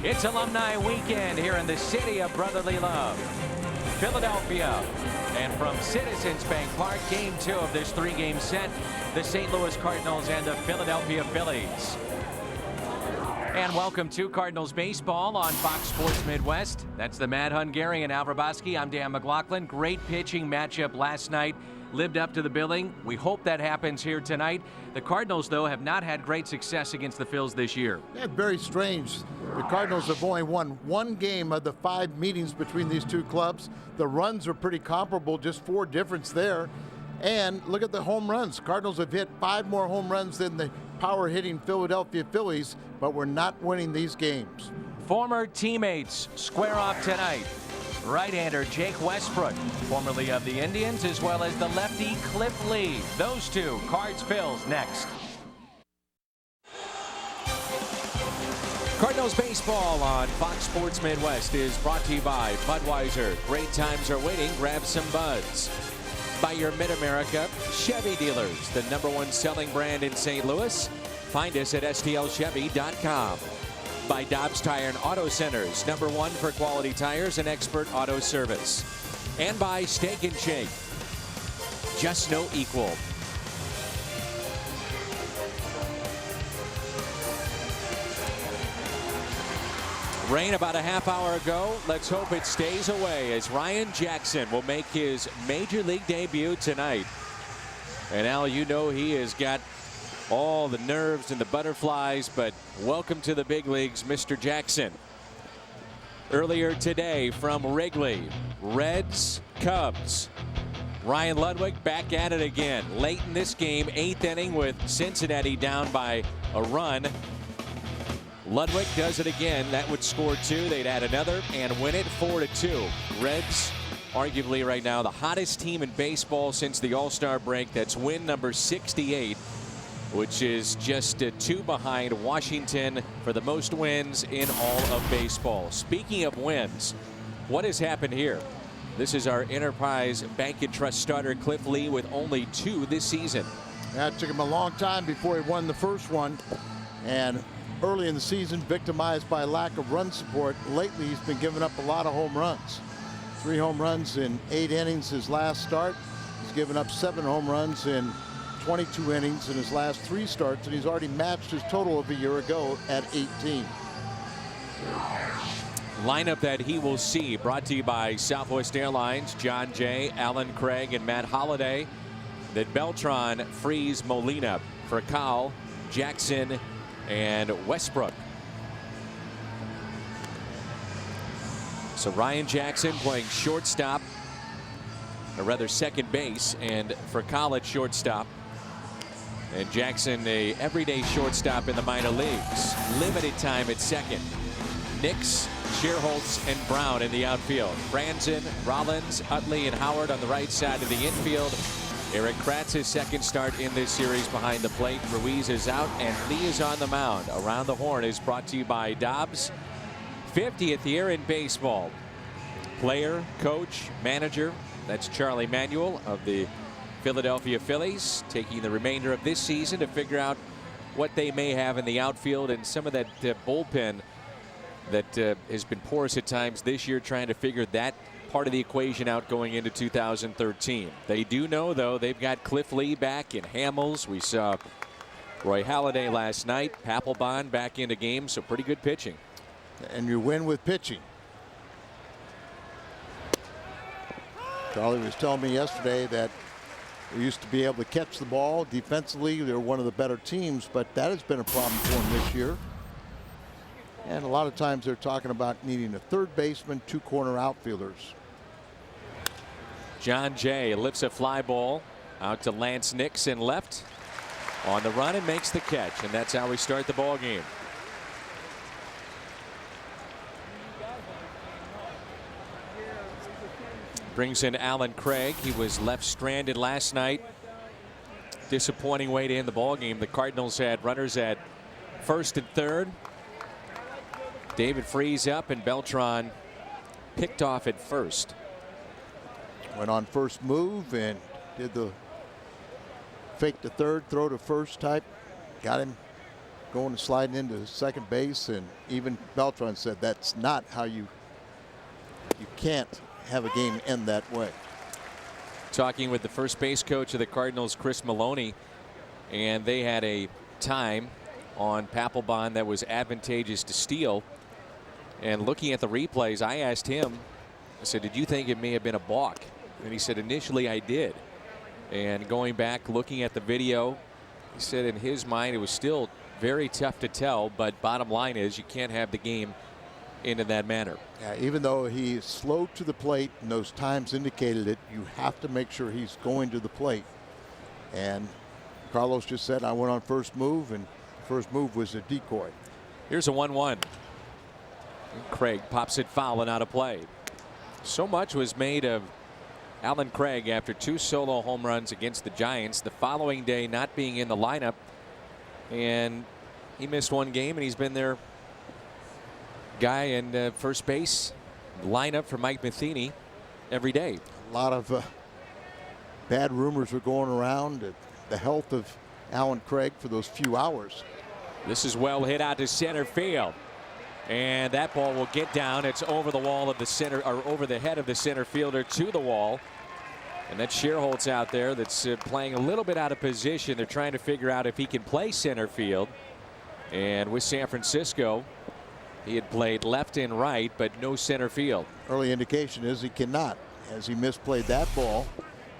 It's Alumni Weekend here in the city of brotherly love, Philadelphia. And from Citizens Bank Park, Game 2 of this 3-game set, the St. Louis Cardinals and the Philadelphia Phillies. And welcome to Cardinals baseball on Fox Sports Midwest. That's the Mad Hungarian Al Raboski. I'm Dan McLaughlin. Great pitching matchup last night. Lived up to the billing. We hope that happens here tonight. The Cardinals, though, have not had great success against the Phils this year. Yeah, very strange. The Cardinals have only won one game of the 5 meetings between these two clubs. The runs are pretty comparable, just 4 difference there. And look at the home runs. Cardinals have hit 5 more home runs than the power-hitting Philadelphia Phillies, but we're not winning these games. Former teammates square off tonight. Right-hander Jake Westbrook, formerly of the Indians, as well as the lefty Cliff Lee. Those two, Cards Phils next. Cardinals baseball on Fox Sports Midwest is brought to you by Budweiser. Great times are waiting. Grab some buds. By your Mid-America Chevy dealers, the #1 selling brand in St. Louis. Find us at stlchevy.com. By Dobbs Tire and Auto Centers, #1 for quality tires and expert auto service. And by Steak and Shake. Just no equal. Rain about a half hour ago. Let's hope it stays away as Ryan Jackson will make his Major League debut tonight. And Al, you know he has got all the nerves and the butterflies, but welcome to the big leagues, Mr. Jackson. Earlier today from Wrigley, Reds, Cubs. Ryan Ludwig back at it again. Late in this game, 8th inning with Cincinnati down by a run. Ludwig does it again. That would score 2. They'd add another and win it 4-2. Reds, arguably right now, the hottest team in baseball since the All-Star break. That's win number 68, which is just 2 behind Washington for the most wins in all of baseball. Speaking of wins, what has happened here? This is our Enterprise Bank and Trust starter, Cliff Lee, with only 2 this season. That took him a long time before he won the first one. And early in the season, victimized by lack of run support. Lately, he's been giving up a lot of home runs. 3 home runs in 8 innings his last start. He's given up 7 home runs in 22 innings in his last 3 starts, and he's already matched his total of a year ago at 18. Lineup that he will see brought to you by Southwest Airlines, John Jay, Alan Craig, and Matt Holliday. Then Beltran, Freeze, Molina for Kyle, Jackson, and Westbrook. So Ryan Jackson playing shortstop, or rather second base, and for college shortstop. And Jackson, a everyday shortstop in the minor leagues. Limited time at second. Nix, Shearholtz, and Brown in the outfield. Franzen, Rollins, Utley, and Howard on the right side of the infield. Eric Kratz's second start in this series behind the plate. Ruiz is out and Lee is on the mound. Around the Horn is brought to you by Dobbs. 50th year in baseball. Player, coach, manager. That's Charlie Manuel of the Philadelphia Phillies, taking the remainder of this season to figure out what they may have in the outfield and some of that bullpen that has been porous at times this year, trying to figure that part of the equation out going into 2013. They do know, though, they've got Cliff Lee back in Hamels. We saw Roy Halladay last night. Papelbon back into games, so pretty good pitching. And you win with pitching. Charlie was telling me yesterday that we used to be able to catch the ball defensively. They're one of the better teams, but that has been a problem for them this year. And a lot of times they're talking about needing a third baseman, 2 corner outfielders. John Jay lifts a fly ball out to Lance Nix in left. On the run and makes the catch, and that's how we start the ball game. Brings in Alan Craig. He was left stranded last night. Disappointing way to end the ball game. The Cardinals had runners at first and third. David Freeze up and Beltran picked off at first. Went on first move and did the fake to third, throw to first type. Got him going and sliding into second base, and even Beltran said that's not how you can't have a game end that way. Talking with the first base coach of the Cardinals, Chris Maloney, and they had a time on Papelbon that was advantageous to steal. And looking at the replays, I asked him, I said, did you think it may have been a balk? And he said, initially I did. And going back, looking at the video, he said in his mind it was still very tough to tell, but bottom line is you can't have the game end in that manner. Yeah, even though he slowed to the plate and those times indicated it, you have to make sure he's going to the plate. And Carlos just said, I went on first move, and first move was a decoy. Here's a 1-1. Craig pops it foul and out of play. So much was made of Alan Craig after 2 solo home runs against the Giants. The following day not being in the lineup, and he missed 1 game, and he's been their guy in first base lineup for Mike Matheny every day. A lot of bad rumors were going around at the health of Alan Craig for those few hours. This is well hit out to center field. And that ball will get down. It's over the wall of the center, or over the head of the center fielder to the wall. And that Scherholtz out there that's playing a little bit out of position. They're trying to figure out if he can play center field. And with San Francisco, he had played left and right, but no center field. Early indication is he cannot, as he misplayed that ball.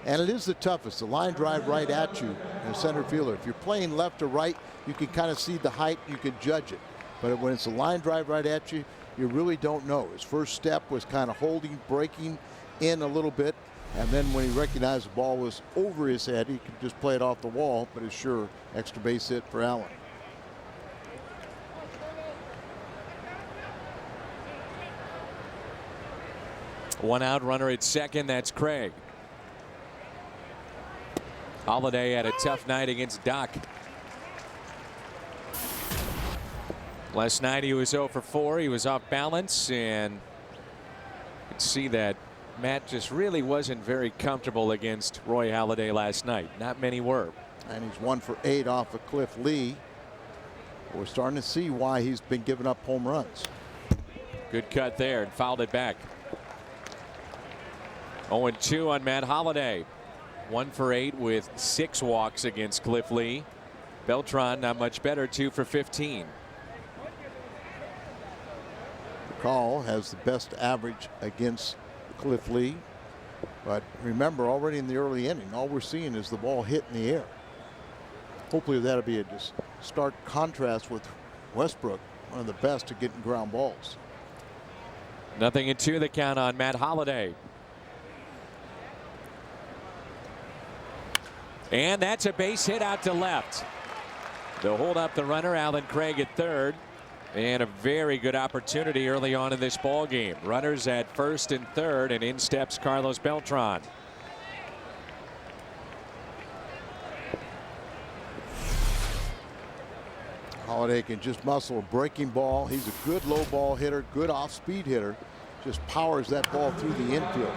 And it is the toughest. The line drive right at you in a center fielder. If you're playing left or right, you can kind of see the height, you can judge it. But when it's a line drive right at you, you really don't know. His first step was kind of holding, breaking in a little bit. And then when he recognized the ball was over his head, he could just play it off the wall. But it's sure extra base hit for Allen. One out, runner at second. That's Craig. Holiday had a tough night against Doc. Last night he was 0 for 4. He was off balance, and you can see that Matt just really wasn't very comfortable against Roy Halladay last night. Not many were. And he's 1 for 8 off of Cliff Lee. We're starting to see why he's been giving up home runs. Good cut there and fouled it back. 0-2 on Matt Holliday. 1 for 8 with 6 walks against Cliff Lee. Beltran not much better, 2 for 15. Call has the best average against Cliff Lee. But remember, already in the early inning, all we're seeing is the ball hit in the air. Hopefully that'll be a just stark contrast with Westbrook, one of the best at getting ground balls. 0-2 the count on Matt Holliday. And that's a base hit out to left. They'll hold up the runner, Alan Craig at third. And a very good opportunity early on in this ball game. Runners at first and third, and in steps Carlos Beltran. Holiday can just muscle a breaking ball. He's a good low ball hitter, good off speed hitter. Just powers that ball through the infield.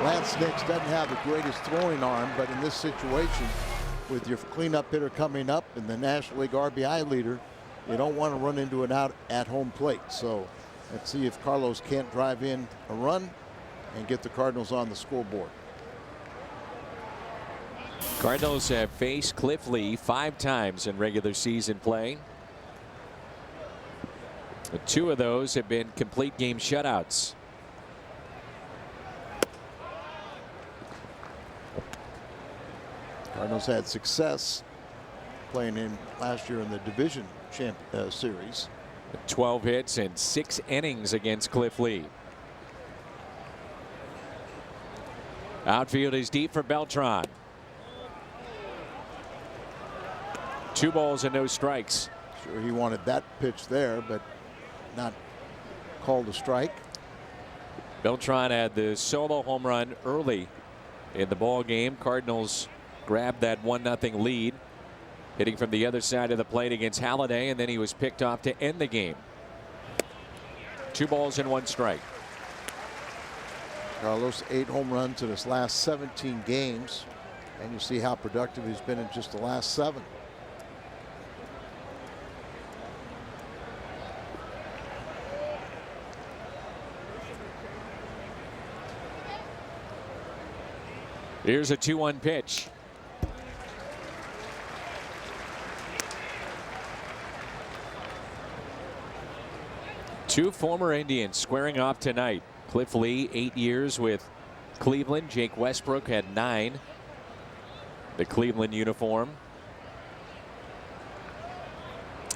Lance Nix doesn't have the greatest throwing arm, but in this situation, with your cleanup hitter coming up and the National League RBI leader, you don't want to run into an out at home plate. So let's see if Carlos can't drive in a run and get the Cardinals on the scoreboard. Cardinals have faced Cliff Lee 5 times in regular season play. 2 of those have been complete game shutouts. Cardinals had success playing in last year in the division series. 12 hits and 6 innings against Cliff Lee. Outfield is deep for Beltran. 2 balls and no strikes. Sure, he wanted that pitch there, but not called a strike. Beltran had the solo home run early in the ball game. Cardinals grabbed that 1-0 lead, hitting from the other side of the plate against Halladay, and then he was picked off to end the game. 2 balls and 1 strike. Carlos 8 home runs in his last 17 games, and you see how productive he's been in just the last 7. Here's a 2-1 pitch. Two former Indians squaring off tonight. Cliff Lee, 8 years with Cleveland. Jake Westbrook had 9. The Cleveland uniform.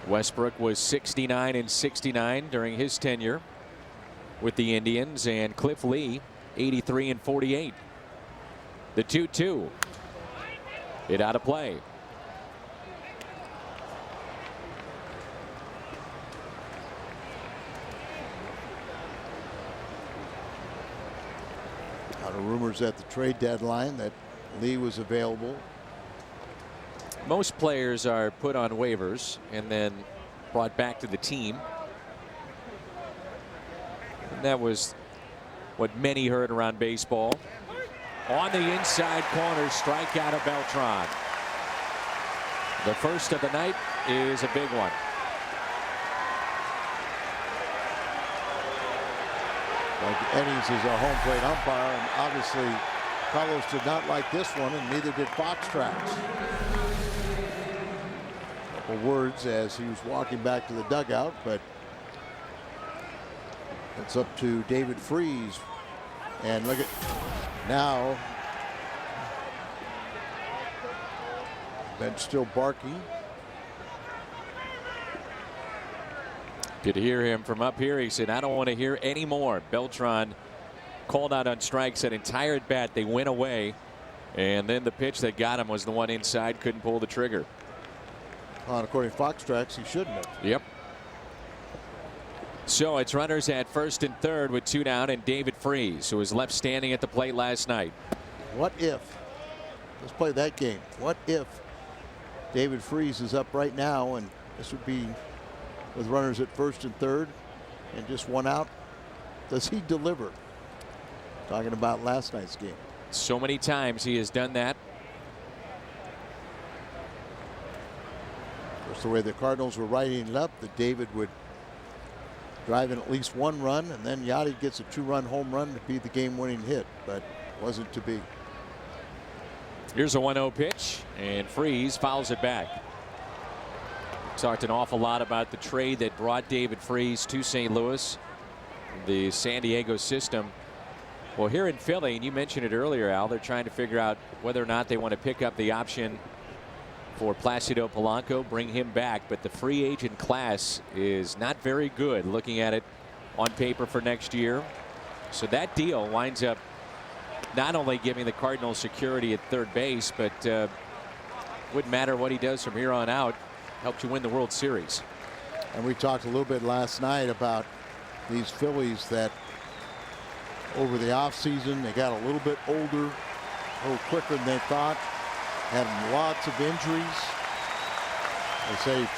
Westbrook was 69 and 69 during his tenure with the Indians, and Cliff Lee 83 and 48. The 2-2. Hit out of play. A lot of rumors at the trade deadline that Lee was available. Most players are put on waivers and then brought back to the team. And that was what many heard around baseball. On the inside corner, strikeout of Beltran. The first of the night is a big one. Like Eddings is a home plate umpire, and obviously Carlos did not like this one, and neither did Fox Tracks. Couple words as he was walking back to the dugout, but it's up to David Freese. And look at now, bench still barking. Could hear him from up here. He said, I don't want to hear any more. Beltran called out on strikes that entire at bat. They went away. And then the pitch that got him was the one inside. Couldn't pull the trigger. According to Fox Tracks, he shouldn't have. Yep. So it's runners at first and third with 2 down, and David Freese, who was left standing at the plate last night. What if? Let's play that game. What if David Freese is up right now, and this would be with runners at first and third and just 1 out? Does he deliver? Talking about last night's game. So many times he has done that. That's the way the Cardinals were writing it up, that David would drive in at least 1 run, and then Yachty gets a 2-run home run to be the game-winning hit, but wasn't to be. Here's a 1-0 pitch, and Freese fouls it back. Talked an awful lot about the trade that brought David Freese to St. Louis, the San Diego system. Well, here in Philly, and you mentioned it earlier, Al, they're trying to figure out whether or not they want to pick up the option for Placido Polanco, bring him back, but the free agent class is not very good looking at it on paper for next year. So that deal winds up not only giving the Cardinals security at third base, but wouldn't matter what he does from here on out, helped you win the World Series. And we talked a little bit last night about these Phillies that over the offseason they got a little bit older, a little quicker than they thought. Having lots of injuries. They say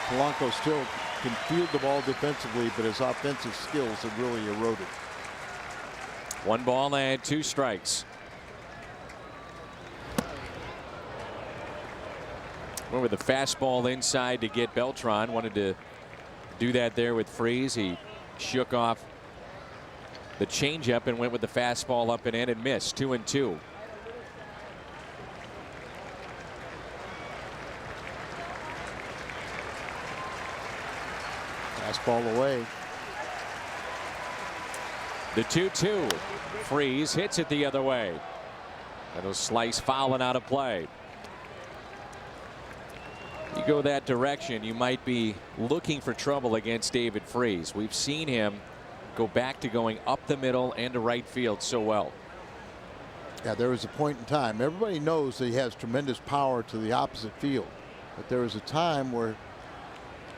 Polanco still can field the ball defensively, but his offensive skills have really eroded. 1 ball and 2 strikes. Went with the fastball inside to get Beltran. Wanted to do that there with Freese. He shook off the changeup and went with the fastball up and in and missed. 2-2. Fastball away. The 2-2. Freese hits it the other way. That'll slice foul and out of play. You go that direction, you might be looking for trouble against David Freese. We've seen him go back to going up the middle and to right field so well. Yeah, there was a point in time. Everybody knows that he has tremendous power to the opposite field, but there was a time where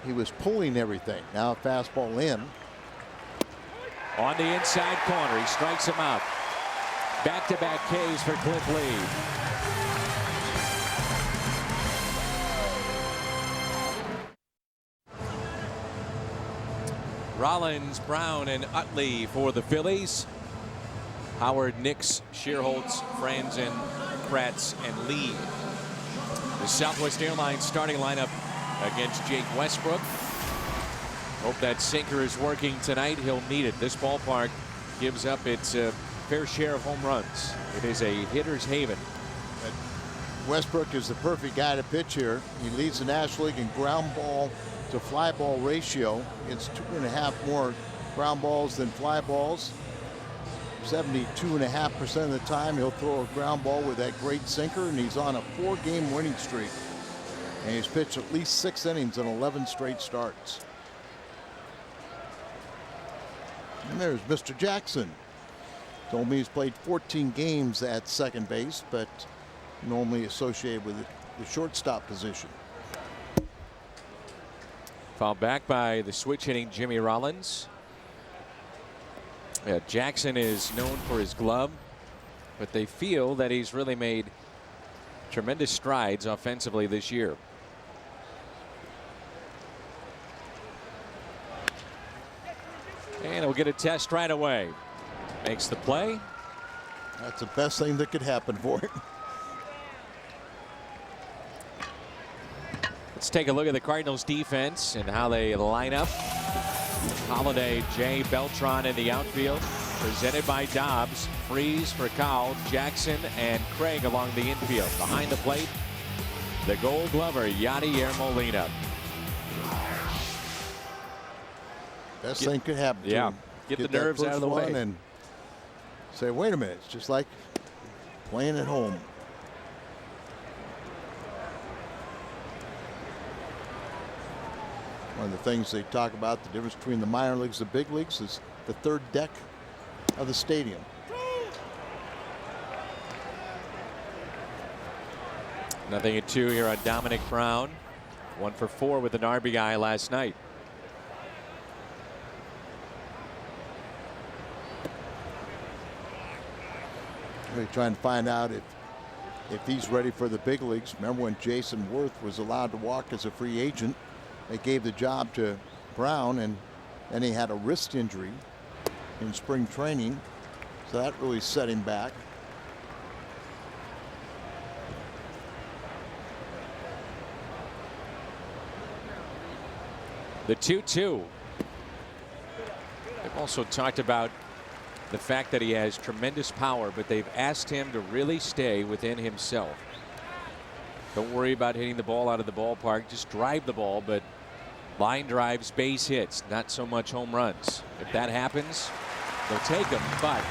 he was pulling everything. Now a fastball in. On the inside corner, he strikes him out. Back-to-back Ks for Cliff Lee. Rollins, Brown, and Utley for the Phillies. Howard, Nix, Shearholtz, Franzen, Kratz, and Lee. The Southwest Airlines starting lineup against Jake Westbrook. Hope that sinker is working tonight. He'll need it. This ballpark gives up its fair share of home runs. It is a hitter's haven. Westbrook is the perfect guy to pitch here. He leads the National League in ground ball to fly ball ratio. It's 2.5 more ground balls than fly balls. 72.5% of the time he'll throw a ground ball with that great sinker, and he's on a 4-game winning streak. And he's pitched at least 6 innings in 11 straight starts. And there's Mr. Jackson. Told me he's played 14 games at second base, but normally associated with the shortstop position. Fouled back by the switch hitting Jimmy Rollins. Yeah, Jackson is known for his glove, but they feel that he's really made tremendous strides offensively this year. And he'll get a test right away. Makes the play. That's the best thing that could happen for him. Let's take a look at the Cardinals defense and how they line up. Holiday, Jay, Beltran in the outfield. Presented by Dobbs. Freeze for Cowell, Jackson, and Craig along the infield. Behind the plate, the Gold Glover, Yadier Molina. Best thing could happen to him. Get the nerves out of the way. And say, wait a minute, it's just like playing at home. One of the things they talk about, the difference between the minor leagues and the big leagues, is the third deck of the stadium. Nothing at 2 here on Dominic Brown. 1 for 4 with an RBI last night. Really trying to find out if he's ready for the big leagues. Remember when Jason Worth was allowed to walk as a free agent? They gave the job to Brown, and then he had a wrist injury in spring training, so that really set him back. The 2-2. They've also talked about the fact that he has tremendous power, but they've asked him to really stay within himself. Don't worry about hitting the ball out of the ballpark. Just drive the ball, but line drives, base hits, not so much home runs. If that happens, they'll take him, but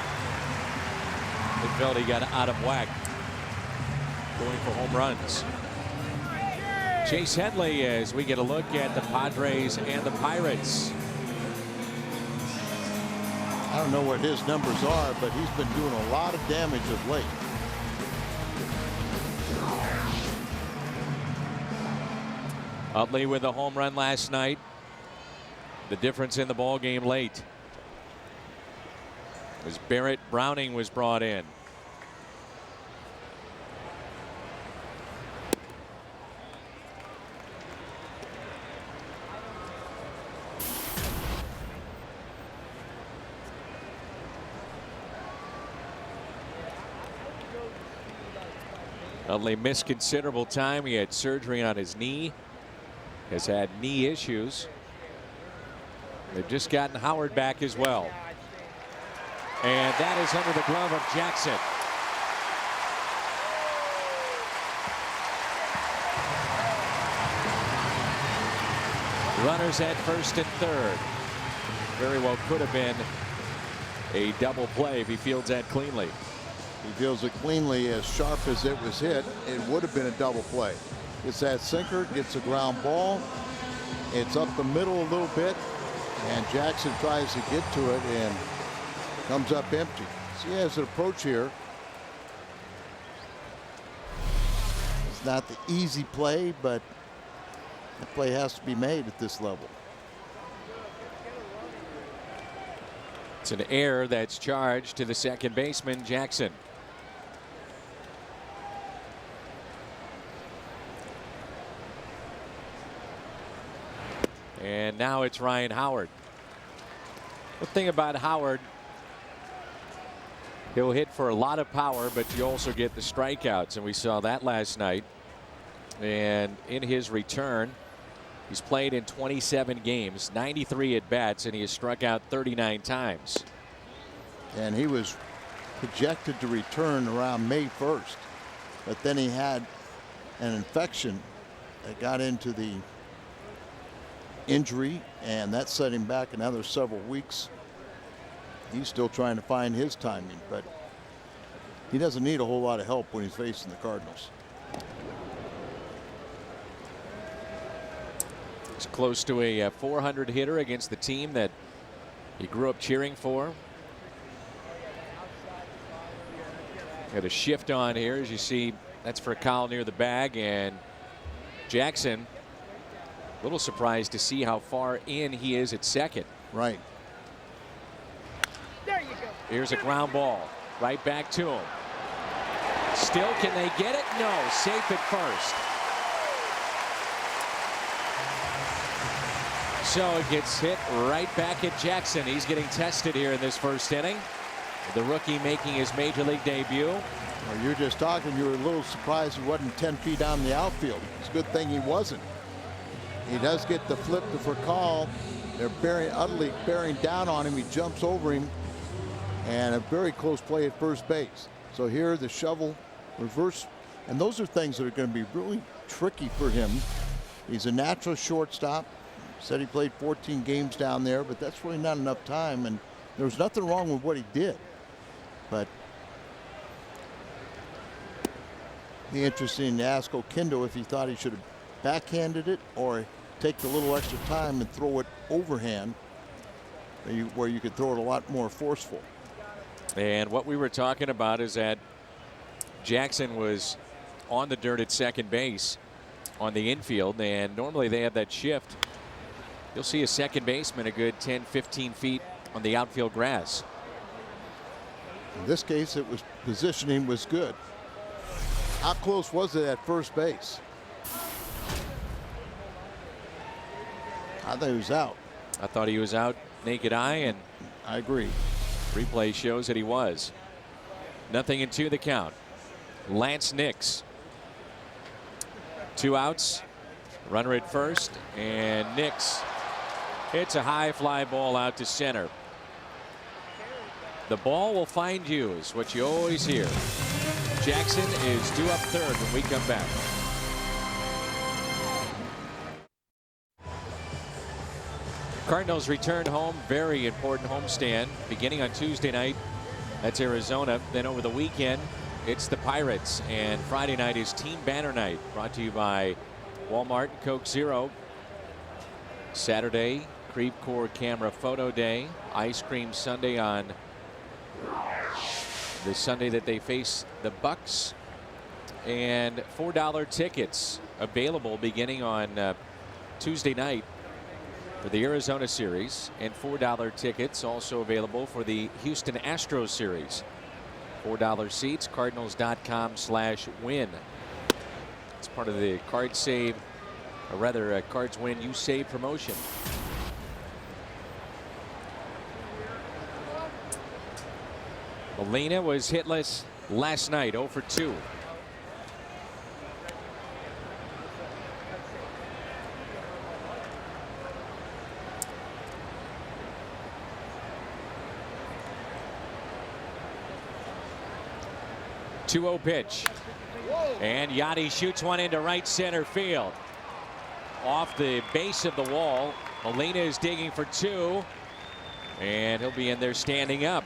they felt he got out of whack going for home runs. Chase Headley as we get a look at the Padres and the Pirates. I don't know what his numbers are, but he's been doing a lot of damage of late. Utley with a home run last night. The difference in the ball game late as Barrett Browning was brought in. Utley missed considerable time. He had surgery on his knee. Has had knee issues. They've just gotten Howard back as well. And that is under the glove of Jackson. Runners at first and third. Very well could have been a double play if he fields that cleanly. He fields it cleanly, as sharp as it was hit. It would have been a double play. It's that sinker, gets a ground ball. It's up the middle a little bit, and Jackson tries to get to it and comes up empty. So he has an approach here. It's not the easy play, but the play has to be made at this level. It's an error that's charged to the second baseman, Jackson. And now it's Ryan Howard. The thing about Howard, he'll hit for a lot of power, but you also get the strikeouts, and we saw that last night. And in his return, he's played in 27 games, 93 at bats, and he has struck out 39 times. And he was projected to return around May 1st, but then he had an infection that got into the injury, and that set him back another several weeks. He's still trying to find his timing, but he doesn't need a whole lot of help when he's facing the Cardinals. He's close to a 400 hitter against the team that he grew up cheering for. Got a shift on here, as you see. That's for Kyle near the bag, and Jackson a little surprised to see how far in he is at second. Right. There you go. Here's a ground ball right back to him. Still, can they get it? No, safe at first. So it gets hit right back at Jackson. He's getting tested here in this first inning. The rookie making his major league debut. Well, you're just talking. You were a little surprised he wasn't 10 feet down the outfield. It's a good thing he wasn't. He does get the flip to Furcal. They're utterly bearing down on him. He jumps over him, and a very close play at first base. So here the shovel reverse, and those are things that are going to be really tricky for him. He's a natural shortstop. Said he played 14 games down there, but that's really not enough time, and there was nothing wrong with what he did. But it'd be interesting to ask Oquendo if he thought he should have backhanded it or take a little extra time and throw it overhand, where you could throw it a lot more forceful. And what we were talking about is that Jackson was on the dirt at second base on the infield, and normally they have that shift. You'll see a second baseman a good 10-15 feet on the outfield grass. In this case, it was positioning was good. How close was it at first base? I thought he was out. I thought he was out naked eye, and I agree. replay shows that he was. 0-2 the count. Lance Nix. 2 outs. Runner at first, and Nix hits a high fly ball out to center. The ball will find you is what you always hear. Jackson is due up third when we come back. Cardinals return home. Very important homestand beginning on Tuesday night. That's Arizona. Then over the weekend, it's the Pirates. And Friday night is Team Banner Night, brought to you by Walmart and Coke Zero. Saturday, Creve Core Camera Photo Day. Ice Cream Sunday on the Sunday that they face the Bucks. And $4 tickets available beginning on Tuesday night for the Arizona series, and $4 tickets also available for the Houston Astros series. $4 seats, cardinals.com/win. It's part of the Card Save, or rather Cards Win You Save promotion. Molina was hitless last night, 0 for 2. Two-0 pitch. And Yachty shoots one into right center field. Off the base of the wall. Molina is digging for 2. And he'll be in there standing up.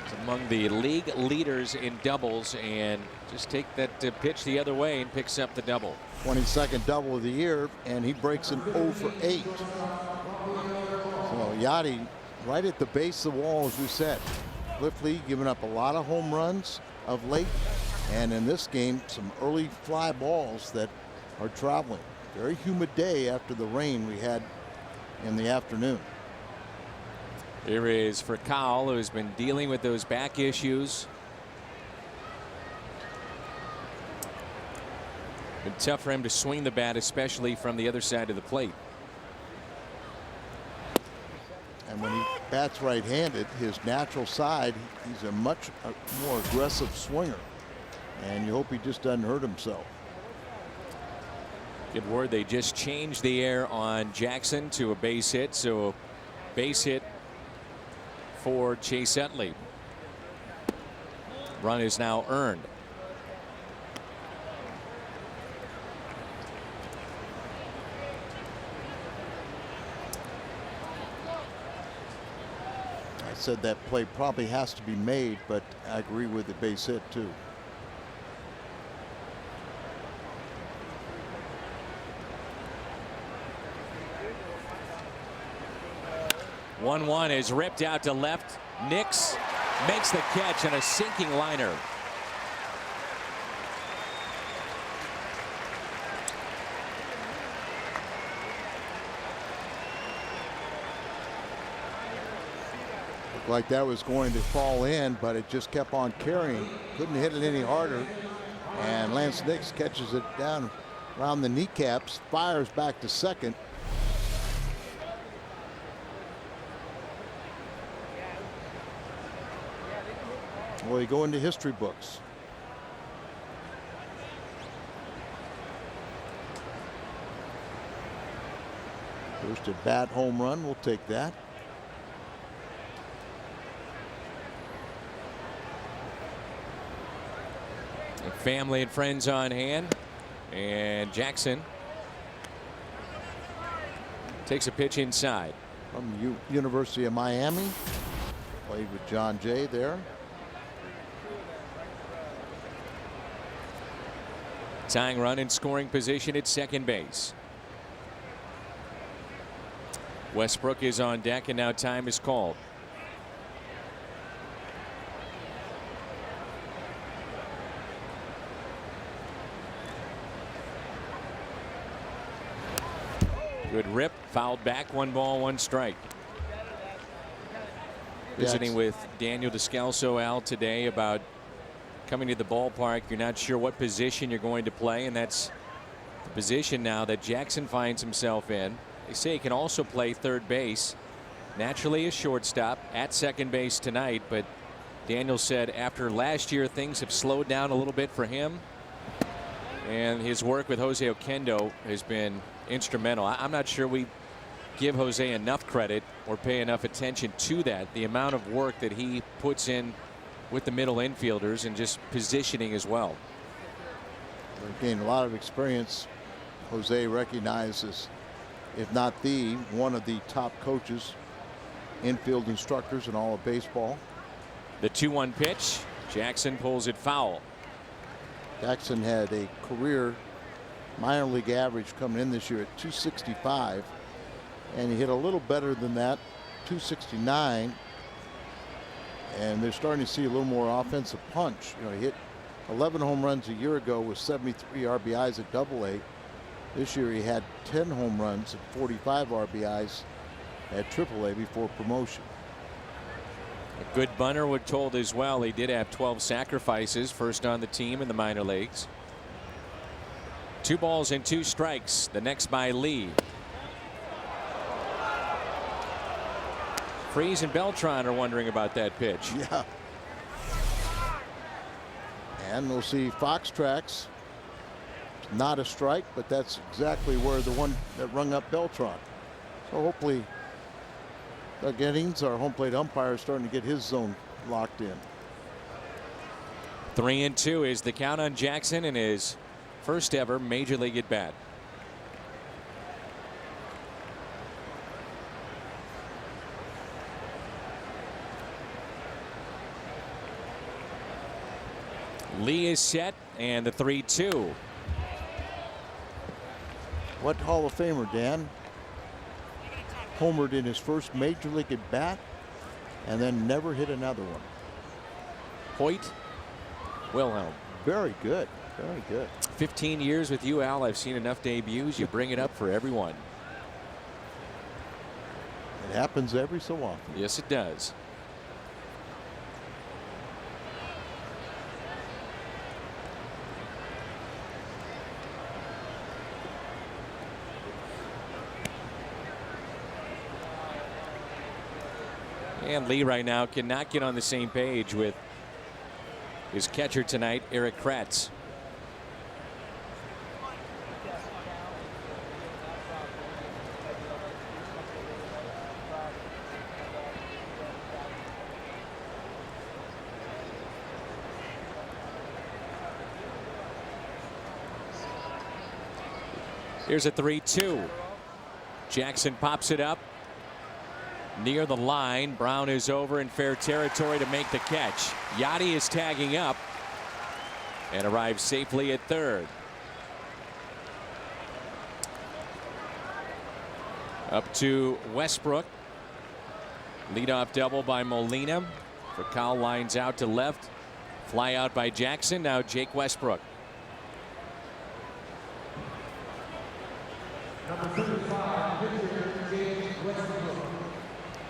He's among the league leaders in doubles, and just take that pitch the other way and picks up the double. 22nd double of the year, and he breaks an 0 for 8. So Yachty right at the base of the wall, as we said. Cliff Lee giving up a lot of home runs of late, and in this game some early fly balls that are traveling. Very humid day after the rain we had in the afternoon. Here is Furcal, who's been dealing with those back issues. Been tough for him to swing the bat, especially from the other side of the plate. And when he bats right-handed, his natural side, he's a much more aggressive swinger. And you hope he just doesn't hurt himself. Good word, they just changed the air on Jackson to a base hit. So base hit for Chase Utley. Run is now earned. I said that play probably has to be made, but I agree with the base hit too. One is ripped out to left. Nix makes the catch on a sinking liner. Looked like that was going to fall in, but it just kept on carrying. Couldn't hit it any harder. And Lance Nix catches it down around the kneecaps, fires back to second. Well, you go into history books. First at bat home run, we'll take that. Family and friends on hand, and Jackson takes a pitch inside. From University of Miami, played with John Jay there. Tying run in scoring position at second base. Westbrook is on deck, and now time is called. Good rip, fouled back, 1 ball, 1 strike. Visiting with Daniel Descalso, Al, today about coming to the ballpark. You're not sure what position you're going to play, and that's the position now that Jackson finds himself in. They say he can also play third base. Naturally a shortstop, at second base tonight, but Daniel said after last year things have slowed down a little bit for him, and his work with Jose Oquendo has been instrumental. I'm not sure we give Jose enough credit or pay enough attention to that. The amount of work that he puts in with the middle infielders and just positioning as well. They've gained a lot of experience. Jose recognizes, if not one of the top coaches, infield instructors in all of baseball. The 2-1 pitch. Jackson pulls it foul. Jackson had a career minor league average coming in this year at 265, and he hit a little better than that, 269. And they're starting to see a little more offensive punch. You know, he hit 11 home runs a year ago with 73 RBIs at Double-A. This year he had 10 home runs and 45 RBIs at Triple-A before promotion. A good bunter, we're told as well. He did have 12 sacrifices, first on the team in the minor leagues. 2 balls and 2 strikes. The next by Lee. Freese and Beltran are wondering about that pitch. Yeah. And we'll see Fox tracks. Not a strike, but that's exactly where the one that rung up Beltran. So hopefully Doug Eddings, our home plate umpire, is starting to get his zone locked in. 3-2 is the count on Jackson in his first ever major league at bat. Lee is set, and the 3-2. What Hall of Famer, Dan, homered in his first major league at bat and then never hit another one? Hoyt Wilhelm. Very good. Very good. 15 years with you, Al. I've seen enough debuts. You bring it up for everyone. It happens every so often. Yes, it does. And Lee right now cannot get on the same page with his catcher tonight, Eric Kratz. Here's a 3-2. Jackson pops it up near the line. Brown is over in fair territory to make the catch. Yachty is tagging up and arrives safely at third. Up to Westbrook. Leadoff double by Molina. Fakal lines out to left. Fly out by Jackson. Now Jake Westbrook.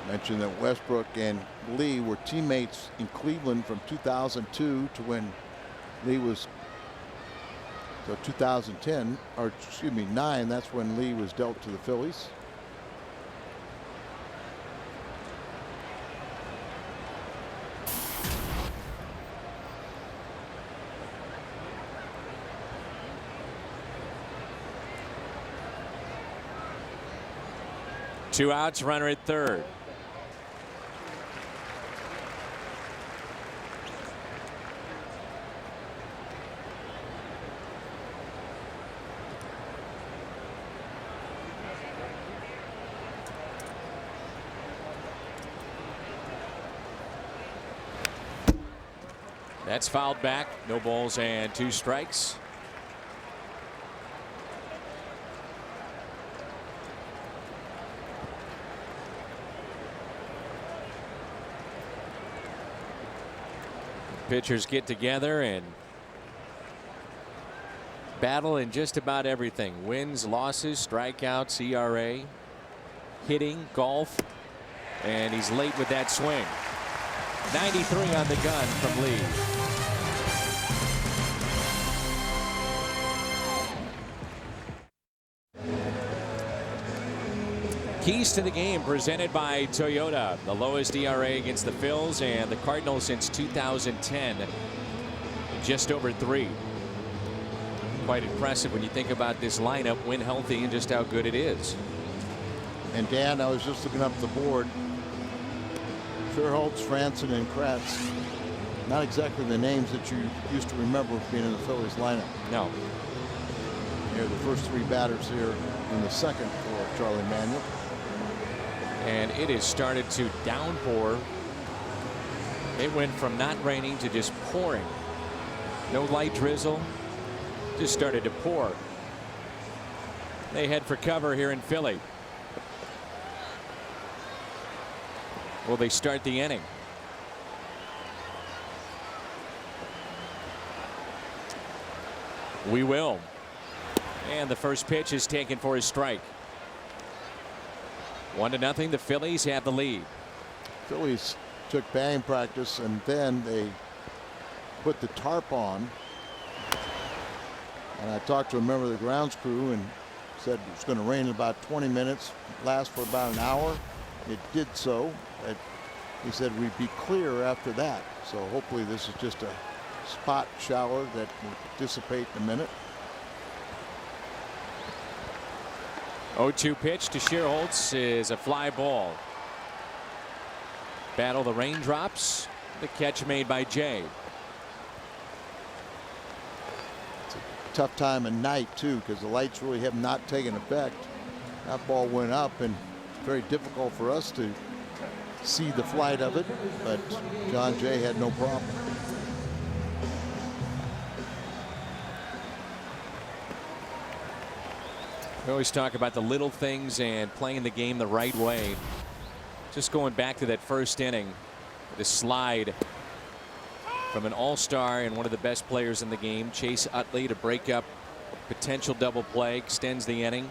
Mentioned that Westbrook and Lee were teammates in Cleveland from 2002 to when Lee was, so 2010, or excuse me, 9. That's when Lee was dealt to the Phillies. Two outs, runner at third. That's fouled back. No balls and 2 strikes. Pitchers get together and battle in just about everything. Wins, losses, strikeouts, ERA, hitting, golf, and he's late with that swing. 93 on the gun from Lee. Keys to the game presented by Toyota. The lowest ERA against the Phils and the Cardinals since 2010. Just over 3. Quite impressive when you think about this lineup when healthy and just how good it is. And Dan, I was just looking up the board. Fairholtz, Franson, and Kratz. Not exactly the names that you used to remember being in the Phillies lineup. No. They're the first 3 batters here in the second for Charlie Manuel. And it has started to downpour. It went from not raining to just pouring. No light drizzle. Just started to pour. They head for cover here in Philly. Will they start the inning? We will. And the first pitch is taken for a strike. 1-0. The Phillies have the lead. Phillies took batting practice and then they put the tarp on. And I talked to a member of the grounds crew and said it's going to rain in about 20 minutes, last for about an hour. It did so. He said we'd be clear after that. So hopefully this is just a spot shower that will dissipate in a minute. 0-2 pitch to Schierholtz is a fly ball. Battle the raindrops. The catch made by Jay. It's a tough time of night too because the lights really have not taken effect. That ball went up and very difficult for us to see the flight of it, but John Jay had no problem. We always talk about the little things and playing the game the right way. Just going back to that first inning, the slide from an all-star and one of the best players in the game, Chase Utley, to break up potential double play, extends the inning.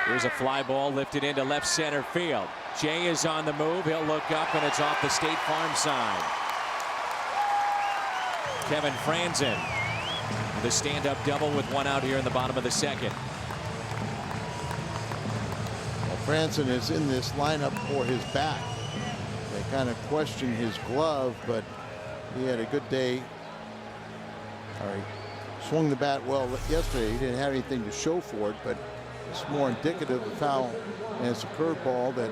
Here's a fly ball lifted into left center field. Jay is on the move. He'll look up and it's off the State Farm sign. Kevin Franzen with a stand-up double with 1 out here in the bottom of the second. Well, Franzen is in this lineup for his bat. They kind of question his glove, but he had a good day. All right, swung the bat well yesterday. He didn't have anything to show for it, but it's more indicative of how, and it's a curveball that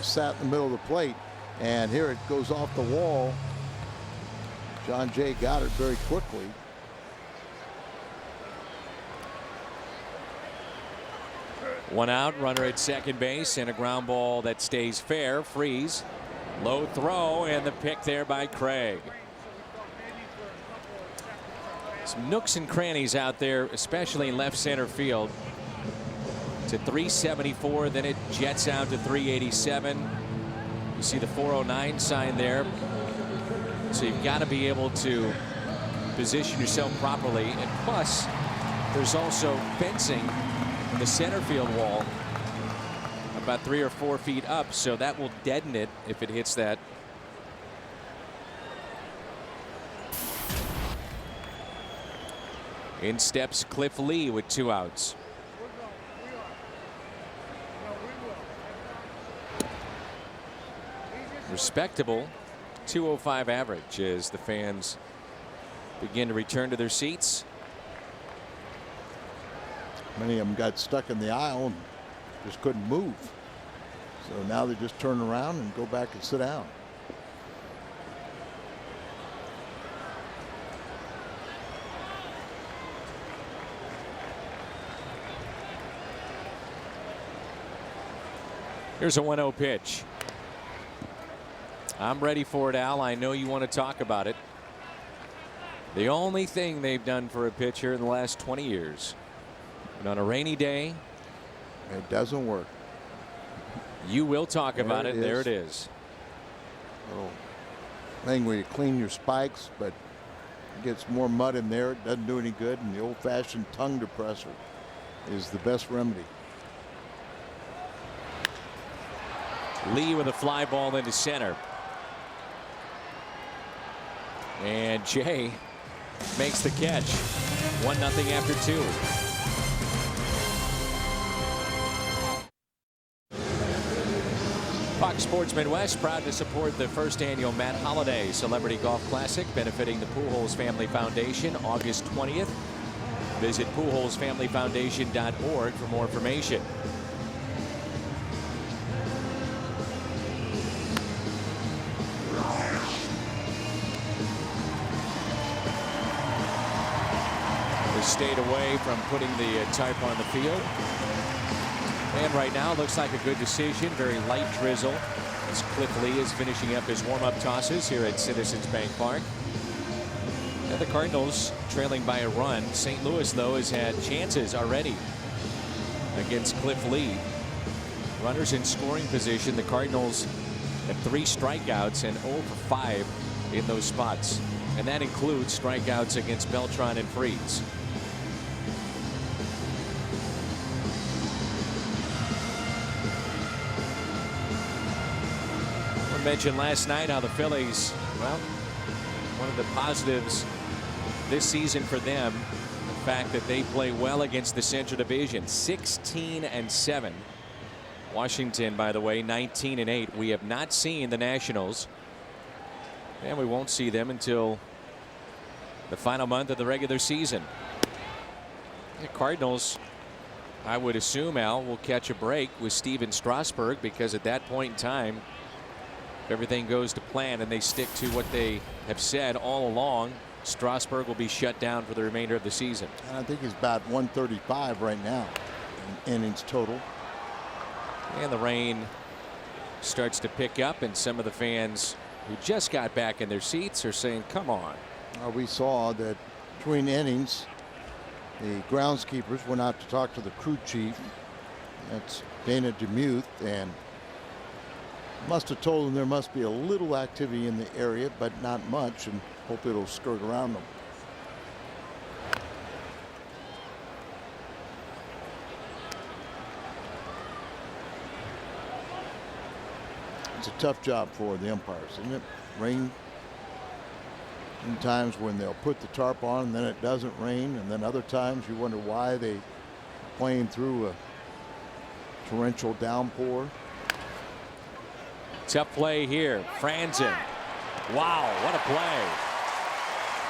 sat in the middle of the plate, and here it goes off the wall. John Jay got it very quickly. One out, runner at second base, and a ground ball that stays fair. Freeze, low throw, and the pick there by Craig. Some nooks and crannies out there, especially in left center field. To 374, then it jets out to 387. You see the 409 sign there. So you've got to be able to position yourself properly. And plus, there's also fencing in the center field wall about 3 or 4 feet up. So that will deaden it if it hits that. In steps Cliff Lee with 2 outs. Respectable 205 average as the fans begin to return to their seats. Many of them got stuck in the aisle and just couldn't move. So now they just turn around and go back and sit down. Here's a 1-0 pitch. I'm ready for it, Al. I know you want to talk about it. The only thing they've done for a pitcher in the last 20 years. And on a rainy day, it doesn't work. You will talk about it. There it is. Little thing where you clean your spikes, but it gets more mud in there. It doesn't do any good. And the old-fashioned tongue depressor is the best remedy. Lee with a fly ball into center. And Jay makes the catch. 1-0 after 2. Fox Sports Midwest proud to support the first annual Matt Holliday Celebrity Golf Classic benefiting the Pujols Family Foundation August 20th. Visit Pujols.FamilyFoundation.org for more information. Stayed away from putting the tarp on the field. And right now looks like a good decision. Very light drizzle as Cliff Lee is finishing up his warm-up tosses here at Citizens Bank Park. And the Cardinals trailing by a run. St. Louis, though, has had chances already against Cliff Lee. Runners in scoring position. The Cardinals have 3 strikeouts and 0 for 5 in those spots. And that includes strikeouts against Beltran and Freeze. Mentioned last night how the Phillies, well, one of the positives this season for them, the fact that they play well against the Central Division. 16-7. Washington, by the way, 19-8. We have not seen the Nationals, and we won't see them until the final month of the regular season. The Cardinals, I would assume, Al, will catch a break with Steven Strasburg, because at that point in time, if everything goes to plan and they stick to what they have said all along, Strasburg will be shut down for the remainder of the season. And I think he's about 135 right now in innings total. And the rain starts to pick up, and some of the fans who just got back in their seats are saying, come on. We saw that between innings, the groundskeepers went out to talk to the crew chief. That's Dana DeMuth, and must have told them there must be a little activity in the area, but not much, and hope it'll skirt around them. It's a tough job for the umpires, isn't it? Rain. Sometimes when they'll put the tarp on and then it doesn't rain, and then other times you wonder why they playing through a torrential downpour. Tough play here. Franzen. Wow, what a play.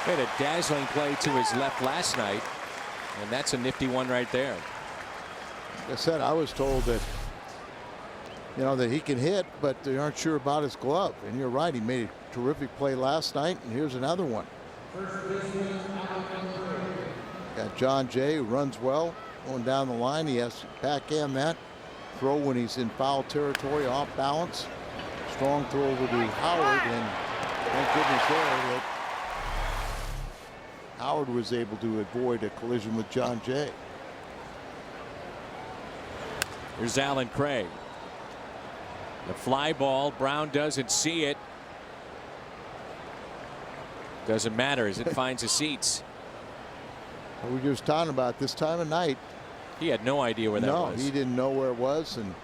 He had a dazzling play to his left last night, and that's a nifty one right there. Like I said, I was told that, you know, that he can hit, but they aren't sure about his glove. And you're right, he made a terrific play last night, and here's another one. Got John Jay, who runs well. going down the line. He has to backhand that. Throw when he's in foul territory, off balance. Strong throw over to Howard, and thank goodness there that Howard was able to avoid a collision with John Jay. Here's Alan Craig. The fly ball. Brown doesn't see it. Doesn't matter as it finds the seats. We were just talking about this time of night. He had no idea where that was. No, he didn't know where it was, and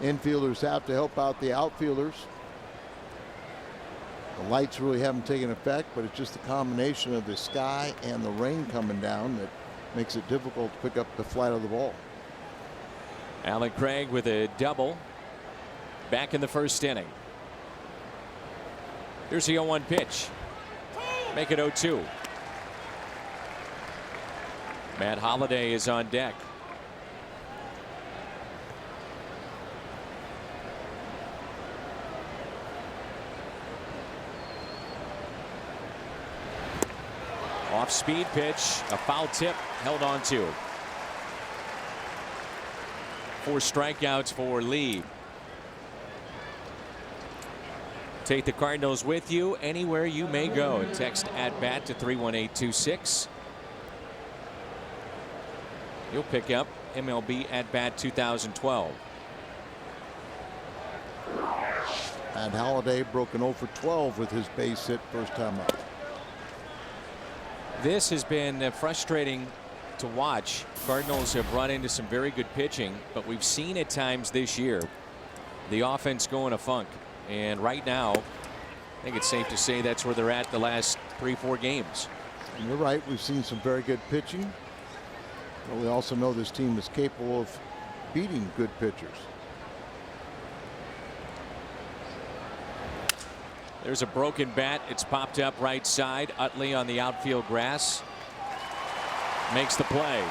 infielders have to help out the outfielders. The lights really haven't taken effect, but it's just the combination of the sky and the rain coming down that makes it difficult to pick up the flight of the ball. Alan Craig with a double back in the first inning. Here's the 0-1 pitch. Make it 0-2. Matt Holliday is on deck. Off speed pitch, a foul tip, held on to. 4 strikeouts for Lee. Take the Cardinals with you anywhere you may go. Text at bat to 31826. You'll pick up MLB at bat 2012. And Holliday broken 0 for 12 with his base hit first time up. This has been frustrating to watch. Cardinals have run into some very good pitching, but we've seen at times this year the offense go in a funk. And right now, I think it's safe to say that's where they're at the last 3-4 games. And you're right. We've seen some very good pitching. But we also know this team is capable of beating good pitchers. There's a broken bat. It's popped up right side. Utley on the outfield grass makes the play.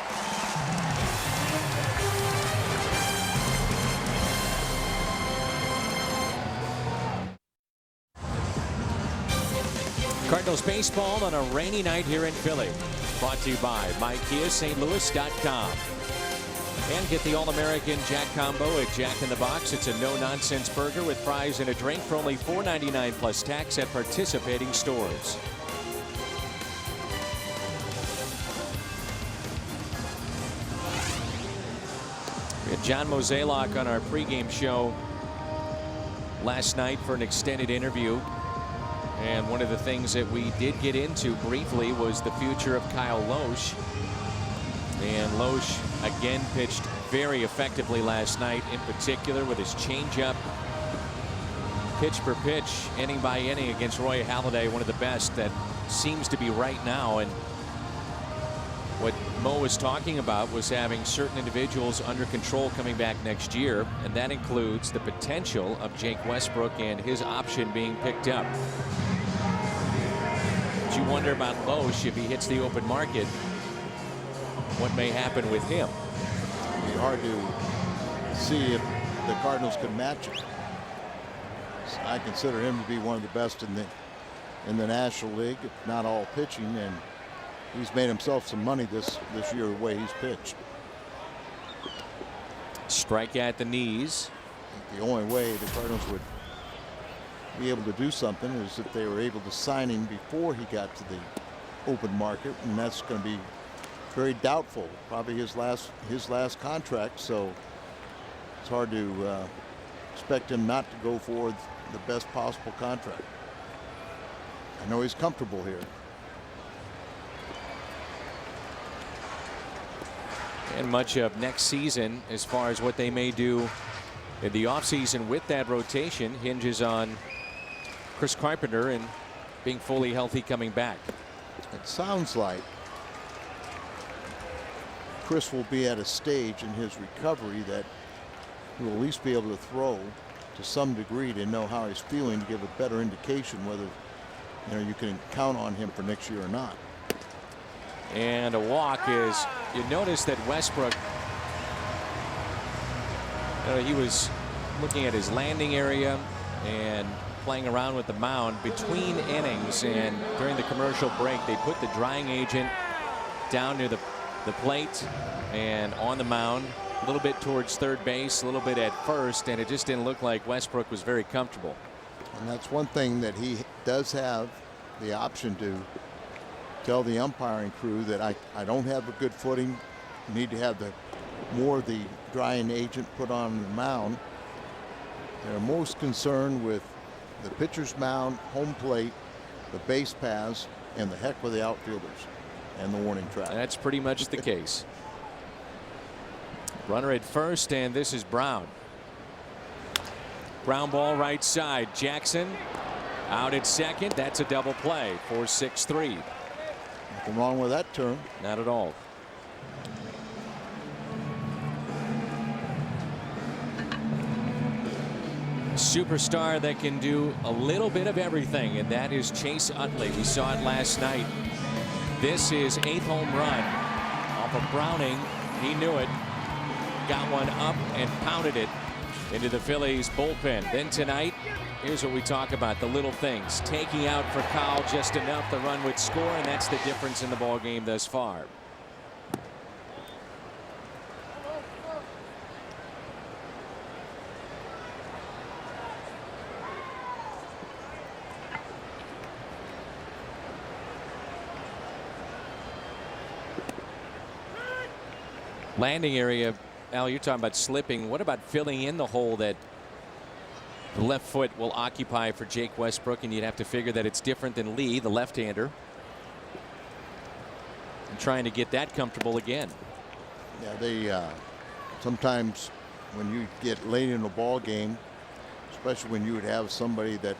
Cardinals baseball on a rainy night here in Philly. Brought to you by MyKiaSt.Louis.com. And get the All-American Jack Combo at Jack in the Box. It's a no-nonsense burger with fries and a drink for only $4.99 plus tax at participating stores. We had John Mozeliak on our pregame show last night for an extended interview. And one of the things that we did get into briefly was the future of Kyle Lohse. And Lohse again pitched very effectively last night, in particular with his changeup. Pitch per pitch, inning by inning against Roy Halladay, one of the best that seems to be right now. And what Mo was talking about was having certain individuals under control coming back next year, and that includes the potential of Jake Westbrook and his option being picked up. But you wonder about Lohse if he hits the open market, what may happen with him. It'd be hard to see if the Cardinals could match it. I consider him to be one of the best in the National League, if not all pitching, and he's made himself some money this year the way he's pitched. Strike at the knees. The only way the Cardinals would be able to do something is if they were able to sign him before he got to the open market, and that's going to be very doubtful. Probably his last contract, so it's hard to expect him not to go for the best possible contract. I know he's comfortable here. And much of next season, as far as what they may do in the offseason with that rotation, hinges on Chris Carpenter and being fully healthy coming back. It sounds like Chris will be at a stage in his recovery that he will at least be able to throw to some degree to know how he's feeling, to give a better indication whether you can count on him for next year or not. And a walk is, you notice that Westbrook, he was looking at his landing area and playing around with the mound between innings, and during the commercial break they put the drying agent down near the the plate and on the mound, a little bit towards third base, a little bit at first, and it just didn't look like Westbrook was very comfortable. And that's one thing that he does have the option to tell the umpiring crew that I don't have a good footing. You need to have more of the drying agent put on the mound. They're most concerned with the pitcher's mound, home plate, the base paths, and the heck with the outfielders and the warning track. That's pretty much the case. Runner at first, and this is Brown. Ground ball right side. Jackson out at second. That's a double play. 4-6-3. Nothing wrong with that term. Not at all. Superstar that can do a little bit of everything, and that is Chase Utley. We saw it last night. This is 8th home run off of Browning. He knew it. Got one up and pounded it into the Phillies bullpen. Then tonight, here's what we talk about, the little things. Taking out for Kyle just enough, the run would score, and that's the difference in the ball game thus far. Landing area, Al, you're talking about slipping. What about filling in the hole that the left foot will occupy for Jake Westbrook? And you'd have to figure that it's different than Lee, the left-hander, and trying to get that comfortable again. Yeah, they sometimes when you get late in a ball game, especially when you would have somebody that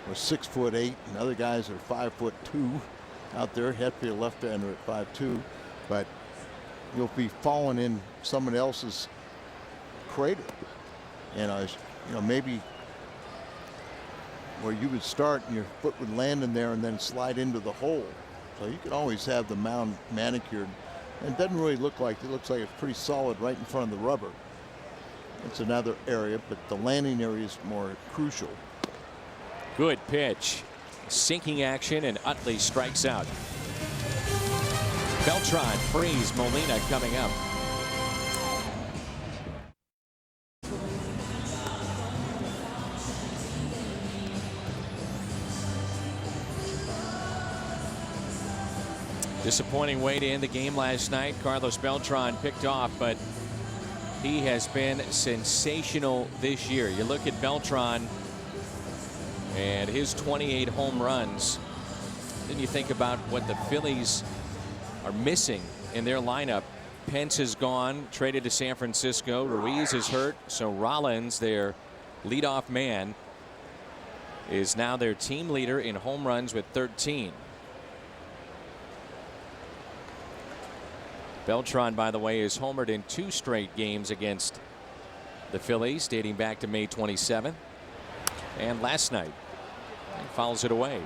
was 6'8" and other guys are 5'2" out there, had to be a left-hander at 5'2", but you'll be falling in someone else's crater. And maybe where you would start and your foot would land in there and then slide into the hole. So you can always have the mound manicured. And it doesn't really look like it. Looks like it's pretty solid right in front of the rubber. It's another area, but the landing area is more crucial. Good pitch. Sinking action, and Utley strikes out. Beltran frees. Molina coming up. Disappointing way to end the game last night. Carlos Beltran picked off, but he has been sensational this year. You look at Beltran and his 28 home runs. Then you think about what the Phillies are missing in their lineup. Pence is gone, traded to San Francisco. Ruiz is hurt, so Rollins, their leadoff man, is now their team leader in home runs with 13. Beltran, by the way, is homered in 2 straight games against the Phillies, dating back to May 27th and last night, and fouls it away.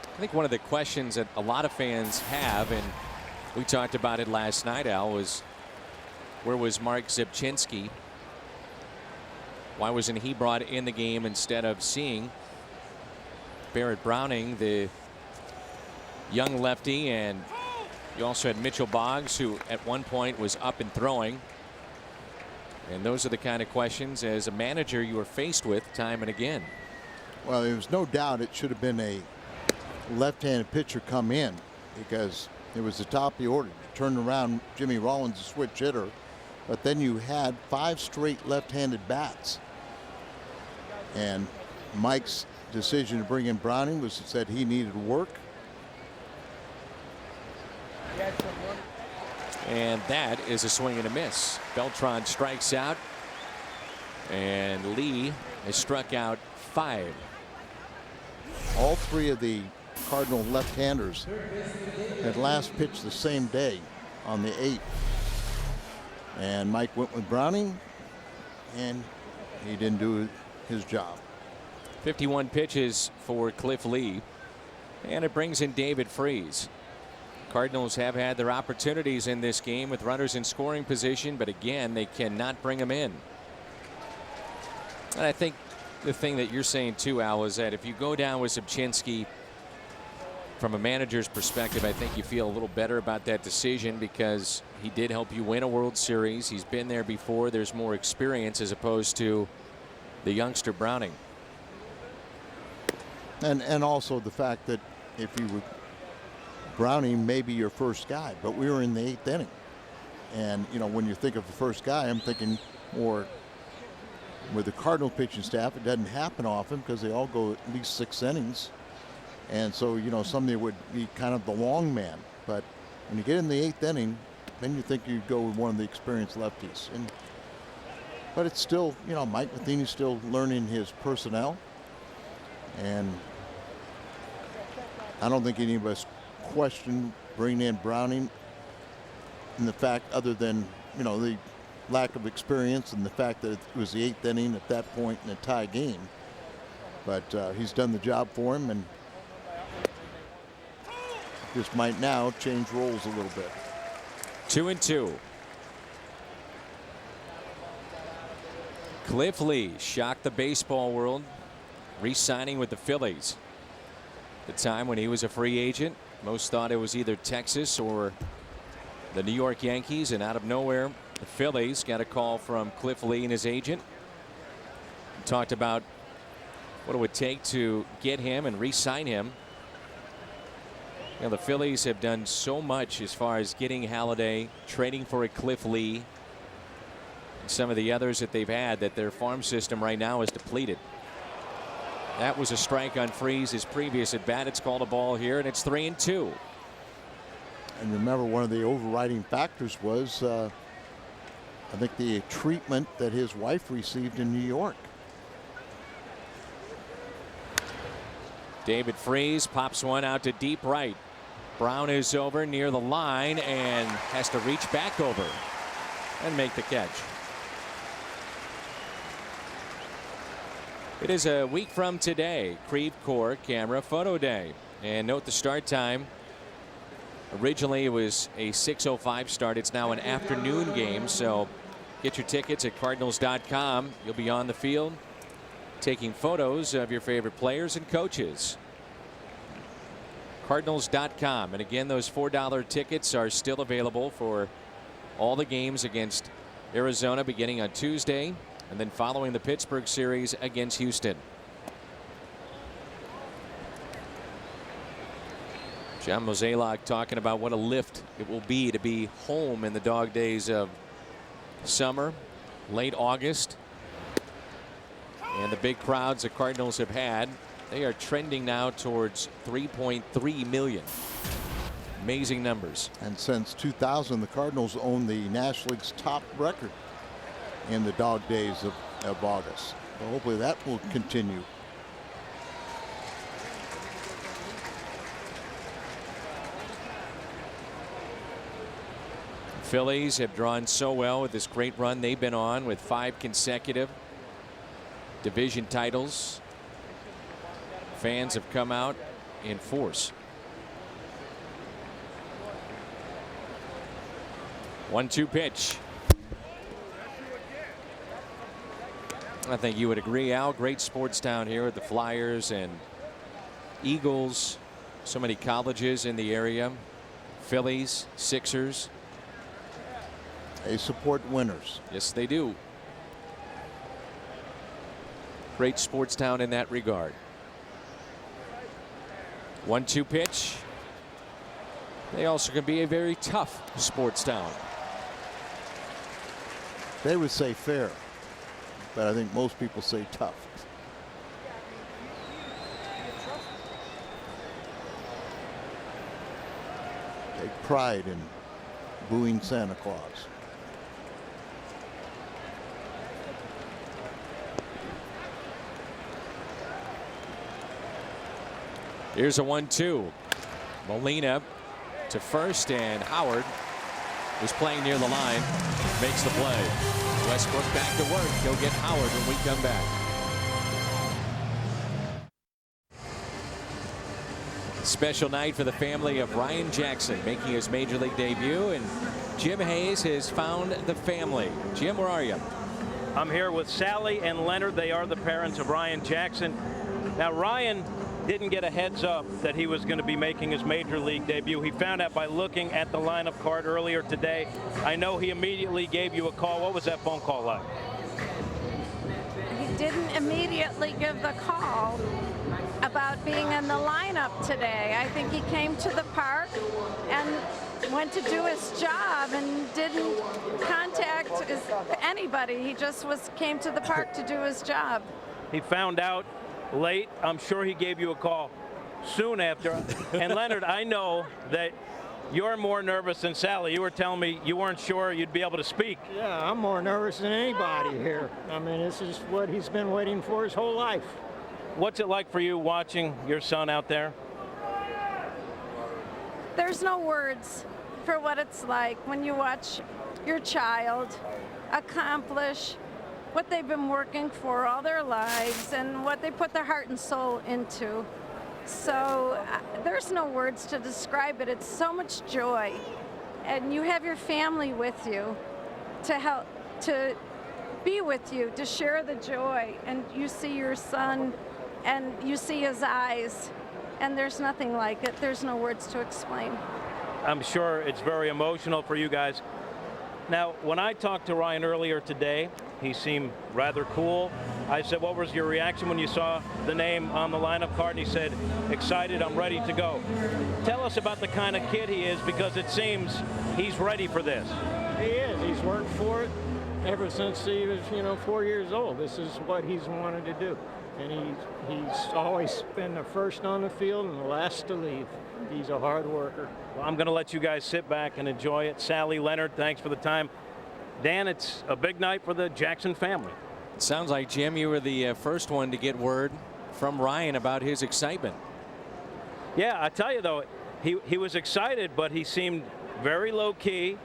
I think one of the questions that a lot of fans have, and we talked about it last night, Al, was where was Mark Zipchinski? Why wasn't he brought in the game instead of seeing Barrett Browning, the young lefty? And you also had Mitchell Boggs, who at one point was up and throwing. And those are the kind of questions as a manager you are faced with time and again. Well, there was no doubt it should have been a left-handed pitcher come in, because it was the top of the order. You turned around Jimmy Rollins, a switch hitter, but then you had 5 straight left-handed bats. And Mike's decision to bring in Browning was said he needed work. And that is a swing and a miss. Beltran strikes out, and Lee has struck out 5. All 3 of the Cardinal left-handers had last pitched the same day on the 8th. And Mike went with Browning, and he didn't do his job. 51 pitches for Cliff Lee, and it brings in David Freese. Cardinals have had their opportunities in this game with runners in scoring position, but again, they cannot bring them in. And I think the thing that you're saying too, Al, is that if you go down with Zipchinski from a manager's perspective, I think you feel a little better about that decision because he did help you win a World Series. He's been there before. There's more experience as opposed to the youngster Browning. And also the fact that if you were Browning may be your first guy, but we were in the 8th inning. And, you know, when you think of the first guy, I'm thinking more with the Cardinal pitching staff. It doesn't happen often because they all go at least 6 innings. And so, you know, somebody would be kind of the long man. But when you get in the 8th inning, then you think you'd go with one of the experienced lefties. But it's still, you know, Mike Matheny's still learning his personnel. And I don't think any of us question bringing in Browning, and the fact, other than, you know, the lack of experience and the fact that it was the 8th inning at that point in a tie game. But he's done the job for him, and just might now change roles a little bit. 2-2. Cliff Lee shocked the baseball world, re-signing with the Phillies. The time when he was a free agent, most thought it was either Texas or the New York Yankees, and out of nowhere the Phillies got a call from Cliff Lee and his agent. Talked about what it would take to get him and re-sign him. You know, the Phillies have done so much as far as getting Halladay, trading for a Cliff Lee, and some of the others that they've had, that their farm system right now is depleted. That was a strike on Freese, his previous at bat. It's called a ball here, and it's 3-2. And remember, one of the overriding factors was, I think, the treatment that his wife received in New York. David Freese pops one out to deep right. Brown is over near the line and has to reach back over and make the catch. It is a week from today, Creve Coeur Camera Photo Day. And note the start time. Originally it was a 6:05 start. It's now an afternoon game, so get your tickets at Cardinals.com. You'll be on the field taking photos of your favorite players and coaches. Cardinals.com. And again, those $4 tickets are still available for all the games against Arizona beginning on Tuesday, and then following the Pittsburgh series against Houston. John Mozeliak talking about what a lift it will be to be home in the dog days of summer, late August. And the big crowds the Cardinals have had, they are trending now towards 3.3 million. Amazing numbers. And since 2000, the Cardinals own the National League's top record in the dog days of August. So hopefully that will continue. Phillies have drawn so well with this great run they've been on, with 5 consecutive division titles. Fans have come out in force. 1-2 pitch. I think you would agree, Al. Great sports town here with the Flyers and Eagles. So many colleges in the area. Phillies, Sixers. They support winners. Yes, they do. Great sports town in that regard. 1-2 pitch. They also can be a very tough sports town. They would say fair, but I think most people say tough. Take pride in booing Santa Claus. Here's a 1-2. Molina to first, and Howard, who's playing near the line, makes the play. Westbrook back to work. He'll get Howard when we come back. Special night for the family of Ryan Jackson making his major league debut, and Jim Hayes has found the family. Jim, where are you? I'm here with Sally and Leonard. They are the parents of Ryan Jackson. Now, Ryan didn't get a heads up that he was going to be making his major league debut. He found out by looking at the lineup card earlier today. I know he immediately gave you a call. What was that phone call like? He didn't immediately give the call about being in the lineup today. I think he came to the park and went to do his job and didn't contact anybody. He just came to the park to do his job. He found out late. I'm sure he gave you a call soon after. And Leonard, I know that you're more nervous than Sally. You were telling me you weren't sure you'd be able to speak. Yeah, I'm more nervous than anybody here. I mean, this is what he's been waiting for his whole life. What's it like for you watching your son out there? There's no words for what it's like when you watch your child accomplish what they've been working for all their lives and what they put their heart and soul into. So there's no words to describe it. It's so much joy. And you have your family with you to help, to be with you, to share the joy. And you see your son and you see his eyes. And there's nothing like it. There's no words to explain. I'm sure it's very emotional for you guys. Now, when I talked to Ryan earlier today, he seemed rather cool. I said, what was your reaction when you saw the name on the lineup card? And he said, excited, I'm ready to go. Tell us about the kind of kid he is, because it seems he's ready for this. He is. He's worked for it ever since he was, 4 years old. This is what he's wanted to do. And he's always been the first on the field and the last to leave. He's a hard worker. Well, I'm going to let you guys sit back and enjoy it. Sally, Leonard, thanks for the time. Dan, it's a big night for the Jackson family. It sounds like, Jim, you were the first one to get word from Ryan about his excitement. Yeah, I tell you, though, he was excited, but he seemed very low-key.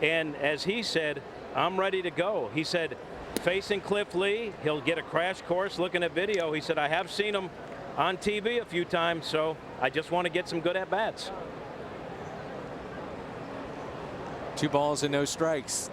And as he said, I'm ready to go. He said, facing Cliff Lee, he'll get a crash course looking at video. He said, I have seen him on TV a few times, so I just want to get some good at-bats. 2 balls and no strikes.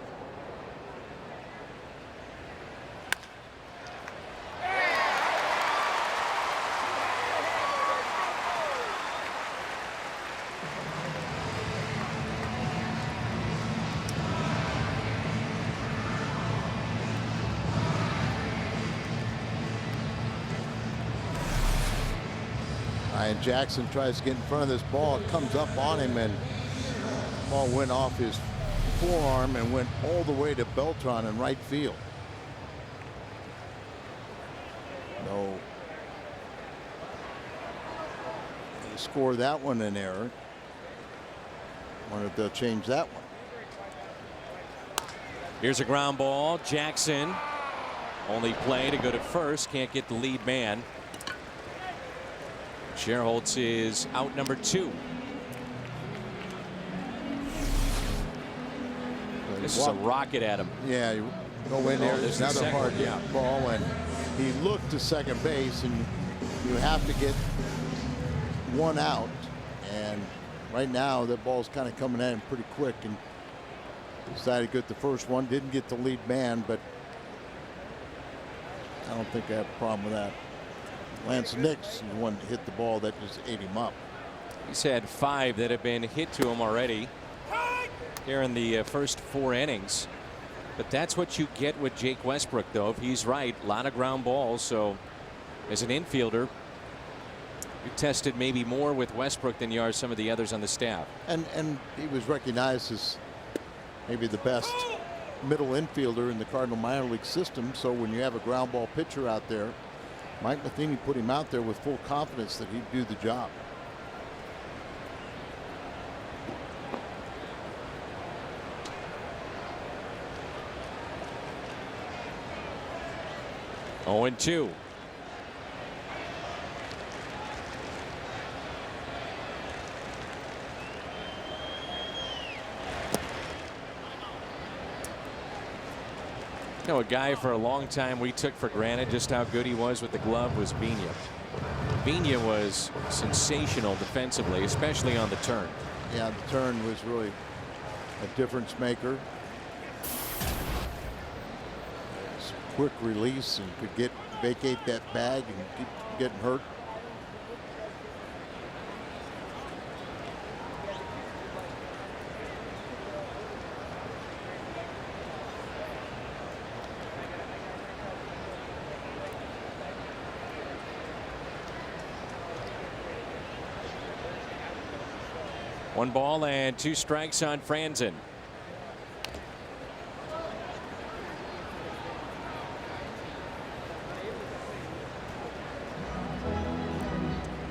Ryan Jackson tries to get in front of this ball. It comes up on him, and the ball went off his forearm and went all the way to Beltran in right field. No. They score that one an error. Wonder if they'll change that one. Here's a ground ball. Jackson only play to go to first. Can't get the lead man. Sherholtz is out number 2. This is a rocket at him. Yeah, you go in there. There's Another hard ball, and he looked to second base, and you have to get one out. And right now, the ball's kind of coming at him pretty quick, and decided to get the first one. Didn't get the lead man, but I don't think I have a problem with that. Lance Nix is the one that hit the ball that just ate him up. He's had 5 that have been hit to him already here in the first 4 innings. But that's what you get with Jake Westbrook, though. If he's right, a lot of ground balls. So as an infielder, you tested maybe more with Westbrook than you are some of the others on the staff. And he was recognized as maybe the best middle infielder in the Cardinal minor league system. So when you have a ground ball pitcher out there, Mike Matheny put him out there with full confidence that he'd do the job. Oh, and 2. You know, a guy for a long time we took for granted just how good he was with the glove was Vigna. Vigna was sensational defensively, especially on the turn. Yeah, the turn was really a difference maker. Quick release and could vacate that bag and keep getting hurt. 1 ball and 2 strikes on Franzen.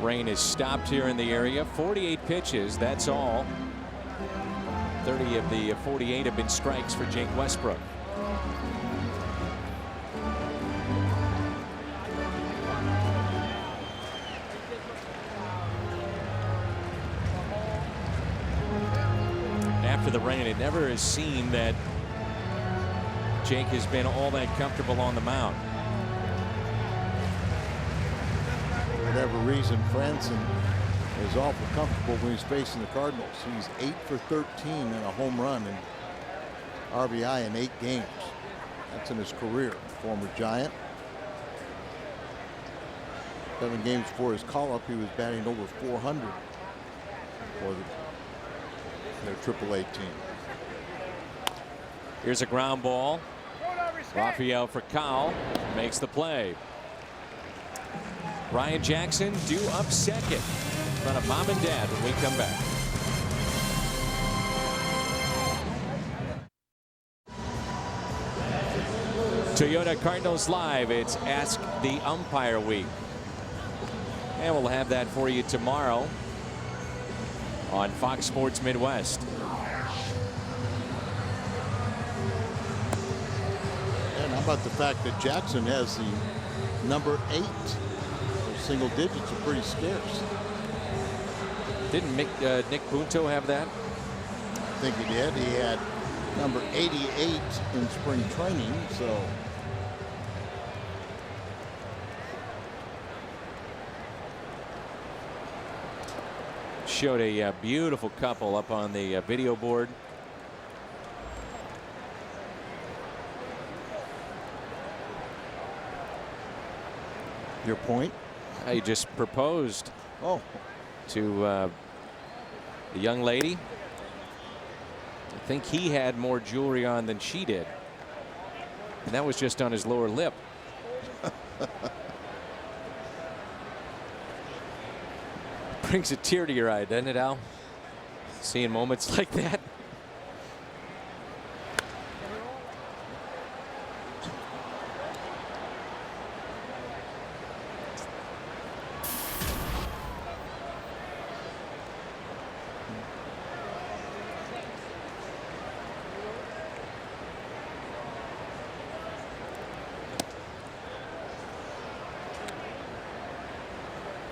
Rain is stopped here in the area. 48 pitches, that's all. 30 of the 48 have been strikes for Jake Westbrook. After the rain, it never has seemed that Jake has been all that comfortable on the mound. For whatever reason, Franzen is awful comfortable when he's facing the Cardinals. He's 8 for 13 and a home run and RBI in 8 games. That's in his career. Former Giant. 7 games before his call-up, he was batting over 400 for their AAA team. Here's a ground ball. Rafael for Kyle makes the play. Ryan Jackson due up second in front of mom and dad when we come back. Toyota Cardinals Live. It's Ask the Umpire Week. And we'll have that for you tomorrow on Fox Sports Midwest. And how about the fact that Jackson has the number 8? Those single digits are pretty scarce. Didn't Nick Punto have that? I think he did. He had number 88 in spring training, so. Showed a beautiful couple up on the video board. Your point? He just proposed to the young lady. I think he had more jewelry on than she did, and that was just on his lower lip. Brings a tear to your eye, doesn't it, Al? Seeing moments like that.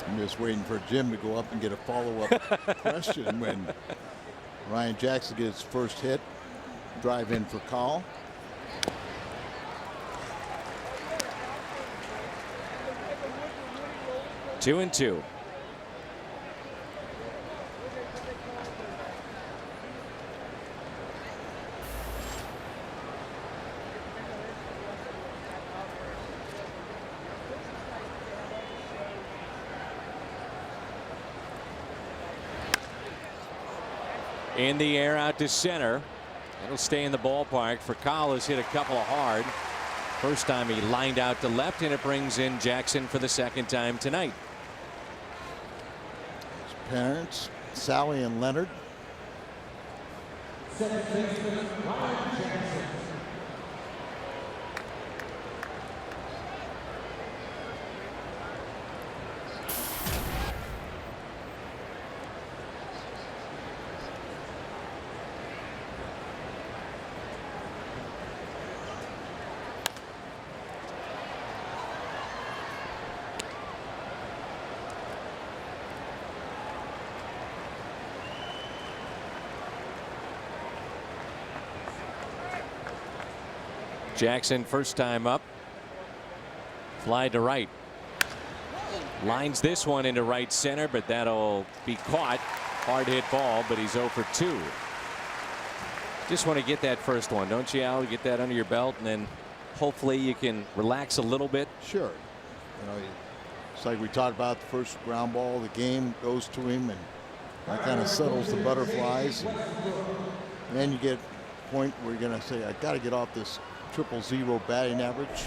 I'm just waiting for Jim to go up and get a follow-up question when Ryan Jackson gets his first hit. Drive in for call. Two and two. In the air out to center. It'll stay in the ballpark. For Collins, hit a couple of hard. First time he lined out to left, and it brings in Jackson for the second time tonight. His parents, Sally and Leonard. Jackson first time up. Fly to right. Lines this one into right center, but that'll be caught. Hard hit ball, but he's 0 for 2. Just want to get that first one, don't you, Al? Get that under your belt, and then hopefully you can relax a little bit. Sure. You know, it's like we talked about, the first ground ball of the game goes to him, and that kind of settles the butterflies. And then you get a point where you're going to say, I got to get off this 000 batting average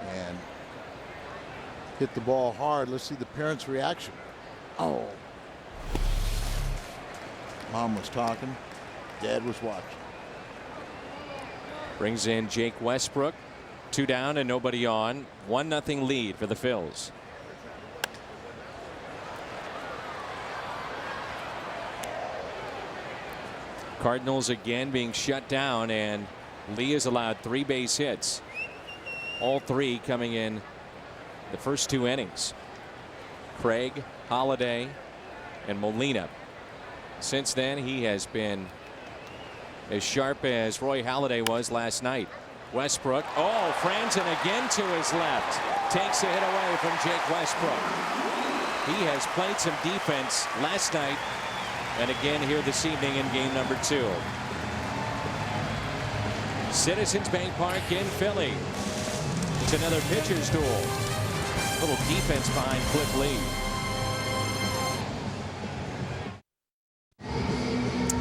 and hit the ball hard. Let's see the parents' reaction. Oh. Mom was talking. Dad was watching. Brings in Jake Westbrook. 2 down and nobody on. 1-0 lead for the Phils. Cardinals again being shut down, and Lee has allowed 3 base hits. All 3 coming in the first 2 innings. Craig, Holiday, and Molina. Since then, he has been as sharp as Roy Halladay was last night. Westbrook. Oh, Franzen again to his left. Takes a hit away from Jake Westbrook. He has played some defense last night and again here this evening in game number 2. Citizens Bank Park in Philly. It's another pitcher's duel. A little defense behind Cliff Lee.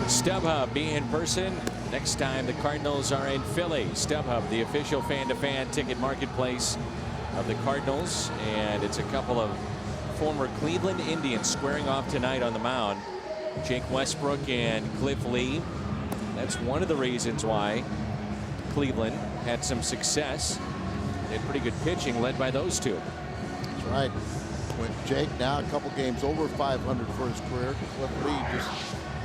StubHub be in person next time the Cardinals are in Philly. StubHub, the official fan-to-fan ticket marketplace of the Cardinals, and it's a couple of former Cleveland Indians squaring off tonight on the mound. Jake Westbrook and Cliff Lee. That's one of the reasons why Cleveland had some success. They had pretty good pitching led by those two. That's right. With Jake now a couple games over 500 for his career. Cliff Lee just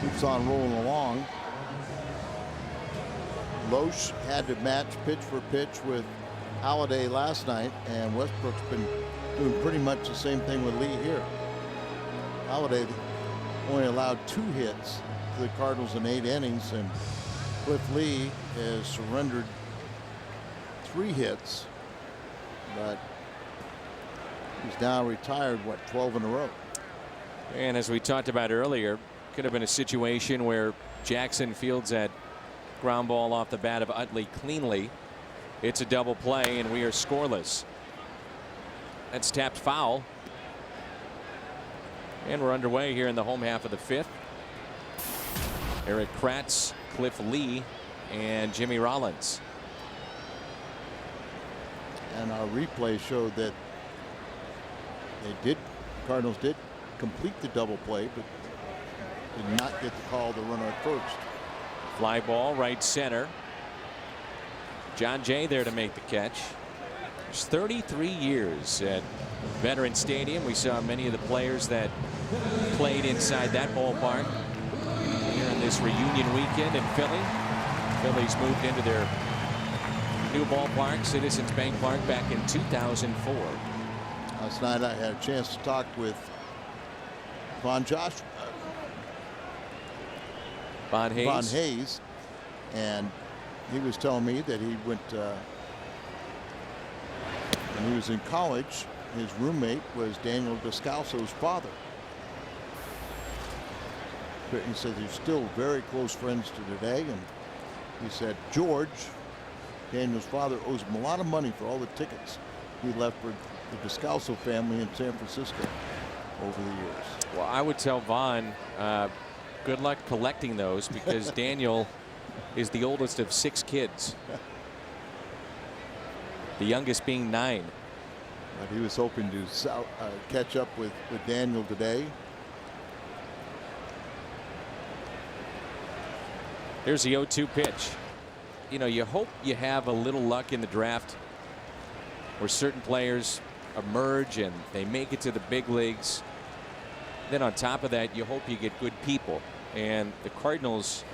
keeps on rolling along. Loesch had to match pitch for pitch with Halladay last night, and Westbrook's been doing pretty much the same thing with Lee here. Halladay only allowed 2 hits to the Cardinals in 8 innings, and Cliff Lee has surrendered 3 hits, but he's now retired, what, 12 in a row. And as we talked about earlier, could have been a situation where Jackson fields that ground ball off the bat of Utley cleanly. It's a double play and we are scoreless. That's tapped foul. And we're underway here in the home half of the 5th. Eric Kratz, Cliff Lee, and Jimmy Rollins. And our replay showed that Cardinals did complete the double play, but did not get the call to run at first. Fly ball right center. John Jay there to make the catch. It's 33 years at Veterans Stadium. We saw many of the players that played inside that ballpark here in this reunion weekend in Philly. Phillies moved into their new ballpark, Citizens Bank Park, back in 2004. Last night I had a chance to talk with Von Hayes, and he was telling me that he went when he was in college, his roommate was Daniel Descalso's father. But he said they're still very close friends to today, and he said George, Daniel's father, owes him a lot of money for all the tickets he left for the Descalso family in San Francisco over the years. Well, I would tell Vaughn, good luck collecting those, because Daniel is the oldest of 6 kids. The youngest being 9. But he was hoping to catch up with Daniel today. Here's the 0-2 pitch. You know, you hope you have a little luck in the draft where certain players emerge and they make it to the big leagues. Then on top of that, you hope you get good people, and the Cardinals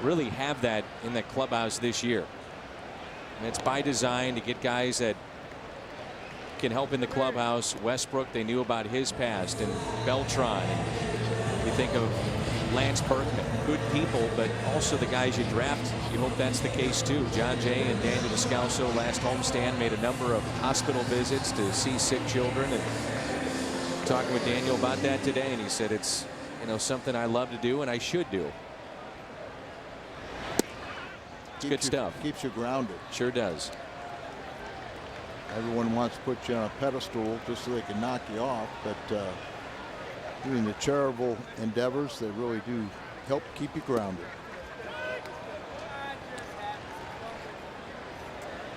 really have that in the clubhouse this year. And it's by design to get guys that can help in the clubhouse. Westbrook, they knew about his past, and Beltran, and you think of Lance Berkman, good people, but also the guys you draft, you hope that's the case too. John Jay and Daniel Descalso last homestand made a number of hospital visits to see sick children, and talking with Daniel about that today, and he said it's, you know, something I love to do and I should do. It's good stuff. Keeps you grounded. Sure does. Everyone wants to put you on a pedestal just so they can knock you off, but doing the charitable endeavors that really do help keep you grounded.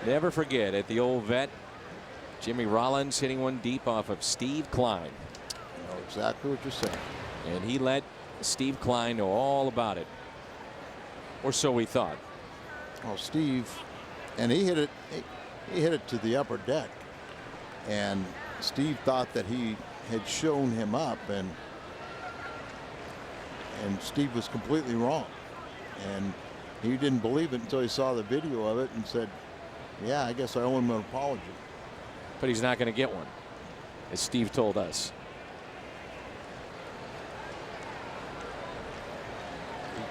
Never forget, at the old vet, Jimmy Rollins hitting one deep off of Steve Klein. I know exactly what you're saying. And he let Steve Klein know all about it, or so we thought. Oh, Steve, and he hit it. He hit it to the upper deck, and Steve thought that he had shown him up, and Steve was completely wrong, and he didn't believe it until he saw the video of it and said, "Yeah, I guess I owe him an apology." But he's not going to get one, as Steve told us.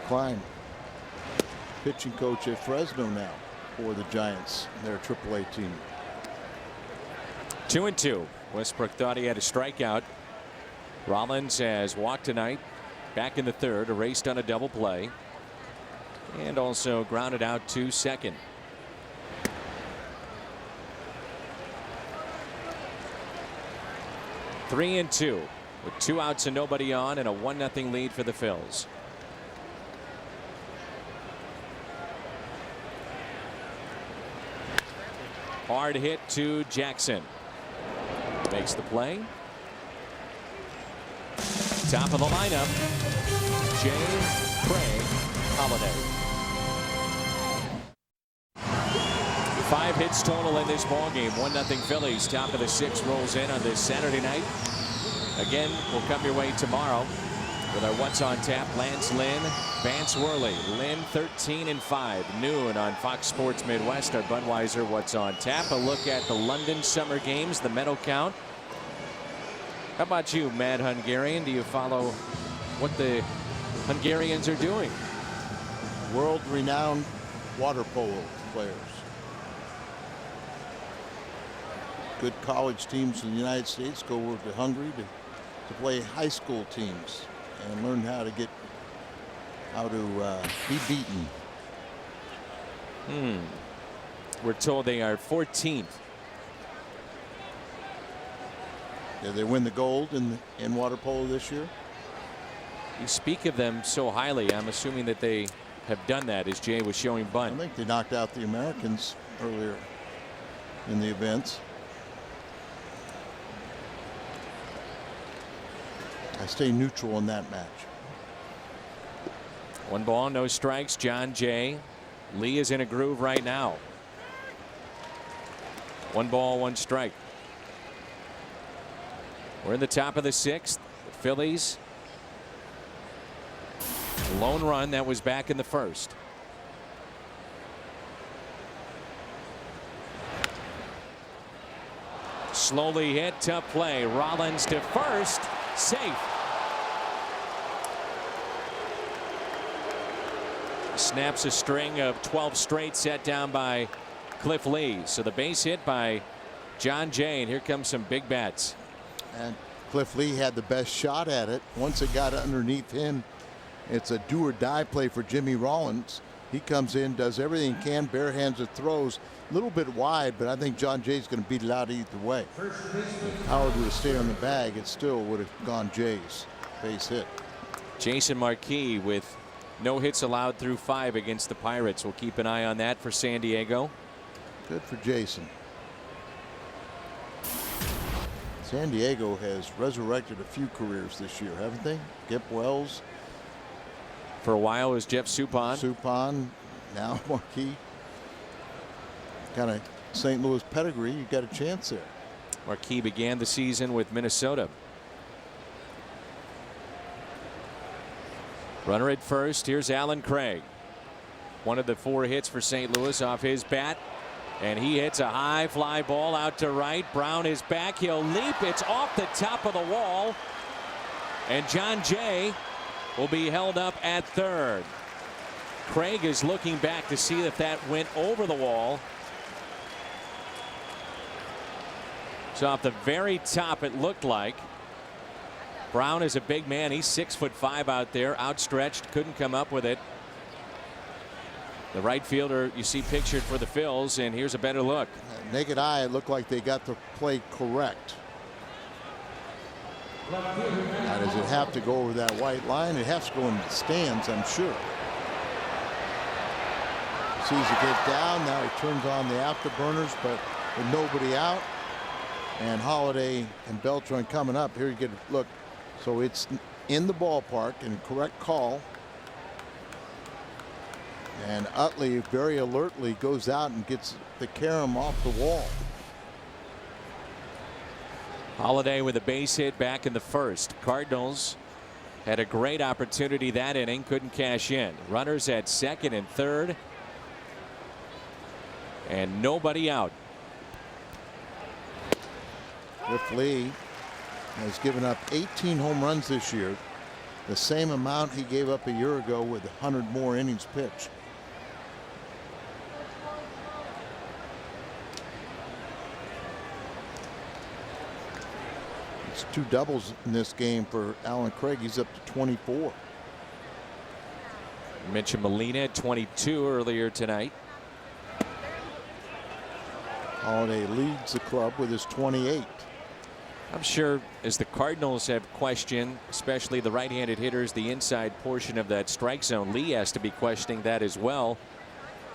Klein, pitching coach at Fresno now for the Giants, their AAA team. 2-2. Westbrook thought he had a strikeout. Rollins has walked tonight. Back in the third, erased on a double play, and also grounded out to second. Three and two, with 2 outs and nobody on, and a 1-0 lead for the Phils. Hard hit to Jackson. Makes the play. Top of the lineup, Jay, Craig, Holiday. 5 hits total in this ballgame. 1-0 Phillies. Top of the 6th rolls in on this Saturday night. Again, we'll come your way tomorrow with our What's on Tap. Lance Lynn, Vance Worley. Lynn 13-5. Noon on Fox Sports Midwest. Our Budweiser What's on Tap. A look at the London Summer Games, the medal count. How about you, Mad Hungarian? Do you follow what the Hungarians are doing? World-renowned water polo players. Good college teams in the United States go over to Hungary to play high school teams and learn how to be beaten. We're told they are 14th. Did they win the gold in water polo this year? You speak of them so highly. I'm assuming that they have done that, as Jay was showing Bunt. I think they knocked out the Americans earlier in the events. I stay neutral in that match. 1 ball, no strikes. John Jay. Lee is in a groove right now. 1 ball, 1 strike. We're in the top of the 6th. The Phillies. Lone run that was back in the 1st. Slowly hit, tough play. Rollins to first. Safe. Snaps a string of 12 straight set down by Cliff Lee. So the base hit by John Jay, and here comes some big bats. And Cliff Lee had the best shot at it. Once it got underneath him, it's a do or die play for Jimmy Rollins. He comes in, does everything he can, bare hands it throws. A little bit wide, but I think John Jay's going to beat it out either way. If Howard would have stayed on the bag, it still would have gone Jay's base hit. Jason Marquis with no hits allowed through 5 against the Pirates. We'll keep an eye on that for San Diego. Good for Jason. San Diego has resurrected a few careers this year, haven't they? Gip Wells. For a while it was Jeff Suppan. Suppan, now Marquis. Kind of St. Louis pedigree. You got a chance there. Marquis began the season with Minnesota. Runner at first. Here's Alan Craig. One of the 4 hits for St. Louis off his bat. And he hits a high fly ball out to right. Brown is back. He'll leap. It's off the top of the wall. And John Jay will be held up at third. Craig is looking back to see if that went over the wall. So off the very top, it looked like. Brown is a big man. He's 6'5" out there, outstretched, couldn't come up with it. The right fielder you see pictured for the Phils, and here's a better look. Naked eye, it looked like they got the play correct. Now, does it have to go over that white line? It has to go in the stands, I'm sure. Sees it get down. Now he turns on the afterburners, but with nobody out. And Holiday and Beltran coming up. Here you get a look. So it's in the ballpark, and correct call. And Utley very alertly goes out and gets the carom off the wall. Holiday with a base hit back in the first. Cardinals had a great opportunity that inning, couldn't cash in. Runners at second and third, and nobody out. Cliff Lee has given up 18 home runs this year, the same amount he gave up a year ago with 100 more innings pitched. It's 2 doubles in this game for Alan Craig. He's up to 24. I mentioned Molina at 22 earlier tonight. Holiday leads the club with his 28. I'm sure as the Cardinals have questioned, especially the right-handed hitters, the inside portion of that strike zone, Lee has to be questioning that as well.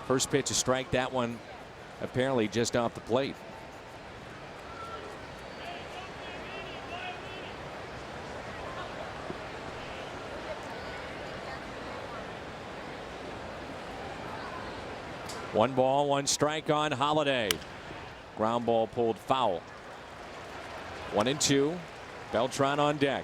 First pitch, a strike, that one apparently just off the plate. One ball, one strike on Holiday. Ground ball pulled foul. 1-2. Beltran on deck.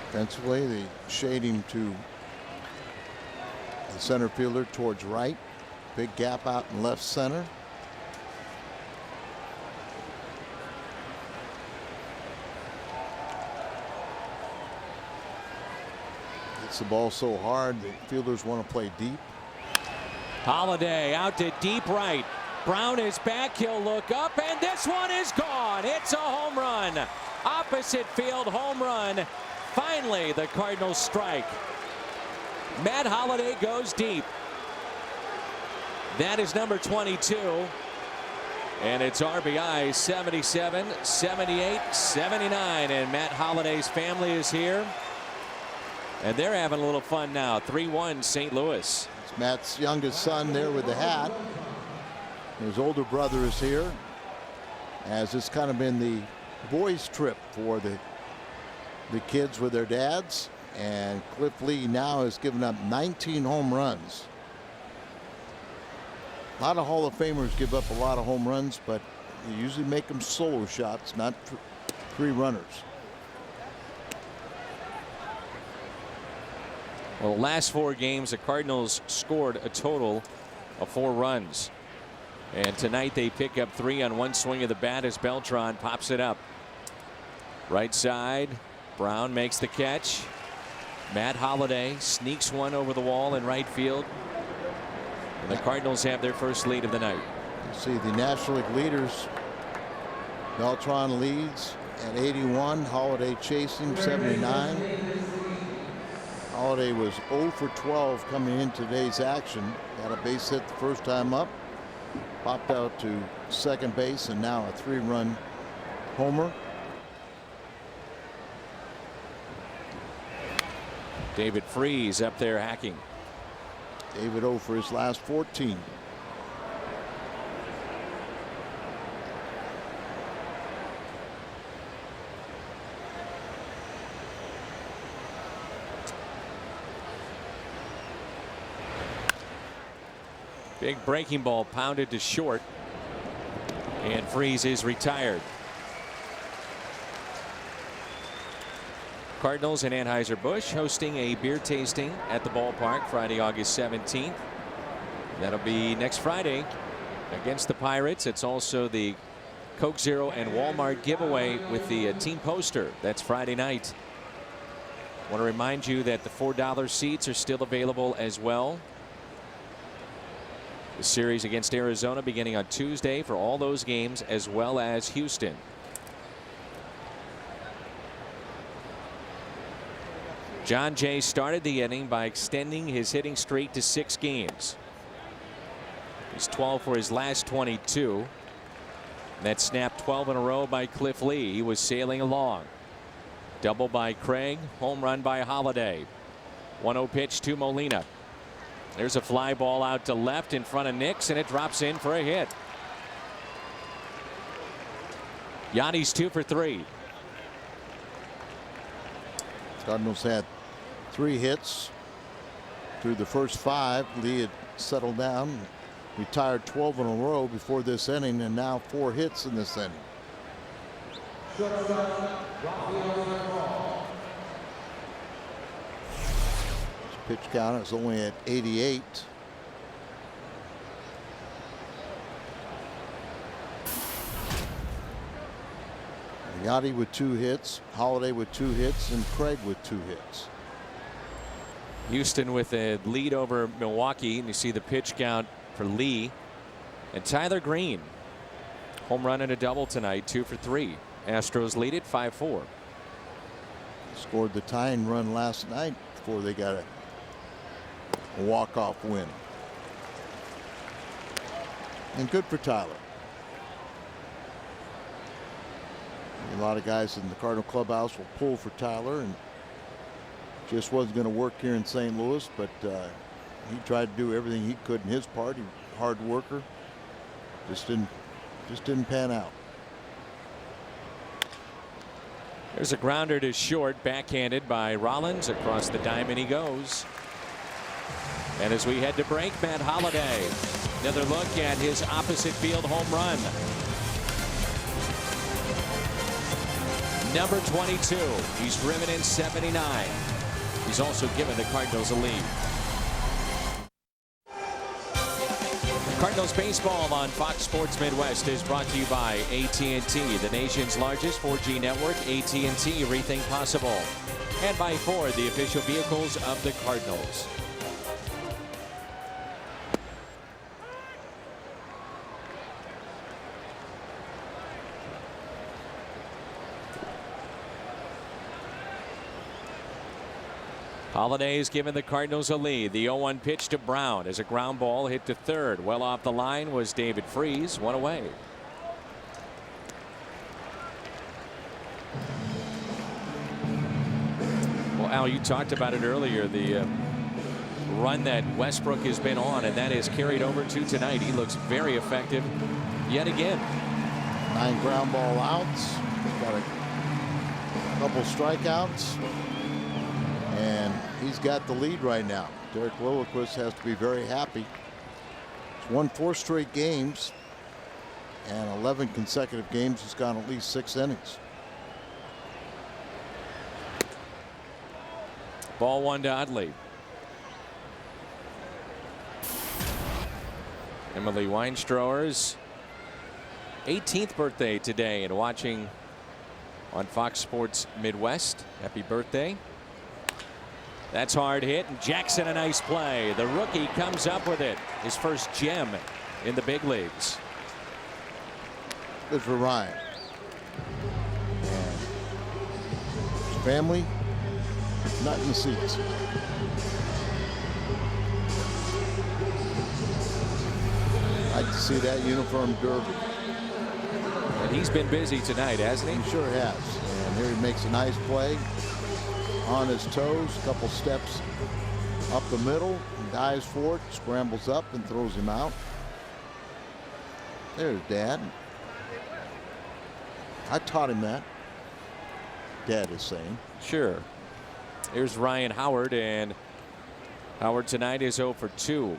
Defensively, the shading to the center fielder towards right. Big gap out in left center. The ball so hard the fielders want to play deep. Holiday out to deep right. Brown is back. He'll look up, and this one is gone. It's a home run. Opposite field home run. Finally, the Cardinals strike. Matt Holiday goes deep. That is number 22. And it's RBI 77, 78, 79. And Matt Holiday's family is here. And they're having a little fun now. 3-1 St. Louis. It's Matt's youngest son there with the hat. His older brother is here, as it's kind of been the boys' trip for the kids with their dads. And Cliff Lee now has given up 19 home runs. A lot of Hall of Famers give up a lot of home runs, but they usually make them solo shots, not 3 runners. Well, the last 4 games, the Cardinals scored a total of 4 runs. And tonight they pick up 3 on one swing of the bat as Beltran pops it up. Right side, Brown makes the catch. Matt Holiday sneaks one over the wall in right field. And the Cardinals have their first lead of the night. You see the National League leaders. Beltran leads at 81. Holiday chasing 79. Holiday was 0 for 12 coming in today's action. Got a base hit the first time up. Popped out to second base, and now a 3-run homer. David Freese up there hacking. David 0 for his last 14. Big breaking ball pounded to short, and Freese is retired. Cardinals and Anheuser-Busch hosting a beer tasting at the ballpark Friday, August 17th. That'll be next Friday against the Pirates. It's also the Coke Zero and Walmart giveaway with the team poster. That's Friday night. I want to remind you that the $4 seats are still available as well. The series against Arizona beginning on Tuesday for all those games, as well as Houston. John Jay started the inning by extending his hitting streak to 6 games. He's 12 for his last 22. That snapped 12 in a row by Cliff Lee. He was sailing along. Double by Craig. Home run by Holiday. 1-0 pitch to Molina. There's a fly ball out to left in front of Nix, and it drops in for a hit. Yanni's 2 for 3. Cardinals had 3 hits through the first 5. Lee had settled down, retired 12 in a row before this inning, and now 4 hits in this inning. His pitch count is only at 88. Yachty with 2 hits, Holiday with 2 hits, and Craig with 2 hits. Houston with a lead over Milwaukee, and you see the pitch count for Lee. And Tyler Green, home run and a double tonight, 2 for 3. Astros lead it 5-4. Scored the tying run last night before they got a walk-off win. And good for Tyler. A lot of guys in the Cardinal clubhouse will pull for Tyler, and just wasn't going to work here in St. Louis, but he tried to do everything he could in his part. He hard worker. Just didn't pan out. There's a grounder to short, backhanded by Rollins. Across the diamond he goes. And as we head to break, Matt Holliday. Another look at his opposite field home run. Number 22. He's driven in 79. He's also given the Cardinals a lead. Cardinals baseball on Fox Sports Midwest is brought to you by AT&T, the nation's largest 4G network. AT&T, rethink possible. And by Ford, the official vehicles of the Cardinals. Holiday has given the Cardinals a lead. The 0-1 pitch to Brown as a ground ball hit to third. Well off the line was David Freese. 1 away. Well, Al, you talked about it earlier, the run that Westbrook has been on, and that is carried over to tonight. He looks very effective yet again. 9 ground ball outs. Got a couple strikeouts. And he's got the lead right now. Derek Lilliquist has to be very happy. He's won 4 straight games, and 11 consecutive games. He's gone at least 6 innings. Ball 1 to Utley. Emily Weinstrower's 18th birthday today, and watching on Fox Sports Midwest. Happy birthday. That's hard hit, and Jackson a nice play. The rookie comes up with it. His first gem in the big leagues. Good for Ryan. And his family, not in the seats. I'd like to see that uniform derby. And he's been busy tonight, hasn't he? He sure has. And here he makes a nice play. On his toes, a couple steps up the middle, dives for it, scrambles up and throws him out. There's Dad. I taught him that, Dad is saying. Sure. Here's Ryan Howard, and Howard tonight is 0 for 2.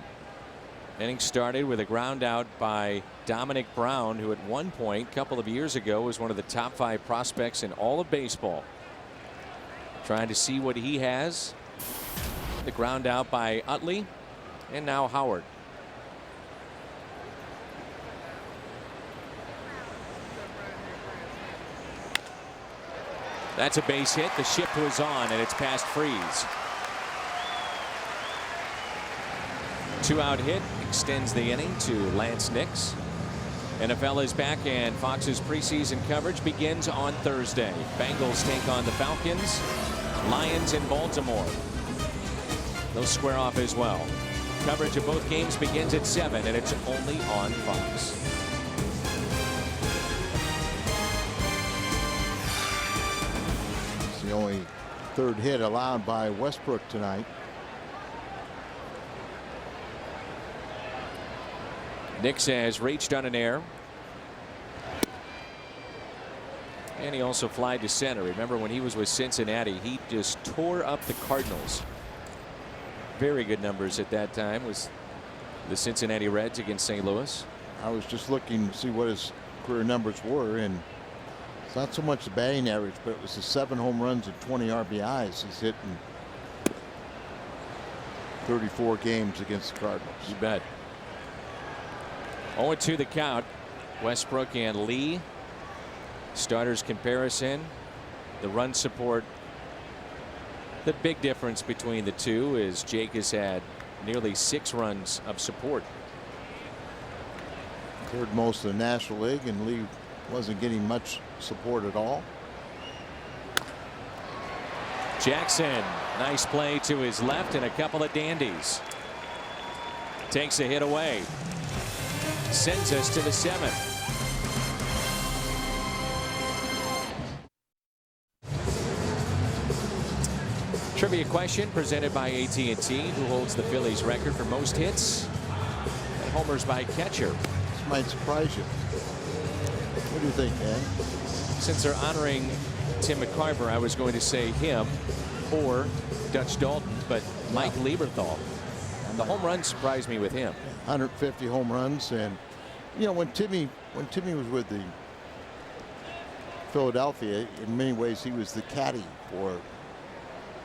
Inning started with a ground out by Dominic Brown, who at one point a couple of years ago was one of the top 5 prospects in all of baseball. Trying to see what he has. The ground out by Utley, and now Howard. That's a base hit. The shift was on, and it's past Freese. 2-out hit extends the inning to Lance Nix. NFL is back, and Fox's preseason coverage begins on Thursday. Bengals take on the Falcons. Lions in Baltimore. They'll square off as well. Coverage of both games begins at 7, and it's only on Fox. It's the only 3rd hit allowed by Westbrook tonight. Nix has reached on an air. And he also flied to center. Remember when he was with Cincinnati, he just tore up the Cardinals. Very good numbers at that time was the Cincinnati Reds against St. Louis. I was just looking to see what his career numbers were, and it's not so much the batting average, but it was the 7 home runs and 20 RBIs he's hit in 34 games against the Cardinals. You bet. 0-2 the count. Westbrook and Lee. Starters comparison. The run support. The big difference between the two is Jake has had nearly 6 runs of support. Third most in the National League, and Lee wasn't getting much support at all. Jackson, nice play to his left and a couple of dandies. Takes a hit away. Sends us to the 7th. Trivia question presented by AT&T. Who holds the Phillies record for most hits and homers by catcher? This might surprise you. What do you think, Dan? Since they're honoring Tim McCarver, I was going to say him or Dutch Dalton, but Mike Lieberthal. And the home run surprised me with him. 150 home runs, and you know, when Timmy was with the Philadelphia, in many ways he was the caddy for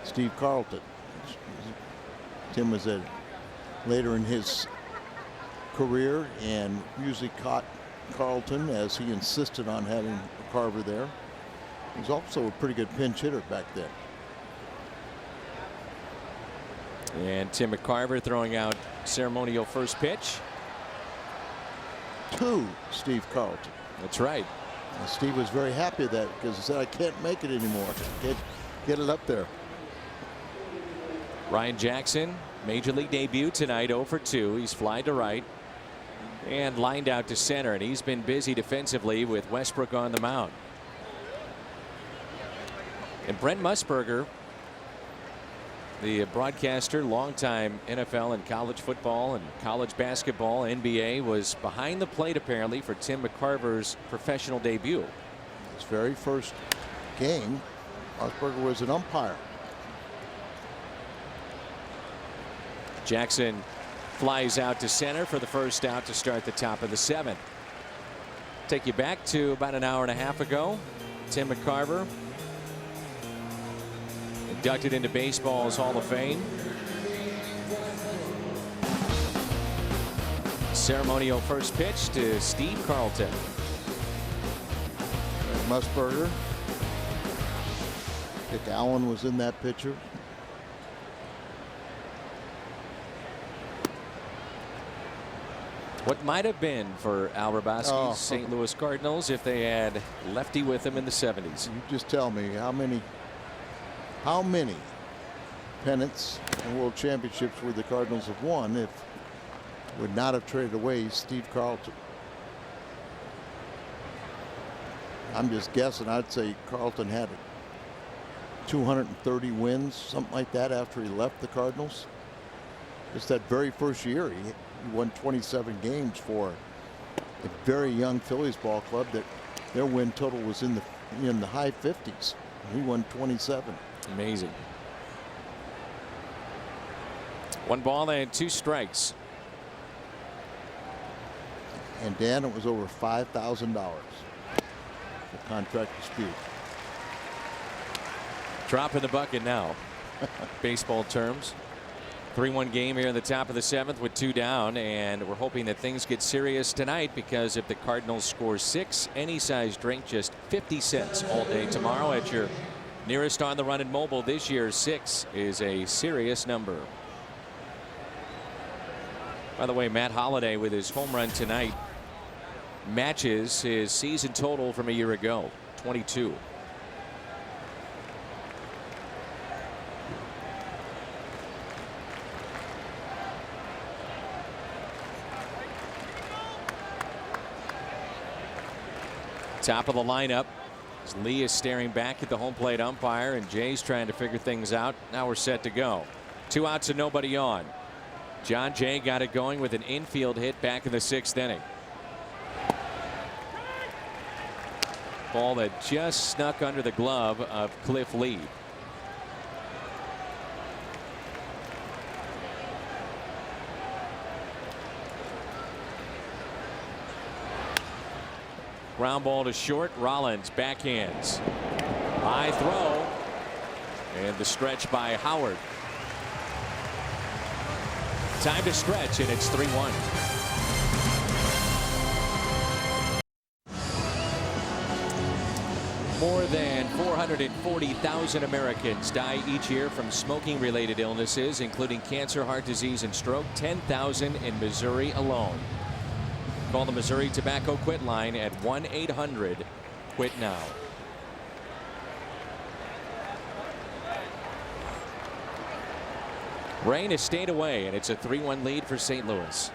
Steve Carlton. Tim was later in his career and usually caught Carlton as he insisted on having Carver there. He was also a pretty good pinch hitter back then. And Tim McCarver throwing out ceremonial first pitch. To Steve Carlton. That's right. And Steve was very happy with that because he said, I can't make it anymore. Can't get it up there. Ryan Jackson, major league debut tonight, 0 for 2. He's flied to right and lined out to center, and he's been busy defensively with Westbrook on the mound. And Brent Musburger, the broadcaster, longtime NFL and college football and college basketball, NBA, was behind the plate apparently for Tim McCarver's professional debut. His very first game, Musburger was an umpire. Jackson flies out to center for the first out to start the top of the 7th. Take you back to about an hour and a half ago. Tim McCarver inducted into baseball's Hall of Fame. Ceremonial first pitch to Steve Carlton. Musburger. Dick Allen was in that picture. What might have been for Al Raboski's St. Louis Cardinals if they had lefty with them in the 70s. You just tell me how many pennants and world championships would the Cardinals have won if would not have traded away Steve Carlton. I'm just guessing. I'd say Carlton had 230 wins, something like that, after he left the Cardinals. Just that very first year, he won 27 games for a very young Phillies ball club that their win total was in the high 50s. He won 27. Amazing. 1 ball and 2 strikes. And Dan, it was over $5,000 for contract dispute. Drop in the bucket now. Baseball terms. 3-1 game here in the top of the 7th with 2 down, and we're hoping that things get serious tonight, because if the Cardinals score 6, any size drink just 50 cents all day tomorrow at your nearest on the run and mobile. This year 6 is a serious number. By the way, Matt Holliday with his home run tonight matches his season total from a year ago, 22. Top of the lineup as Lee is staring back at the home plate umpire, and Jay's trying to figure things out. Now we're set to go. 2 outs and nobody on. John Jay got it going with an infield hit back in the 6th inning. Ball that just snuck under the glove of Cliff Lee. Ground ball to short. Rollins backhands. High throw. And the stretch by Howard. Time to stretch, and it's 3-1. More than 440,000 Americans die each year from smoking-related illnesses, including cancer, heart disease, and stroke. 10,000 in Missouri alone. Call the Missouri Tobacco Quit line at 1-800-QUIT-NOW. Rain has stayed away, and it's a 3-1 lead for St. Louis.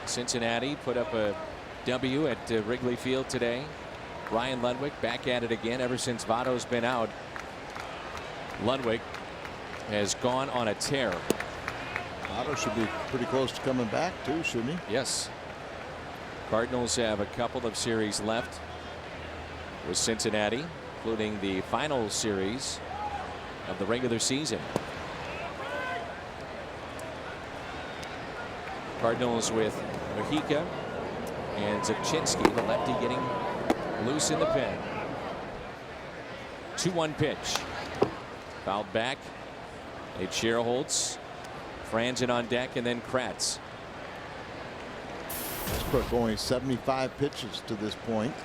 Cincinnati put up a W at Wrigley Field today. Ryan Ludwig back at it again ever since Votto's been out. Ludwig has gone on a tear. Votto should be pretty close to coming back too, shouldn't he? Yes. Cardinals have a couple of series left with Cincinnati, including the final series of the regular season. Cardinals with Mujica and Zubchinski, the lefty, getting loose in the pen. 2-1 pitch. Fouled back. Nate Scherholtz, Franzen on deck, and then Kratz. Westbrook only 75 pitches to this point.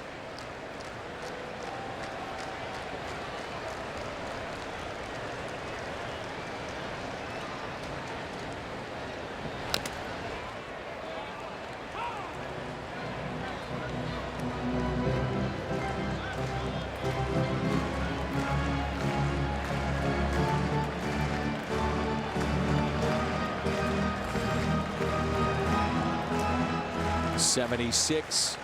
.76.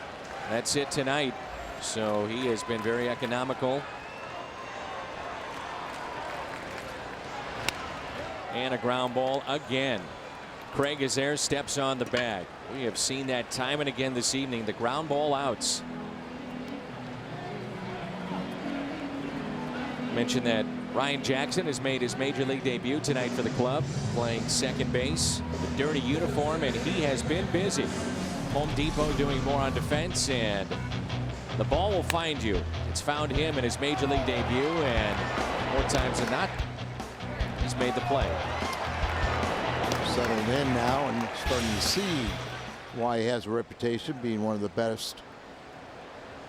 That's it tonight. So he has been very economical. And a ground ball again. Craig is there, steps on the bag. We have seen that time and again this evening. The ground ball outs. Mentioned that Ryan Jackson has made his major league debut tonight for the club, playing second base, the dirty uniform, and he has been busy. Home Depot doing more on defense, and the ball will find you. It's found him in his major league debut, and more times than not, he's made the play. Settled in now and starting to see why he has a reputation being one of the best,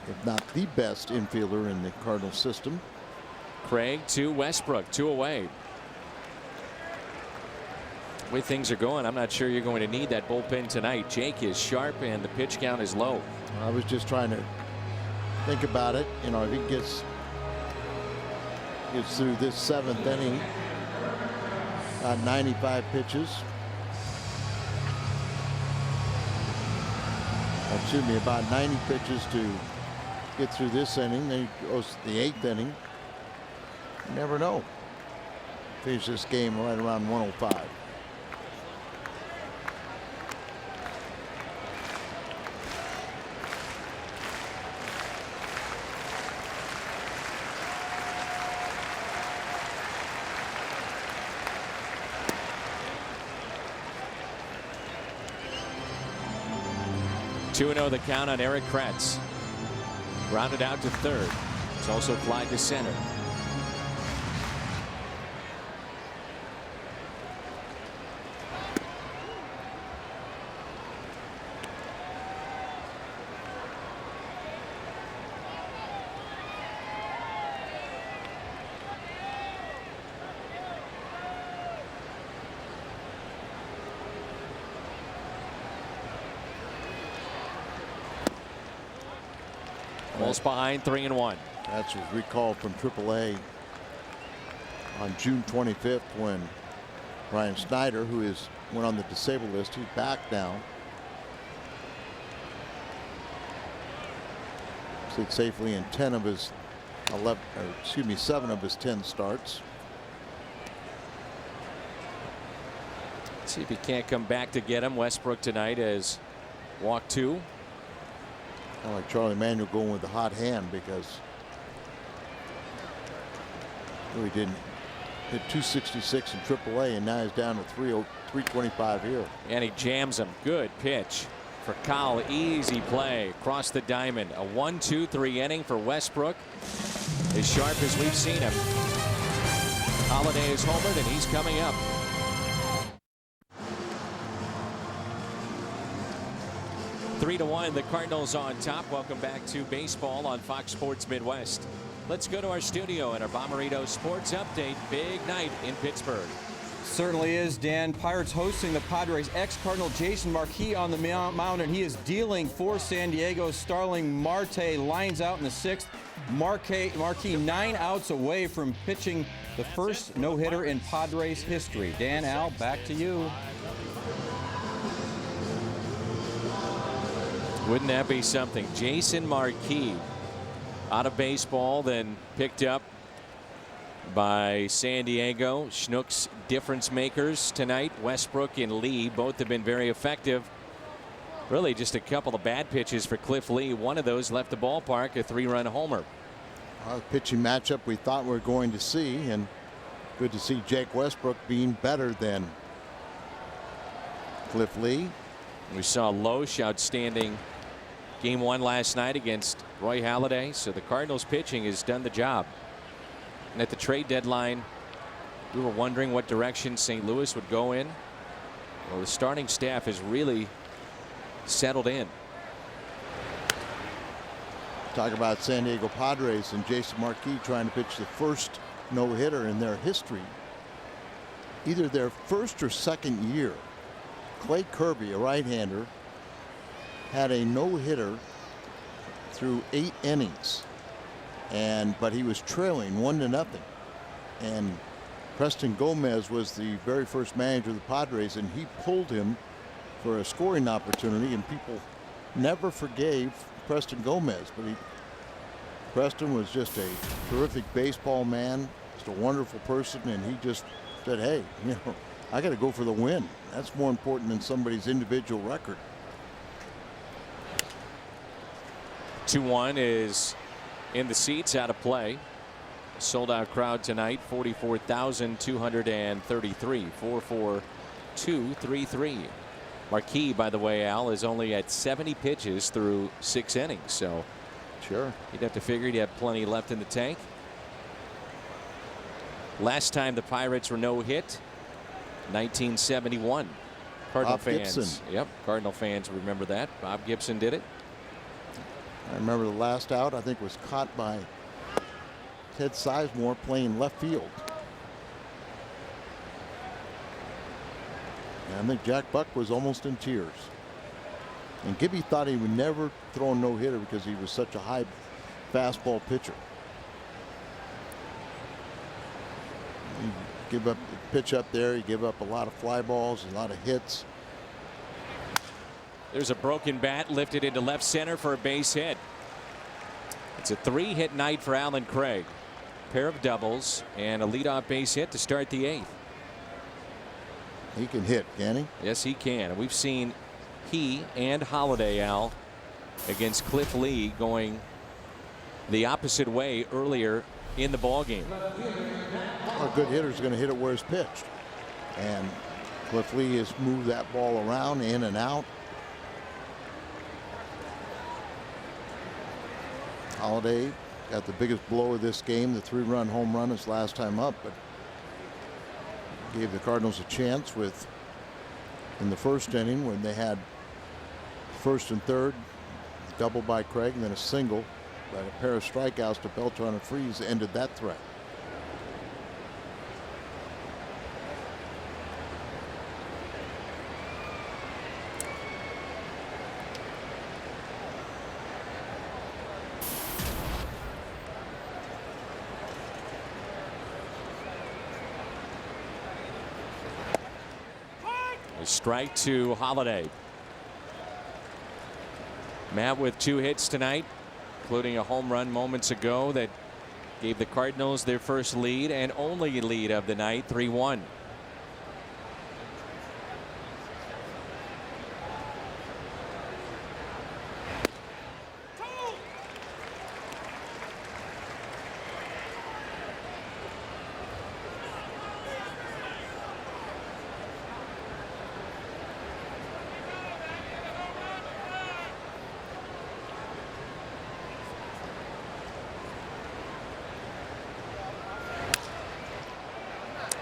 if not the best, infielder in the Cardinals system. Craig to Westbrook, 2 away. The way things are going, I'm not sure you're going to need that bullpen tonight. Jake is sharp and the pitch count is low. I was just trying to think about it. You know, if he gets through this 7th inning, 95 pitches. Excuse me, about 90 pitches to get through this inning. Then he goes to the 8th inning. You never know. Finish this game right around 105. (2-0) the count on Eric Kratz. Grounded out to third. It's also flied to center. Bulls behind 3-1. That's was recalled from AAA on June 25th when Ryan Snyder, who went on the disabled list, he's back now. Played safely in 7 of his 10 starts. See if he can't come back to get him. Westbrook tonight has walked 2. I like Charlie Manuel going with the hot hand because he didn't hit 266 in AAA, and now he's down to 325 here. And he jams him. Good pitch for Kyle. Easy play across the diamond. A 1-2-3 inning for Westbrook. As sharp as we've seen him. Holiday is homered, and he's coming up. Three to 1, the Cardinals on top. Welcome back to baseball on Fox Sports Midwest. Let's go to our studio and our Bomberito Sports Update. Big night in Pittsburgh. Certainly is, Dan. Pirates hosting the Padres. Ex-Cardinal Jason Marquis on the mound, and he is dealing for San Diego. Starling Marte lines out in the 6th. Marquis 9 outs away from pitching the first no-hitter in Padres history. Dan, Al, back to you. Wouldn't that be something? Jason Marquis out of baseball, then picked up by San Diego. Schnook's difference makers tonight. Westbrook and Lee both have been very effective. Really just a couple of bad pitches for Cliff Lee. One of those left the ballpark, a 3-run homer. A pitching matchup we thought we were going to see, and good to see Jake Westbrook being better than Cliff Lee. We saw Loesch outstanding Game 1 last night against Roy Halladay, so the Cardinals pitching has done the job. And at the trade deadline, we were wondering what direction St. Louis would go in. Well, the starting staff has really settled in. Talk about San Diego Padres and Jason Marquis trying to pitch the first no-hitter in their history. Either their first or second year. Clay Kirby, a right-hander, had a no-hitter through 8 innings, but he was trailing 1-0, and Preston Gomez was the very first manager of the Padres, and he pulled him for a scoring opportunity, and people never forgave Preston Gomez, but Preston was just a terrific baseball man, just a wonderful person, and he just said, hey, I got to go for the win. That's more important than somebody's individual record. 2-1 is in the seats, out of play. Sold out crowd tonight, 44,233. 4-4-2-3-3. Marquis, by the way, Al, is only at 70 pitches through 6 innings, so sure, you'd have to figure he'd have plenty left in the tank. Last time the Pirates were no hit, 1971. Cardinal Bob fans. Gibson. Yep, Cardinal fans remember that. Bob Gibson did it. I remember the last out, I think, was caught by Ted Sizemore playing left field. And I think Jack Buck was almost in tears. And Gibby thought he would never throw a no-hitter because he was such a high fastball pitcher. He give up pitch up there. He gave up a lot of fly balls, a lot of hits. There's a broken bat lifted into left center for a base hit. It's a 3-hit night for Alan Craig. Pair of doubles and a leadoff base hit to start the 8th. He can hit, can he? Yes, he can. And we've seen he and Holiday, Al, against Cliff Lee going the opposite way earlier in the ball game. A good hitter is going to hit it where it's pitched. And Cliff Lee has moved that ball around, in and out. Holiday got the biggest blow of this game, the 3-run home run his last time up, but gave the Cardinals a chance in the first inning when they had first and third, double by Craig, and then a single, but a pair of strikeouts to Beltran and Freese ended that threat. Strike to Holiday. Matt with 2 hits tonight, including a home run moments ago that gave the Cardinals their first lead and only lead of the night, 3-1.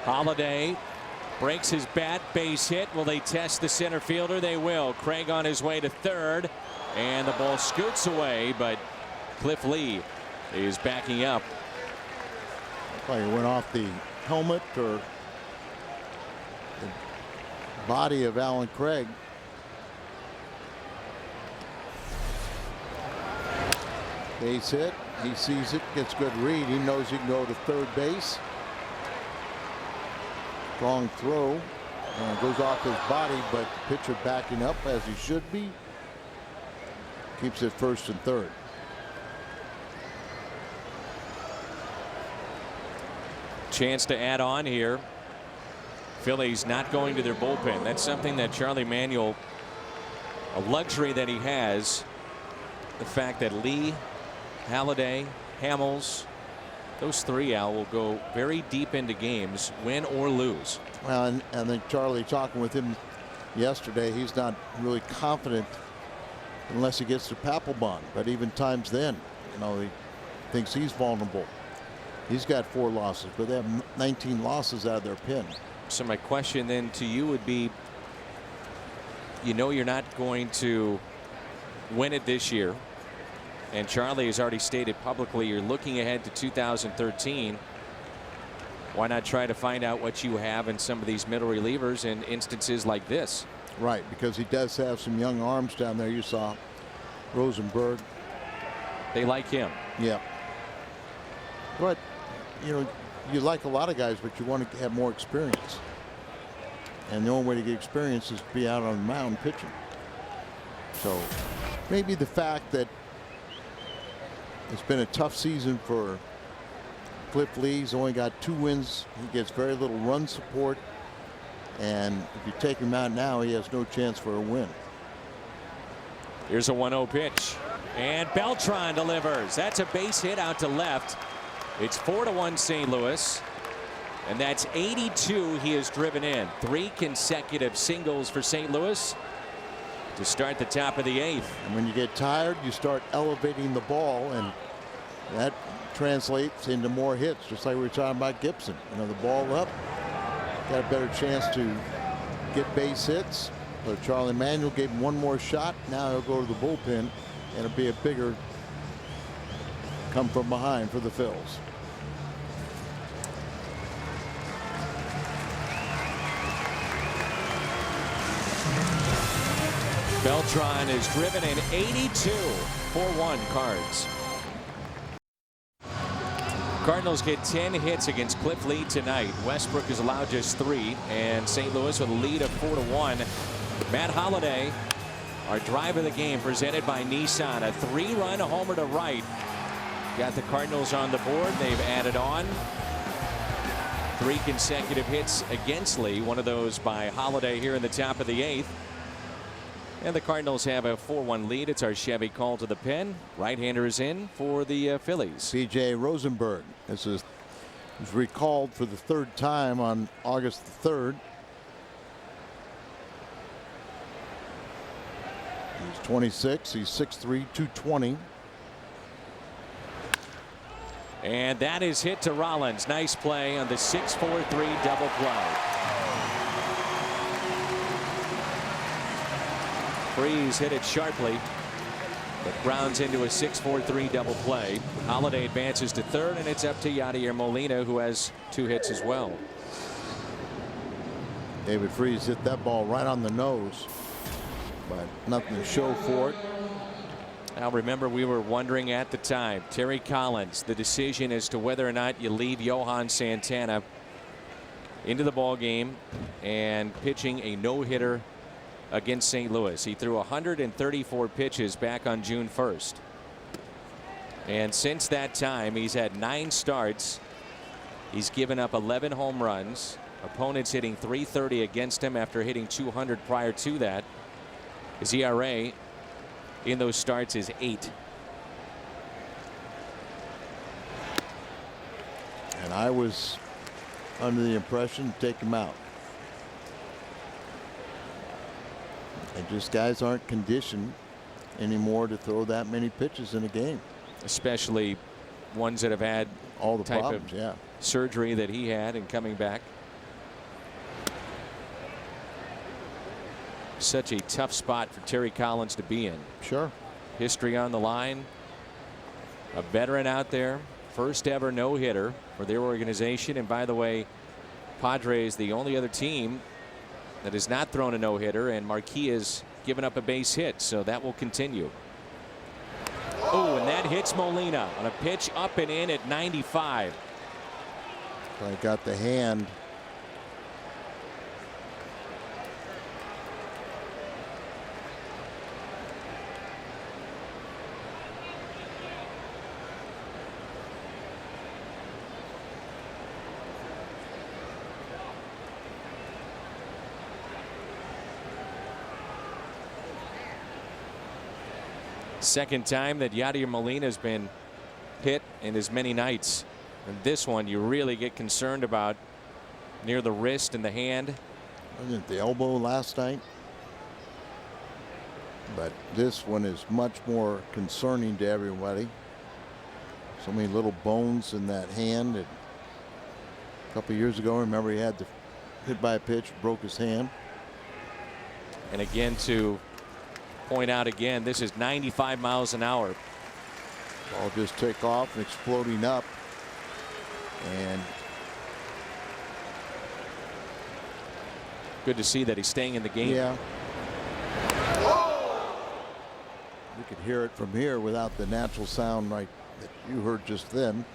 Holiday breaks his bat, base hit. Will they test the center fielder? They will. Craig on his way to third, and the ball scoots away, but Cliff Lee is backing up. Probably went off the helmet or the body of Alan Craig. Base hit. He sees it, gets good read. He knows he can go to third base. Strong throw, and goes off his body, but the pitcher backing up as he should be. Keeps it first and third. Chance to add on here. Phillies not going to their bullpen. That's something that Charlie Manuel, a luxury that he has. The fact that Lee, Halladay, Hamels, those three, Al, will go very deep into games, win or lose. Well, and I think Charlie, talking with him yesterday, he's not really confident unless he gets to Papelbon. But even times then, you know, he thinks he's vulnerable. He's got 4 losses, but they have 19 losses out of their pen. So my question then to you would be, you know, you're not going to win it this year. And Charlie has already stated publicly you're looking ahead to 2013. Why not try to find out what you have in some of these middle relievers in instances like this? Right, because he does have some young arms down there. You saw Rosenberg. They like him. Yeah. But, you know, you like a lot of guys, but you want to have more experience. And the only way to get experience is to be out on the mound pitching. So maybe the fact that it's been a tough season for Cliff Lee. He's only got 2 wins. He gets very little run support. And if you take him out now, he has no chance for a win. Here's a 1-0 pitch. And Beltran delivers. That's a base hit out to left. It's 4-1 St. Louis. And that's 82 he has driven in. 3 consecutive singles for St. Louis to start the top of the 8th. And when you get tired, you start elevating the ball, and that translates into more hits, just like we were talking about Gibson. You know, the ball up, got a better chance to get base hits. So Charlie Manuel gave him 1 more shot. Now he'll go to the bullpen, and it'll be a bigger come from behind for the Phils. Beltran is driven in 82. 4-1 Cards. Cardinals get 10 hits against Cliff Lee tonight. Westbrook is allowed just 3, and St. Louis with a lead of 4-1. Matt Holliday, our drive of the game, presented by Nissan. A 3-run homer to right. Got the Cardinals on the board. They've added on 3 consecutive hits against Lee. One of those by Holliday here in the top of the 8th. And the Cardinals have a 4-1 lead. It's our Chevy call to the pen. Right-hander is in for the Phillies. B.J. Rosenberg was recalled for the 3rd time on August the 3rd. He's 26. He's 6'3", 220. And that is hit to Rollins. Nice play on the 6-4-3 double play. Freeze hit it sharply, but grounds into a 6-4-3 double play. Holliday advances to 3rd, and it's up to Yadier Molina, who has 2 hits as well. David Freese hit that ball right on the nose, but nothing to show for it. Now remember, we were wondering at the time, Terry Collins, the decision as to whether or not you leave Johan Santana into the ball game and pitching a no-hitter against St. Louis. He threw 134 pitches back on June 1st. And since that time, he's had 9 starts. He's given up 11 home runs. Opponents hitting .330 against him after hitting .200 prior to that. His ERA in those starts is 8. And I was under the impression to take him out. And just guys aren't conditioned anymore to throw that many pitches in a game. Especially ones that have had all the type problems, of yeah. surgery that he had and coming back. such a tough spot for Terry Collins to be in. Sure. History on the line. A veteran out there. First ever no-hitter for their organization. And by the way, Padres the only other team that has not thrown a no-hitter, and Marquis has given up a base hit, so that will continue. Oh, and that hits Molina on a pitch up and in at 95. I got the hand. Second time that Yadier Molina has been hit in as many nights. And this one you really get concerned about, near the wrist and the hand. Wasn't it the elbow last night? But this one is much more concerning to everybody. So many little bones in that hand. A couple of years ago, remember, he had hit by a pitch, broke his hand. And again, to point out again, this is 95 miles an hour. Ball just take off and exploding up. And good to see that he's staying in the game. yeah. You could hear it from here without the natural sound like that you heard just then.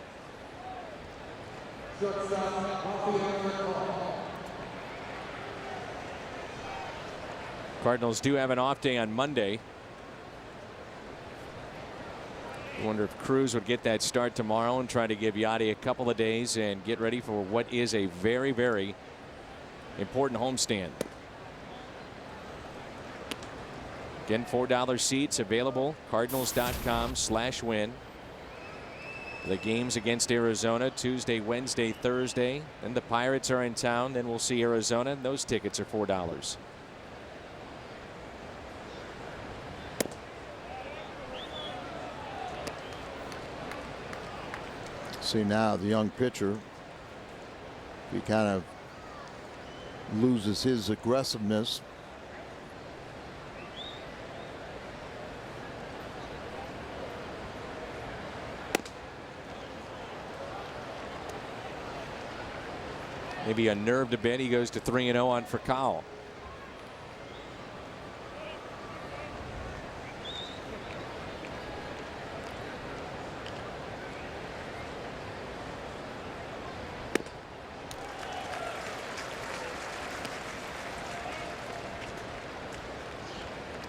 Cardinals do have an off day on Monday. I wonder if Cruz would get that start tomorrow and try to give Yadi a couple of days and get ready for what is a very, very important homestand. Again, $4 seats available. Cardinals.com/win. The games against Arizona Tuesday, Wednesday, Thursday. Then the Pirates are in town. Then we'll see Arizona, and those tickets are $4. See now the young pitcher, he kind of loses his aggressiveness. Maybe unnerved a bit. He goes to 3-0 on Furcal.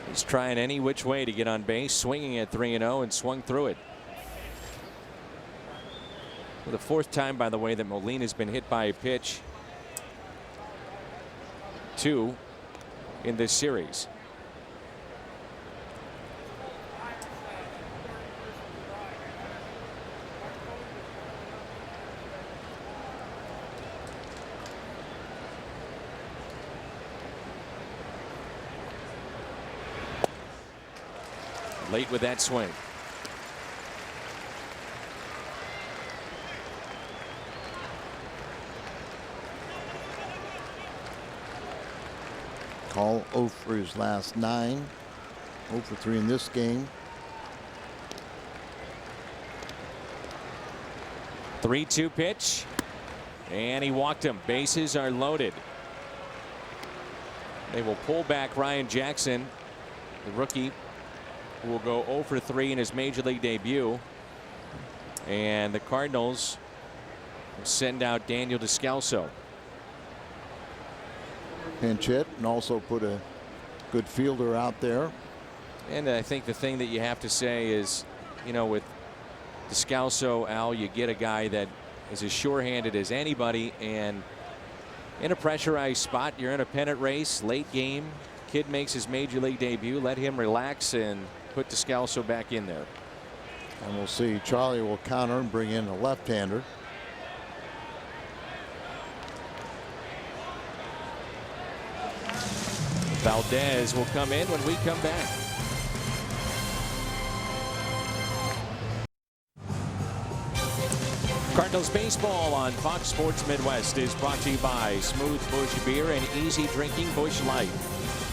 He's trying any which way to get on base, swinging at 3-0 and swung through it. For the fourth time, by the way, that Molina's been hit by a pitch. 2 in this series. Late with that swing. Call 0 for his last 9. 0 for 3 in this game. 3-2 pitch. And he walked him. Bases are loaded. They will pull back Ryan Jackson, the rookie, who will go 0 for 3 in his major league debut. And the Cardinals will send out Daniel Descalso. Pinch hit and also put a good fielder out there. And I think the thing that you have to say is, you know, with Descalso, Al, you get a guy that is as sure-handed as anybody, and in a pressurized spot, you're in a pennant race, late game, kid makes his major league debut, let him relax and put Descalso back in there. And we'll see. Charlie will counter and bring in a left-hander. Valdez will come in when we come back. Cardinals baseball on Fox Sports Midwest is brought to you by Smooth Bush Beer and easy drinking Bush Light.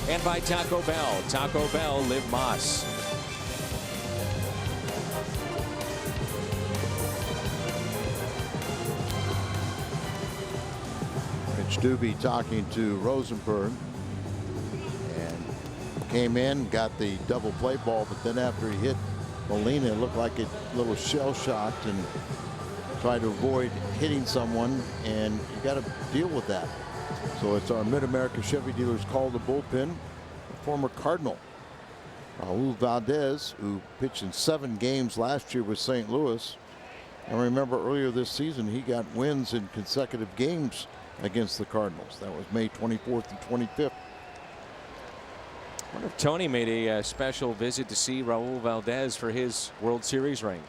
and by Taco Bell. Taco Bell, live Moss. Rich Doobie talking to Rosenberg, and came in, got the double play ball, but then after he hit Molina, it looked like a little shell shocked and tried to avoid hitting someone, and you got to deal with that. So it's our Mid-America Chevy dealers call the bullpen. Former Cardinal Raul Valdez, who pitched in 7 games last year with St. Louis. And remember earlier this season, he got wins in consecutive games against the Cardinals. That was May 24th and 25th. I wonder if Tony made a special visit to see Raul Valdez for his World Series ring.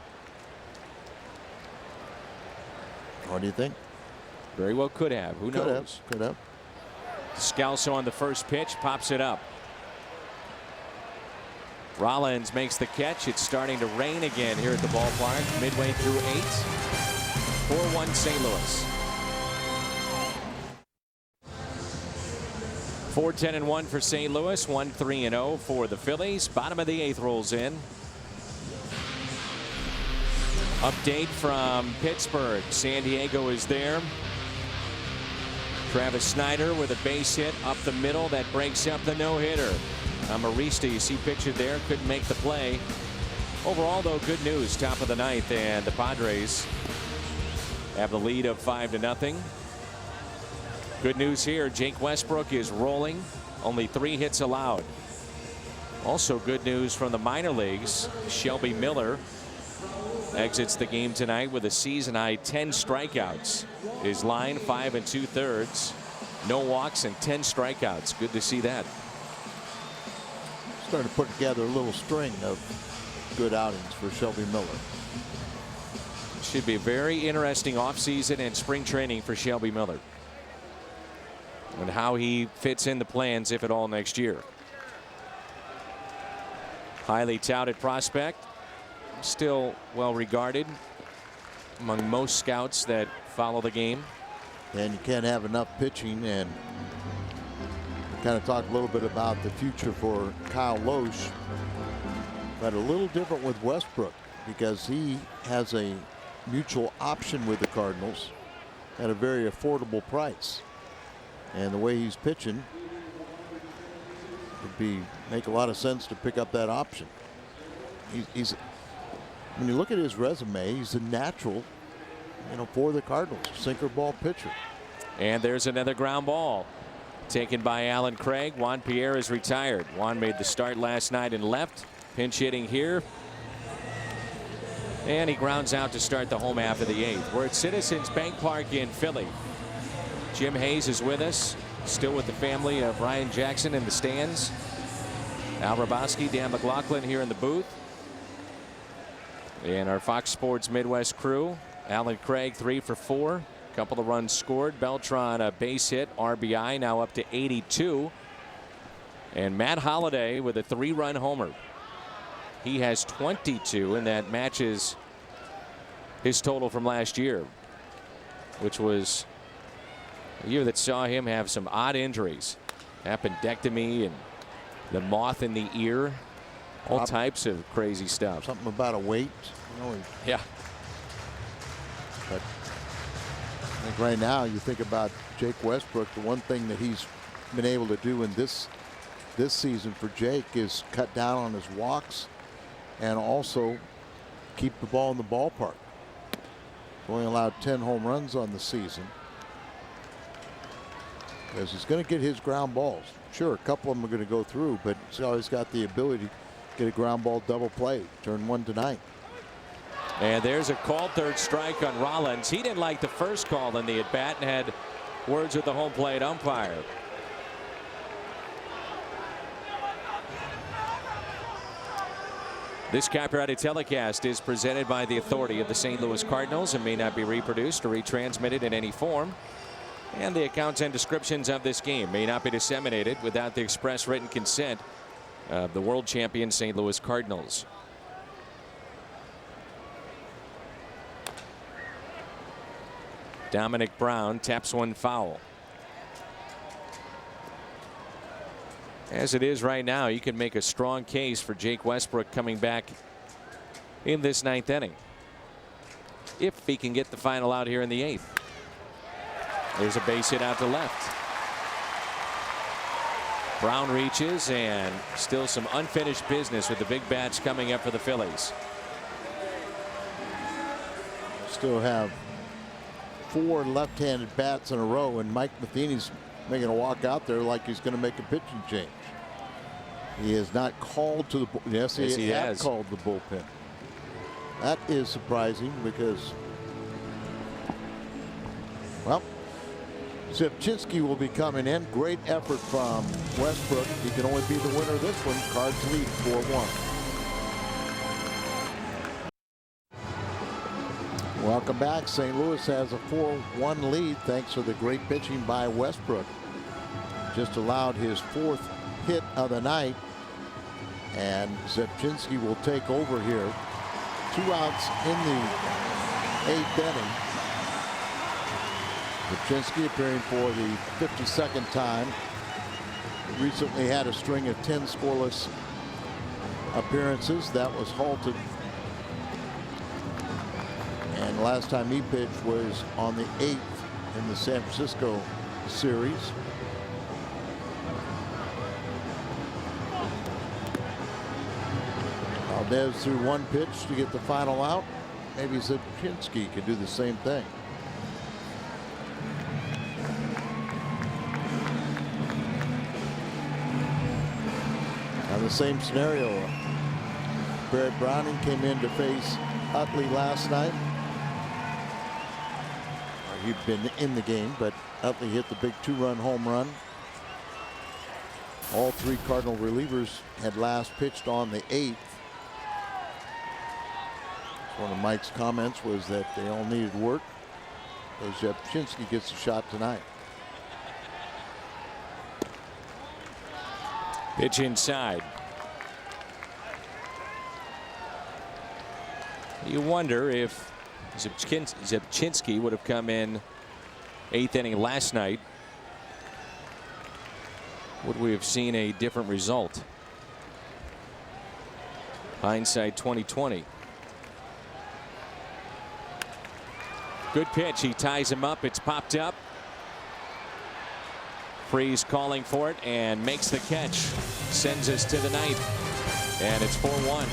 What do you think? Very well could have. Who knows? Could have. Scalzo on the first pitch, pops it up. Rollins makes the catch. It's starting to rain again here at the ballpark. Midway through 8. 4-1 St. Louis. 4-10-1 for St. Louis. 1-3-0 for the Phillies. Bottom of the 8th rolls in. Update from Pittsburgh. San Diego is there. Travis Snyder with a base hit up the middle that breaks up the no-hitter. Marista, you see pictured there, couldn't make the play. Overall, though, good news. Top of the 9th, and the Padres have the lead of 5-0. Good news here. Jake Westbrook is rolling. Only 3 hits allowed. Also good news from the minor leagues. Shelby Miller exits the game tonight with a season-high 10 strikeouts. His line 5 2/3. No walks and 10 strikeouts. Good to see that. Starting to put together a little string of good outings for Shelby Miller. Should be a very interesting offseason and spring training for Shelby Miller. And how he fits in the plans, if at all, next year. Highly touted prospect. Still well regarded among most scouts that follow the game. And you can't have enough pitching, and kind of talk a little bit about the future for Kyle Loesch, but a little different with Westbrook because he has a mutual option with the Cardinals at a very affordable price, and the way he's pitching would make a lot of sense to pick up that option. He's when you look at his resume, he's a natural, for the Cardinals, sinker ball pitcher. And there's another ground ball taken by Alan Craig. Juan Pierre is retired. Juan made the start last night in left. Pinch hitting here. And he grounds out to start the home half of the 8th. We're at Citizens Bank Park in Philly. Jim Hayes is with us, still with the family of Ryan Jackson in the stands. Al Raboski, Dan McLaughlin here in the booth. And our Fox Sports Midwest crew. Alan Craig 3 for 4. Couple of runs scored. Beltran a base hit, RBI, now up to 82. And Matt Holliday with a 3-run homer. He has 22, and that matches his total from last year, which was a year that saw him have some odd injuries. Appendectomy and the moth in the ear. All types of crazy stuff. Something about a weight. Yeah. But I think right now you think about Jake Westbrook, the one thing that he's been able to do in this season for Jake is cut down on his walks and also keep the ball in the ballpark. Only allowed 10 home runs on the season because he's going to get his ground balls. Sure, a couple of them are going to go through, but he's always got the ability to get a ground ball double play. Turn one tonight. And there's a called third strike on Rollins. He didn't like the first call in the at bat and had words with the home plate umpire. This copyrighted telecast is presented by the authority of the St. Louis Cardinals and may not be reproduced or retransmitted in any form. And the accounts and descriptions of this game may not be disseminated without the express written consent of the world champion St. Louis Cardinals. Dominic Brown taps one foul. As it is right now, you can make a strong case for Jake Westbrook coming back in this 9th inning, if he can get the final out here in the 8th. There's a base hit out to left. Brown reaches, and still some unfinished business with the big bats coming up for the Phillies. Still have 4 left-handed bats in a row, and Mike Matheny's making a walk out there like he's going to make a pitching change. He is not called to the bullpen. Yes, he has called the bullpen. That is surprising because, well, Zepchinski will be coming in. Great effort from Westbrook. He can only be the winner of this one. Cards lead 4-1. Welcome back. St. Louis has a 4-1 lead thanks to the great pitching by Westbrook. Just allowed his 4th hit of the night, and Zepchinski will take over here. 2 outs in the 8th inning. Zepchinski appearing for the 52nd time. Recently had a string of 10 scoreless appearances. That was halted. And the last time he pitched was on the 8th in the San Francisco series. Valdez threw 1 pitch to get the final out. Maybe Zepchinski could do the same thing. Now the same scenario. Barrett Browning came in to face Utley last night. He'd been in the game, but Utley hit the big 2-run home run. All 3 Cardinal relievers had last pitched on the 8th. One of Mike's comments was that they all needed work. So Zepchinski gets a shot tonight. Pitch inside. You wonder if Zepchinski would have come in 8th inning last night. Would we have seen a different result? Hindsight 2020. Good pitch. He ties him up. It's popped up. Freese calling for it and makes the catch. Sends us to the 9th. And it's 4-1.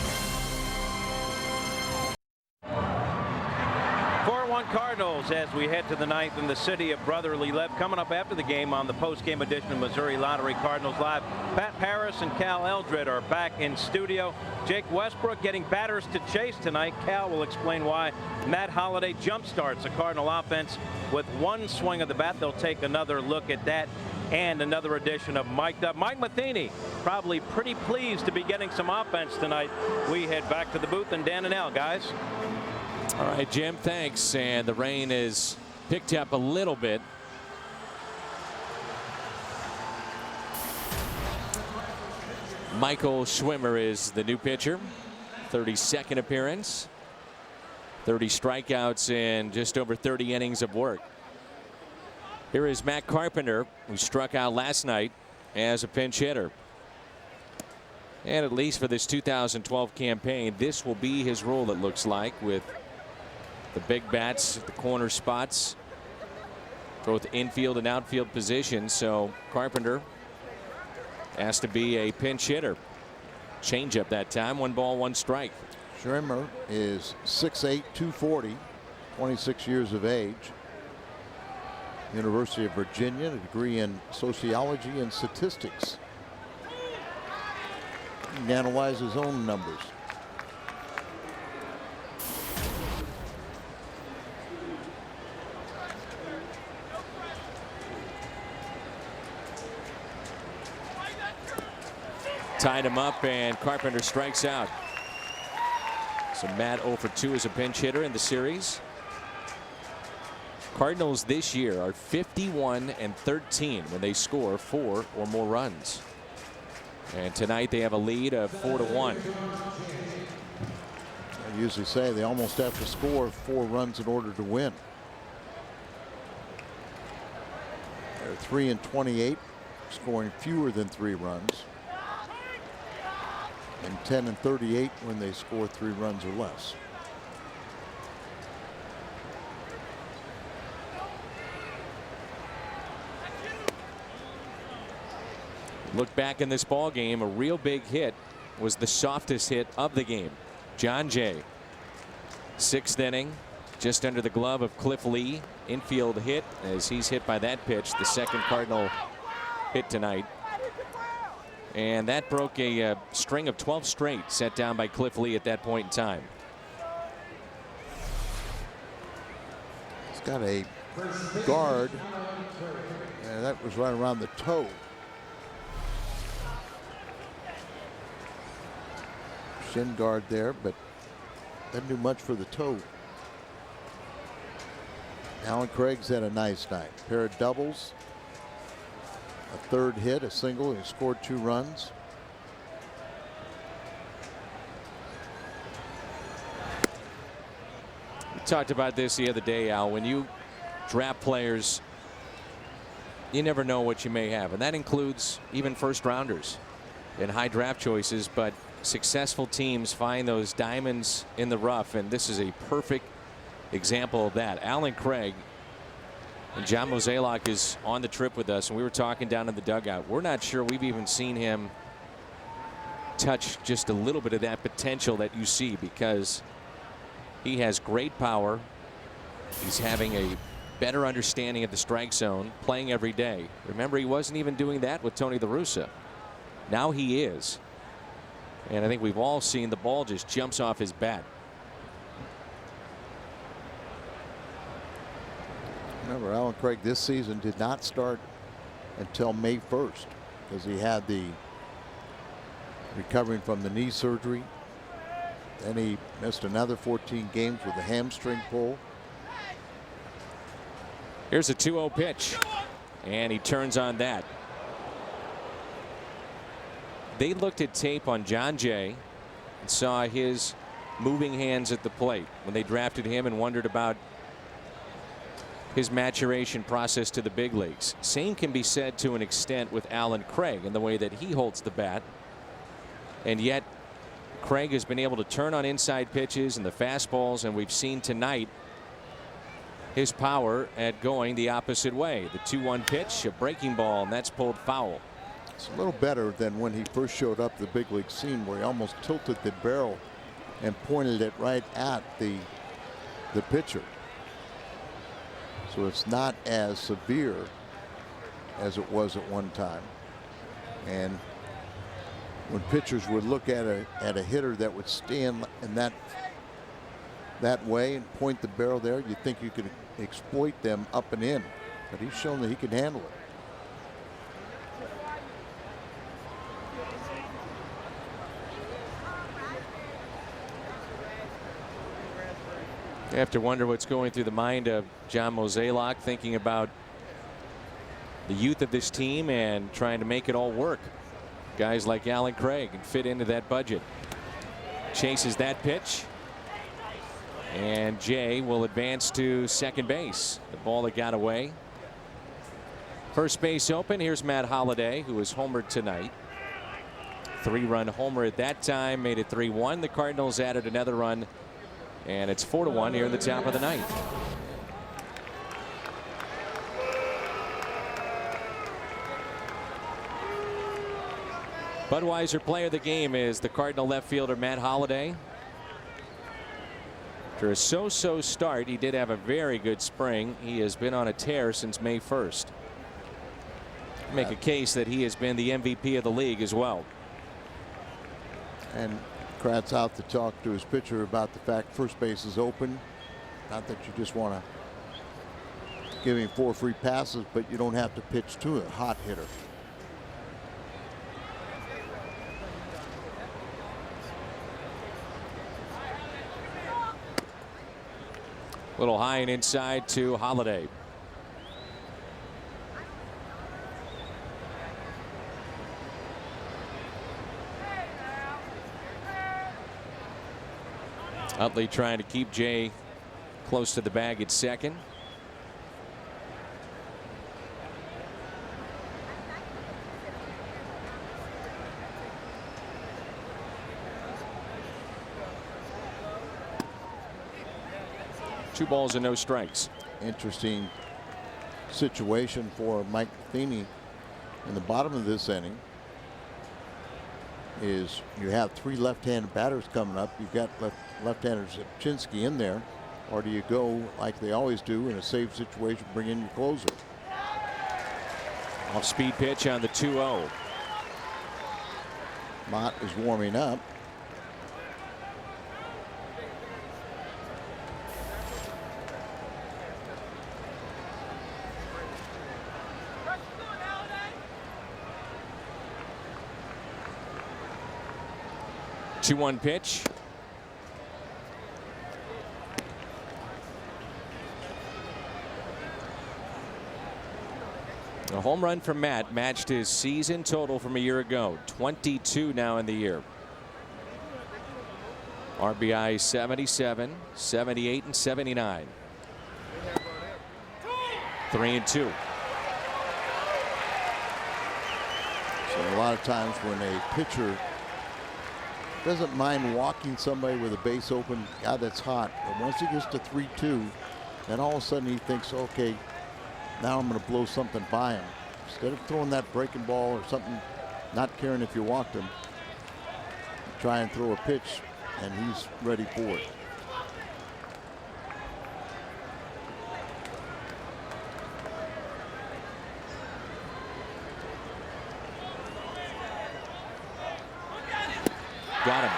4-1 Cardinals as we head to the 9th in the city of brotherly love. Coming up after the game on the post-game edition of Missouri Lottery Cardinals Live, Pat Paris and Cal Eldred are back in studio. Jake Westbrook getting batters to chase tonight. Cal will explain why Matt Holliday jumpstarts the Cardinal offense with 1 swing of the bat. They'll take another look at that and another edition of Mic'd Up. Mike Matheny probably pretty pleased to be getting some offense tonight. We head back to the booth, and Dan and Al, guys. All right, Jim, thanks. And the rain is picked up a little bit. Michael Schwimmer is the new pitcher. 32nd appearance. 30 strikeouts in just over 30 innings of work. Here is Matt Carpenter, who struck out last night as a pinch hitter. And at least for this 2012 campaign, this will be his role, it looks like, with the big bats at the corner spots, both infield and outfield positions. So Carpenter asked to be a pinch hitter. Change up that time. 1 ball, 1 strike. Schwimmer is 6'8", 240, 26 years of age. University of Virginia, a degree in sociology and statistics. He can analyze his own numbers. Tied him up, and Carpenter strikes out. So Matt 0 for 2 as a pinch hitter in the series. Cardinals this year are 51-13 when they score 4 or more runs. And tonight they have a lead of 4-1. I usually say they almost have to score 4 runs in order to win. They're 3-28 scoring fewer than 3 runs, and 10 and 38 when they score 3 runs or less. Look back in this ball game, a real big hit was the softest hit of the game. John Jay, 6th inning, just under the glove of Cliff Lee. Infield hit as he's hit by that pitch, the second Cardinal hit tonight. And that broke a string of 12 straight set down by Cliff Lee at that point in time. He's got a guard, and that was right around the toe. Shin guard there, but doesn't do much for the toe. Alan Craig's had a nice night. Pair of doubles, a 3rd hit, a single. He scored 2 runs. We talked about this the other day, Al. When you draft players, you never know what you may have, and that includes even first rounders and high draft choices. But successful teams find those diamonds in the rough, and this is a perfect example of that. Alan Craig, and John Mozeliak is on the trip with us, and we were talking down in the dugout. We're not sure we've even seen him touch just a little bit of that potential that you see, because he has great power. He's having a better understanding of the strike zone, playing every day. Remember, he wasn't even doing that with Tony La Russa. Now he is. And I think we've all seen the ball just jumps off his bat. Remember, Alan Craig this season did not start until May 1st because he had the recovering from the knee surgery. Then he missed another 14 games with a hamstring pull. Here's a 2-0 pitch, and he turns on that. They looked at tape on John Jay and saw his moving hands at the plate when they drafted him and wondered about his maturation process to the big leagues. Same can be said to an extent with Alan Craig and the way that he holds the bat. And yet Craig has been able to turn on inside pitches and the fastballs, and we've seen tonight his power at going the opposite way. The 2-1 pitch, a breaking ball, and that's pulled foul. It's a little better than when he first showed up the big league scene, where he almost tilted the barrel and pointed it right at the pitcher. So it's not as severe as it was at one time. And when pitchers would look at a hitter that would stand in that way and point the barrel there, you'd think you could exploit them up and in. But he's shown that he can handle it. You have to wonder what's going through the mind of John Mozeliak, thinking about the youth of this team and trying to make it all work. Guys like Alan Craig and fit into that budget. Chases that pitch, and Jay will advance to second base. The ball that got away. First base open. Here's Matt Holliday, who was homered tonight. 3-run homer at that time, made it 3-1. The Cardinals added another run, and it's 4-1 here in the top of the ninth. Budweiser player of the game is the Cardinal left fielder Matt Holliday. After a so-so start, he did have a very good spring. He has been on a tear since May 1st. Make a case that he has been the MVP of the league as well. And Kratz out to talk to his pitcher about the fact first base is open. Not that you just want to give him 4 free passes, but you don't have to pitch to a hot hitter. Little high and inside to Holliday. Utley trying to keep Jay close to the bag at second. 2 balls and no strikes. Interesting situation for Mike Matheny in the bottom of this inning is you have 3 left-handed batters coming up. You've got left-hander Zipchinski in there, or do you go like they always do in a safe situation, bring in your closer? Off-speed pitch on the 2-0. Mott is warming up. Two-one pitch. A home run from Matt matched his season total from a year ago. 22 now in the year. RBI 77, 78, and 79. 3-2. So a lot of times when a pitcher doesn't mind walking somebody with a base open, God, that's hot. But once he gets to 3-2, then all of a sudden he thinks, okay, now I'm going to blow something by him. Instead of throwing that breaking ball or something, not caring if you walked him, try and throw a pitch, and he's ready for it. Got him.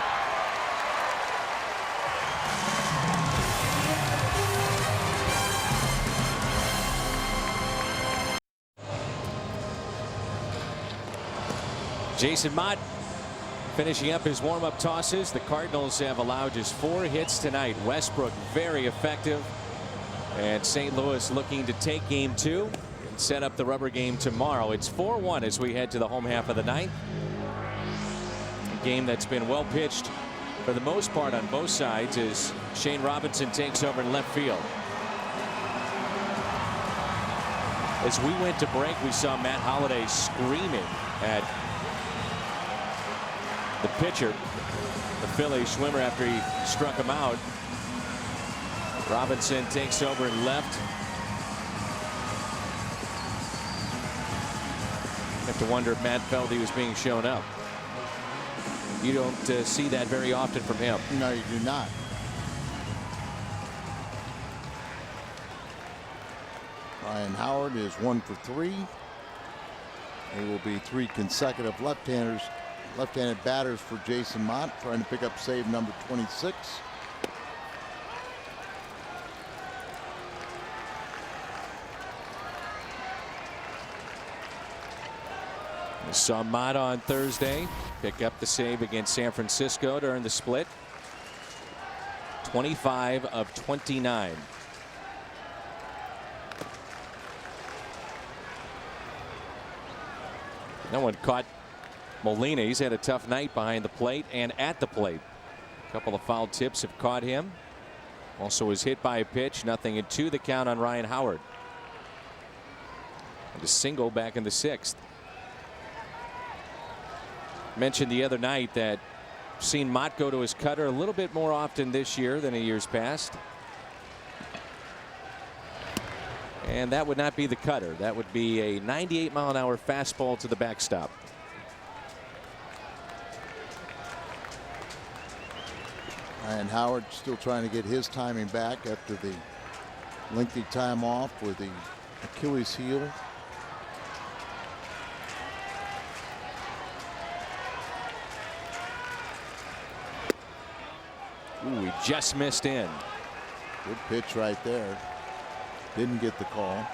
Jason Mott finishing up his warm-up tosses. The Cardinals have allowed just 4 hits tonight. Westbrook very effective, and St. Louis looking to take game 2 and set up the rubber game tomorrow. It's 4-1 as we head to the home half of the ninth. A game that's been well pitched for the most part on both sides as Shane Robinson takes over in left field. As we went to break, we saw Matt Holliday screaming at the pitcher, the Phillies swimmer, after he struck him out. Robinson takes over in left. Have to wonder if Matt felt he was being shown up. You don't see that very often from him. No, you do not. Ryan Howard is 1 for 3. It will be 3 consecutive left-handed batters for Jason Mott, trying to pick up save number 26. We saw Mott on Thursday pick up the save against San Francisco to earn the split. 25 of 29. No one caught Molina. He's had a tough night behind the plate and at the plate. A couple of foul tips have caught him. Also was hit by a pitch. 0-2 the count on Ryan Howard. And a single back in the 6th. Mentioned the other night that I've seen Mott go to his cutter a little bit more often this year than in years past. And that would not be the cutter. That would be a 98-mile-an-hour fastball to the backstop. And Howard still trying to get his timing back after the lengthy time off with the Achilles heel. Ooh, he just missed in. Good pitch right there. Didn't get the call.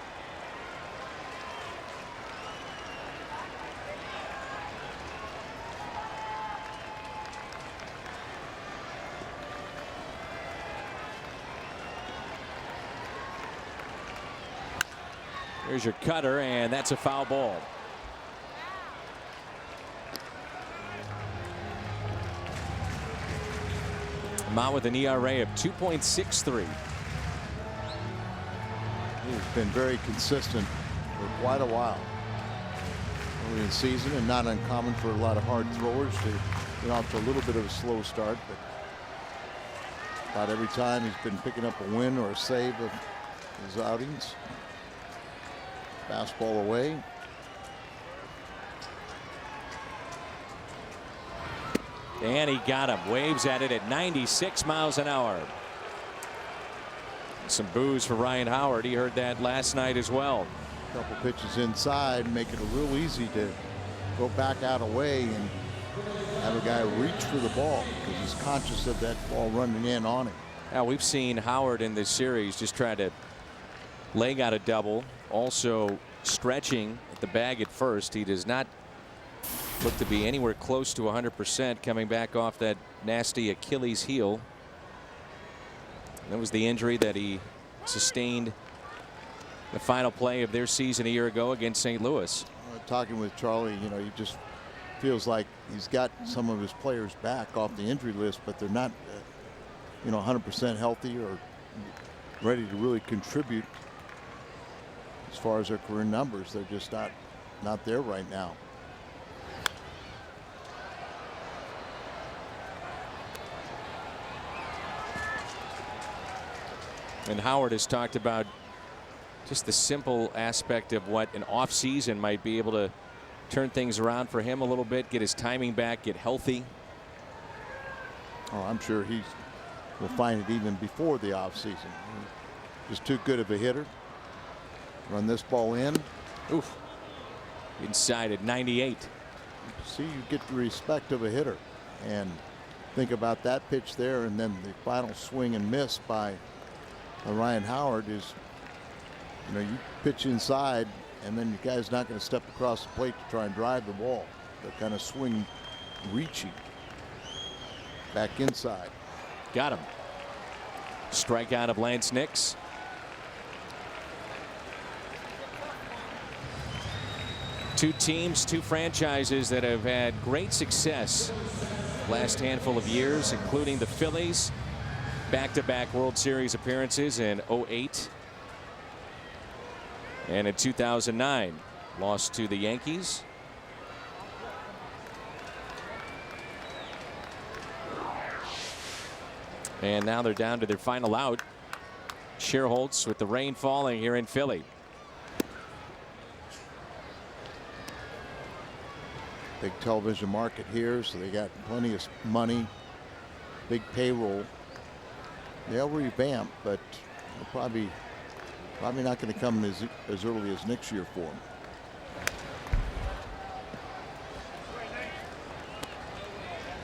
Here's your cutter, and that's a foul ball. Mott with an ERA of 2.63. He's been very consistent for quite a while early in the season, and not uncommon for a lot of hard throwers to get off to a little bit of a slow start, but About every time he's been picking up a win or a save of his outings. Fastball away. And he got him. Waves at it at 96 miles an hour. Some boos for Ryan Howard. He heard that last night as well. A couple pitches inside, make it real easy to go back out away and have a guy reach for the ball because he's conscious of that ball running in on him. Now we've seen Howard in this series just try to leg out a double, also stretching at the bag at first. He does not look to be anywhere close to 100% coming back off that nasty Achilles heel. That was the injury that he sustained the final play of their season a year ago against St. Louis. Talking with Charlie, you know, he just feels like he's got some of his players back off the injury list, but they're not, you know, 100% healthy or ready to really contribute as far as their career numbers. They're just not there right now. And Howard has talked about just the simple aspect of what an off season might be able to turn things around for him a little bit, get his timing back, get healthy. Oh, I'm sure he will find it even before the off season. Just too good of a hitter. Run this ball in. Oof. Inside at 98. See, you get the respect of a hitter. And think about that pitch there, and then the final swing and miss by Ryan Howard is, you know, you pitch inside and then the guy's not going to step across the plate to try and drive the ball. They kind of swing reaching back inside. Got him. Strikeout of Lance Nix. Two teams, two franchises that have had great success last handful of years, including the Phillies. Back-to-back World Series appearances in 2008 and in 2009. Lost to the Yankees. And now they're down to their final out. Scherholtz with the rain falling here in Philly. Big television market here, so they got plenty of money, big payroll. They'll revamp, but they'll probably not going to come as early as next year for them.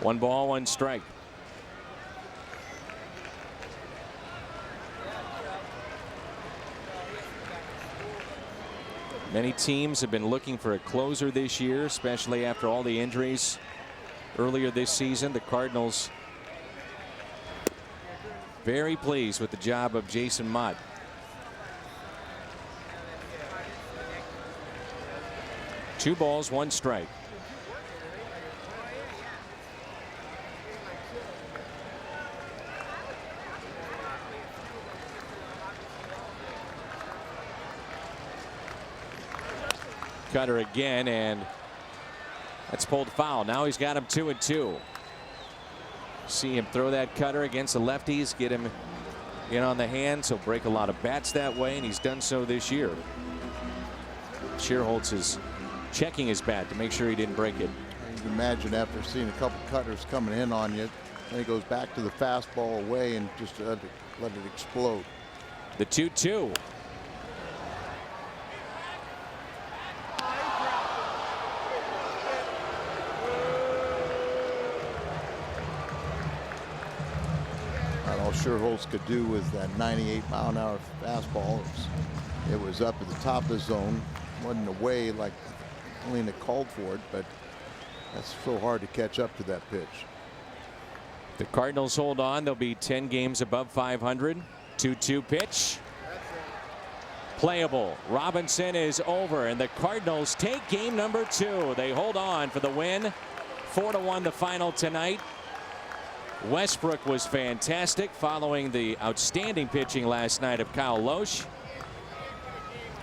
One ball, one strike. Many teams have been looking for a closer this year, especially after all the injuries earlier this season. The Cardinals very pleased with the job of Jason Mott. Two balls, one strike. Cutter again, and that's pulled foul. Now he's got him 2-2. See him throw that cutter against the lefties, get him in on the hands. He'll break a lot of bats that way, and he's done so this year. Scherholtz is checking his bat to make sure he didn't break it. You can imagine after seeing a couple cutters coming in on you, then he goes back to the fastball away and just let it explode. The 2-2. All Scherholtz could do with that 98-mile-an-hour fastball. It was up at the top of the zone. Wasn't away like Lena called for it, but that's so hard to catch up to that pitch. The Cardinals hold on. They'll be 10 games above 500. 2-2 pitch. Playable. Robinson is over, and the Cardinals take game number 2. They hold on for the win. 4-1 the final tonight. Westbrook was fantastic following the outstanding pitching last night of Kyle Loesch.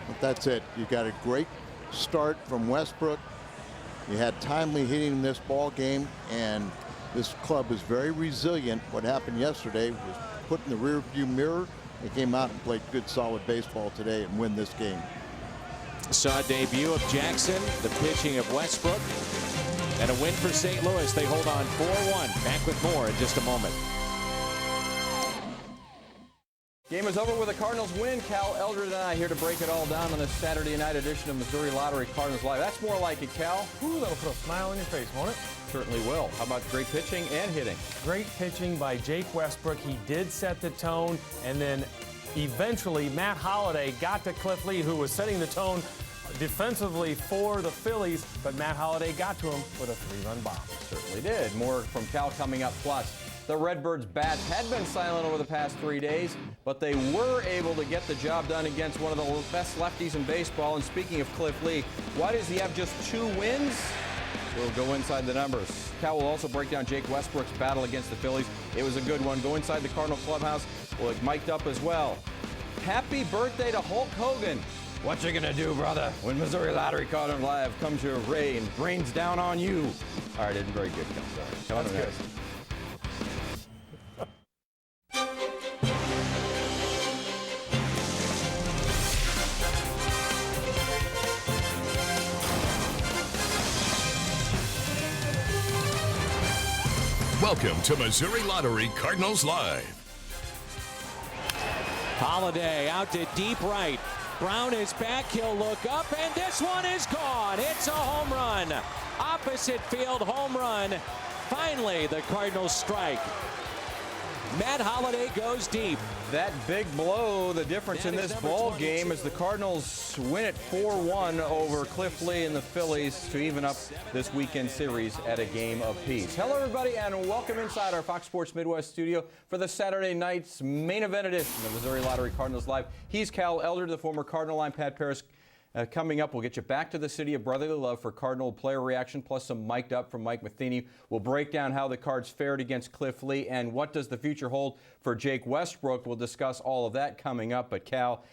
But that's it. You got a great start from Westbrook. You had timely hitting in this ball game, and this club is very resilient. What happened yesterday was put in the rearview mirror. They came out and played good, solid baseball today and win this game. Saw a debut of Jackson, the pitching of Westbrook, and a win for St. Louis. They hold on 4-1. Back with more in just a moment. Game is over with a Cardinals win. Cal Eldred and I here to break it all down on this Saturday night edition of Missouri Lottery Cardinals Live. That's more like it, Cal. Ooh, that'll put a smile on your face, won't it? Certainly will. How about great pitching and hitting? Great pitching by Jake Westbrook. He did set the tone, and then eventually Matt Holliday got to Cliff Lee, who was setting the tone defensively for the Phillies, but Matt Holliday got to him with a 3-run bomb. Certainly did. More from Cal coming up. Plus, the Redbirds' bats had been silent over the past 3 days, but they were able to get the job done against one of the best lefties in baseball. And speaking of Cliff Lee, why does he have just 2 wins? We'll go inside the numbers. Cal will also break down Jake Westbrook's battle against the Phillies. It was a good one. Go inside the Cardinal clubhouse. We'll get mic'd up as well. Happy birthday to Hulk Hogan. What you gonna do, brother, when Missouri Lottery Cardinals Live comes your way and rains down on you? All right, isn't very good. Sorry. That's good. Welcome to Missouri Lottery Cardinals Live. Holliday out to deep right. Brown is back. He'll look up, and this one is gone. It's a home run. Opposite field home run. Finally, the Cardinals strike. Matt Holliday goes deep. That big blow, the difference in this ball game as the Cardinals win it 4-1 over Cliff Lee and the Phillies to even up this weekend series at a game apiece. Hello, everybody, and welcome inside our Fox Sports Midwest studio for the Saturday night's main event edition of Missouri Lottery Cardinals Live. He's Cal Eldred, the former Cardinal. I'm Pat Paris. Coming up, we'll get you back to the city of brotherly love for Cardinal player reaction, plus some mic'd up from Mike Matheny. We'll break down how the Cards fared against Cliff Lee and what does the future hold for Jake Westbrook. We'll discuss all of that coming up. But Cal,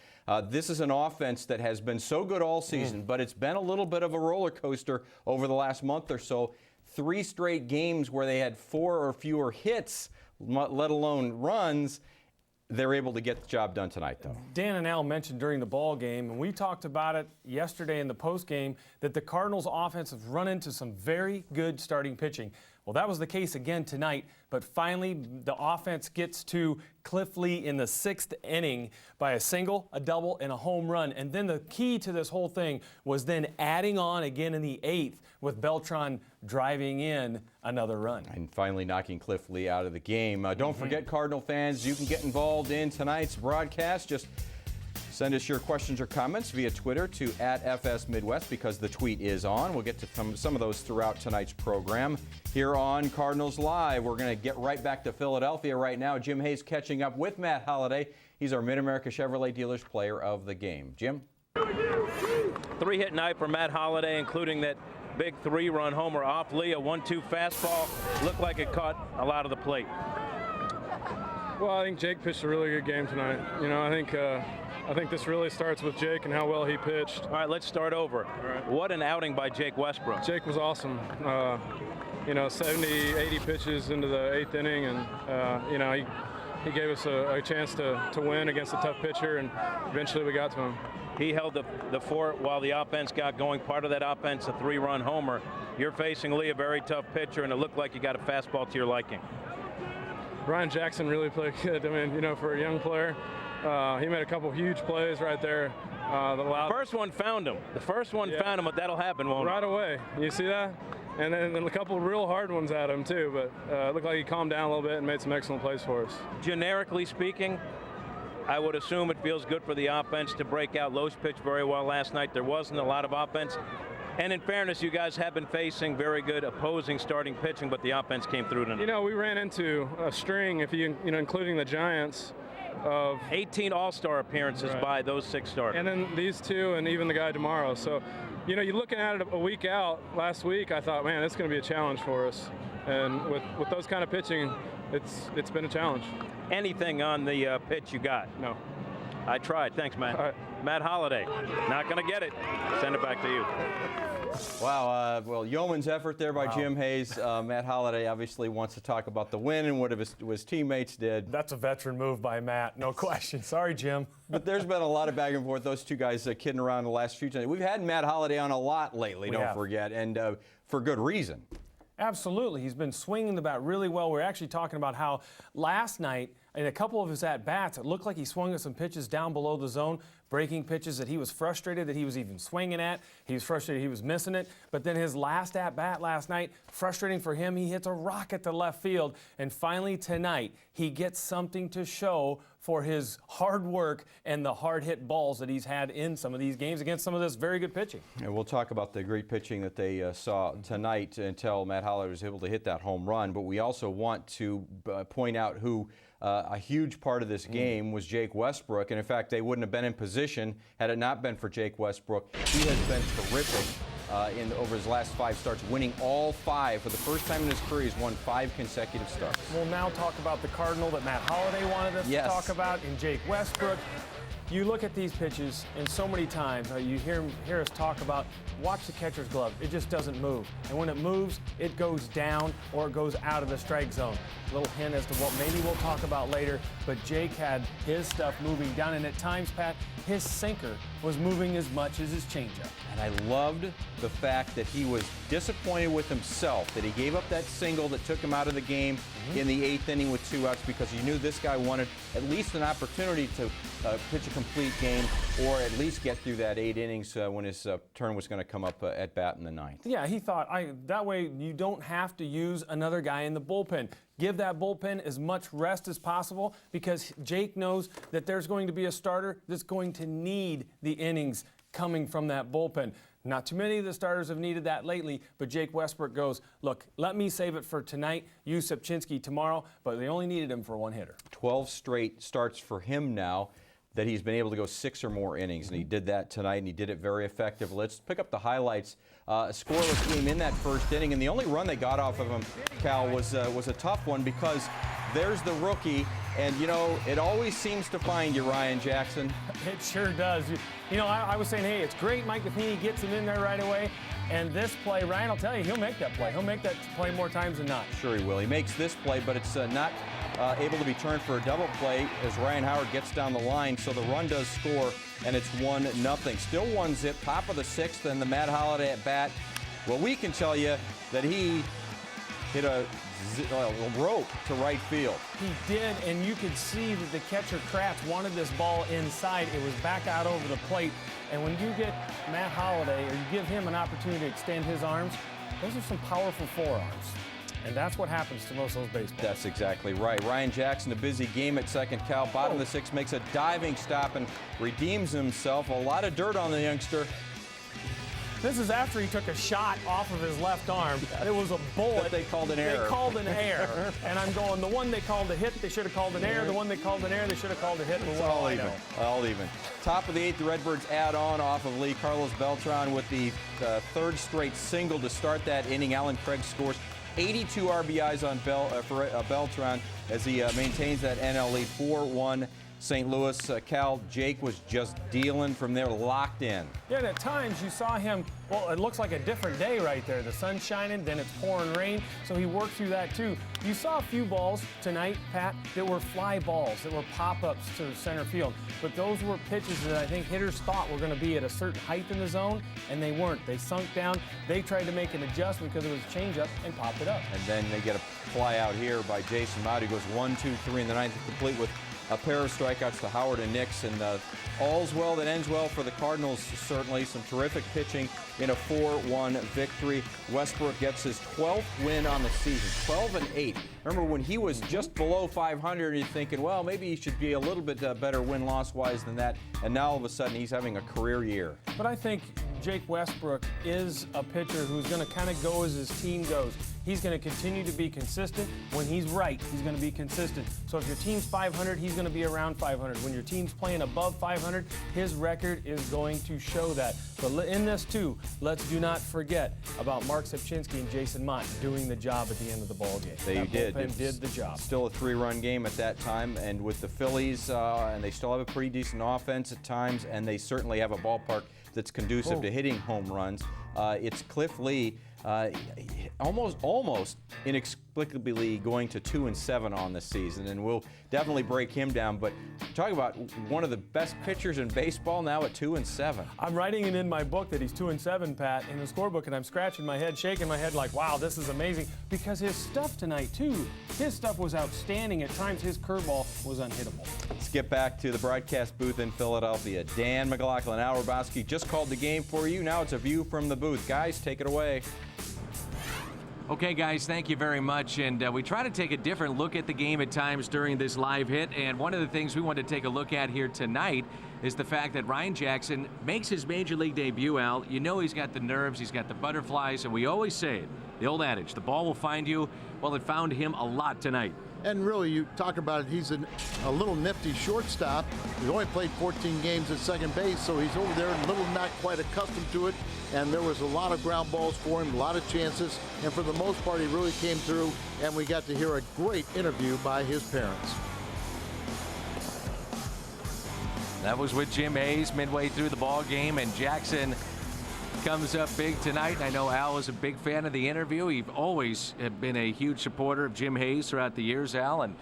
this is an offense that has been so good all season, but it's been a little bit of a roller coaster over the last month or so. 3 straight games where they had 4 or fewer hits, let alone runs. They're able to get the job done tonight, though. Dan and Al mentioned during the ball game, and we talked about it yesterday in the post game, that the Cardinals' offense has run into some very good starting pitching. Well, that was the case again tonight, but finally the offense gets to Cliff Lee in the 6th inning by a single, a double, and a home run. And then the key to this whole thing was then adding on again in the 8th with Beltran driving in another run. And finally knocking Cliff Lee out of the game. Don't forget, Cardinal fans, you can get involved in tonight's broadcast. Just send us your questions or comments via Twitter to @FSMidwest because the tweet is on. We'll get to some of those throughout tonight's program. Here on Cardinals Live, we're going to get right back to Philadelphia right now. Jim Hayes catching up with Matt Holliday. He's our Mid-America Chevrolet Dealers player of the game. Jim? 3-hit night for Matt Holliday, including that big 3-run homer off Lee. A 1-2 fastball. Looked like it caught a lot of the plate. Well, I think Jake pitched a really good game tonight. You know, I think this really starts with Jake and how well he pitched. All right, let's start over. Right. What an outing by Jake Westbrook. Jake was awesome. 70, 80 pitches into the 8th inning, and he gave us a chance to win against a tough pitcher, and eventually we got to him. He held the fort while the offense got going. Part of that offense, a 3-run homer. You're facing Lee, a very tough pitcher, and it looked like you got a fastball to your liking. Ryan Jackson really played good. I mean, for a young player, he made a couple huge plays right there. The first one found him. The first one found him, but that'll happen, won't it? Right away. You see that? And then a couple real hard ones at him, too. But it looked like he calmed down a little bit and made some excellent plays for us. Generically speaking, I would assume it feels good for the offense to break out. Loesch pitched very well last night. There wasn't a lot of offense. And in fairness, you guys have been facing very good opposing starting pitching, but the offense came through tonight. You know, we ran into a string, including the Giants, of 18 all-star appearances by those 6 starters. And then these 2 and even the guy tomorrow. So, you're looking at it a week out. Last week, I thought, man, it's going to be a challenge for us. And with those kind of pitching, it's been a challenge. Anything on the pitch you got? No. I tried. Thanks, Matt. Matt Holliday, not going to get it. Send it back to you. Wow, well, yeoman's effort there by Jim Hayes. Matt Holliday obviously wants to talk about the win and what his teammates did. That's a veteran move by Matt, no question. Sorry, Jim. But there's been a lot of back and forth. Those two guys kidding around the last few times. We've had Matt Holliday on a lot lately, don't forget, and for good reason. Absolutely. He's been swinging the bat really well. We're actually talking about how last night, in a couple of his at-bats, it looked like he swung at some pitches down below the zone, breaking pitches that he was frustrated that he was even swinging at. He was frustrated he was missing it. But then his last at-bat last night, frustrating for him, he hits a rocket to left field. And finally tonight, he gets something to show for his hard work and the hard-hit balls that he's had in some of these games against some of this very good pitching. And we'll talk about the great pitching that they saw tonight until Matt Holliday was able to hit that home run. But we also want to point out who a huge part of this game was Jake Westbrook. And in fact, they wouldn't have been in position had it not been for Jake Westbrook. He has been terrific over his last 5 starts, winning all 5. For the first time in his career, he's won 5 consecutive starts. We'll now talk about the Cardinal that Matt Holliday wanted us to talk about in Jake Westbrook. You look at these pitches, and so many times you hear us talk about, watch the catcher's glove. It just doesn't move. And when it moves, it goes down or it goes out of the strike zone. A little hint as to what maybe we'll talk about later, but Jake had his stuff moving down, and at times, Pat, his sinker was moving as much as his changeup. And I loved the fact that he was disappointed with himself, that he gave up that single that took him out of the game in the 8th inning with 2 outs, because he knew this guy wanted at least an opportunity to pitch a complete game or at least get through that 8 innings when his turn was going to come up at bat in the 9th. Yeah, he thought, that way you don't have to use another guy in the bullpen. Give that bullpen as much rest as possible, because Jake knows that there's going to be a starter that's going to need the innings coming from that bullpen. Not too many of the starters have needed that lately, but Jake Westbrook goes, look, let me save it for tonight, use Sapchinski tomorrow, but they only needed him for 1 hitter. 12 straight starts for him now that he's been able to go 6 or more innings, and he did that tonight, and he did it very effectively. Let's pick up the highlights. A scoreless game in that first inning, and the only run they got off of him, Cal, was a tough one, because there's the rookie, and, you know, it always seems to find you, Ryan Jackson. It sure does. You know, I was saying, hey, it's great Mike Matheny gets him in there right away, and this play, Ryan will tell you, he'll make that play. He'll make that play more times than not. Sure he will. He makes this play, but it's not able to be turned for a double play as Ryan Howard gets down the line, so the run does score, and it's 1-0. Still 1-zip, top of the 6th, and the Matt Holliday at bat. Well, we can tell you that he hit a rope to right field. He did, and you could see that the catcher Kratz wanted this ball inside. It was back out over the plate, and when you get Matt Holliday, or you give him an opportunity to extend his arms, those are some powerful forearms. And that's what happens to most of those baseballs. That's exactly right. Ryan Jackson, a busy game at second. Cal, bottom of the 6th, makes a diving stop and redeems himself. A lot of dirt on the youngster. This is after he took a shot off of his left arm. It was a bullet. That they called an error. They called an error. And I'm going, the one they called a hit, they should have called an error. The one they called an error, they should have called a hit. It's all even. All even. Top of the 8th, the Redbirds add on off of Lee. Carlos Beltran with the 3rd straight single to start that inning. Alan Craig scores 82 RBIs on for Beltran as he maintains that NL lead. 4-1 St. Louis. Cal, Jake was just dealing from there, locked in. Yeah, and at times you saw him, well, it looks like a different day right there. The sun's shining, then it's pouring rain, so he worked through that too. You saw a few balls tonight, Pat, that were fly balls, that were pop-ups to center field. But those were pitches that I think hitters thought were going to be at a certain height in the zone, and they weren't. They sunk down. They tried to make an adjustment because it was a changeup and popped it up. And then they get a fly out here by Jason Mott, who goes 1, 2, 3 in the 9th, complete with a pair of strikeouts to Howard and Nix, and all's well that ends well for the Cardinals, certainly. Some terrific pitching in a 4-1 victory. Westbrook gets his 12th win on the season, 12-8. Remember when he was just below 500, you're thinking, well, maybe he should be a little bit better win-loss-wise than that, and now all of a sudden he's having a career year. But I think Jake Westbrook is a pitcher who's going to kind of go as his team goes. He's going to continue to be consistent. When he's right, he's going to be consistent. So if your team's 500, he's going to be around 500. When your team's playing above 500, his record is going to show that. But in this too, let's do not forget about Mark Sepchinski and Jason Mott doing the job at the end of the ball game. They did. Did the job. Still a 3-run game at that time, and with the Phillies, and they still have a pretty decent offense at times, and they certainly have a ballpark that's conducive to hitting home runs. It's Cliff Lee almost inexplicably going to 2-7 on this season, and we'll definitely break him down. But talk about one of the best pitchers in baseball now at 2-7. I'm writing it in my book that he's 2-7, Pat, in the scorebook, and I'm scratching my head, shaking my head like, wow, this is amazing. Because his stuff tonight, too, his stuff was outstanding. At times, his curveball was unhittable. Let's get back to the broadcast booth in Philadelphia. Dan McLaughlin, Al Rabowski just called the game for you. Now it's a view from the booth. Guys, take it away. Okay, guys, thank you very much. And we try to take a different look at the game at times during this live hit. And one of the things we want to take a look at here tonight is the fact that Ryan Jackson makes his major league debut, Al. You know he's got the nerves, he's got the butterflies, and we always say it, the old adage, the ball will find you. Well, it found him a lot tonight. And really, you talk about it, he's a little nifty shortstop. He's only played 14 games at second base, so he's over there a little not quite accustomed to it. And there was a lot of ground balls for him, a lot of chances. And for the most part, he really came through, and we got to hear a great interview by his parents. That was with Jim Hayes midway through the ball game, and Jackson comes up big tonight. I know Al was a big fan of the interview. You've always been a huge supporter of Jim Hayes throughout the years, Al. And,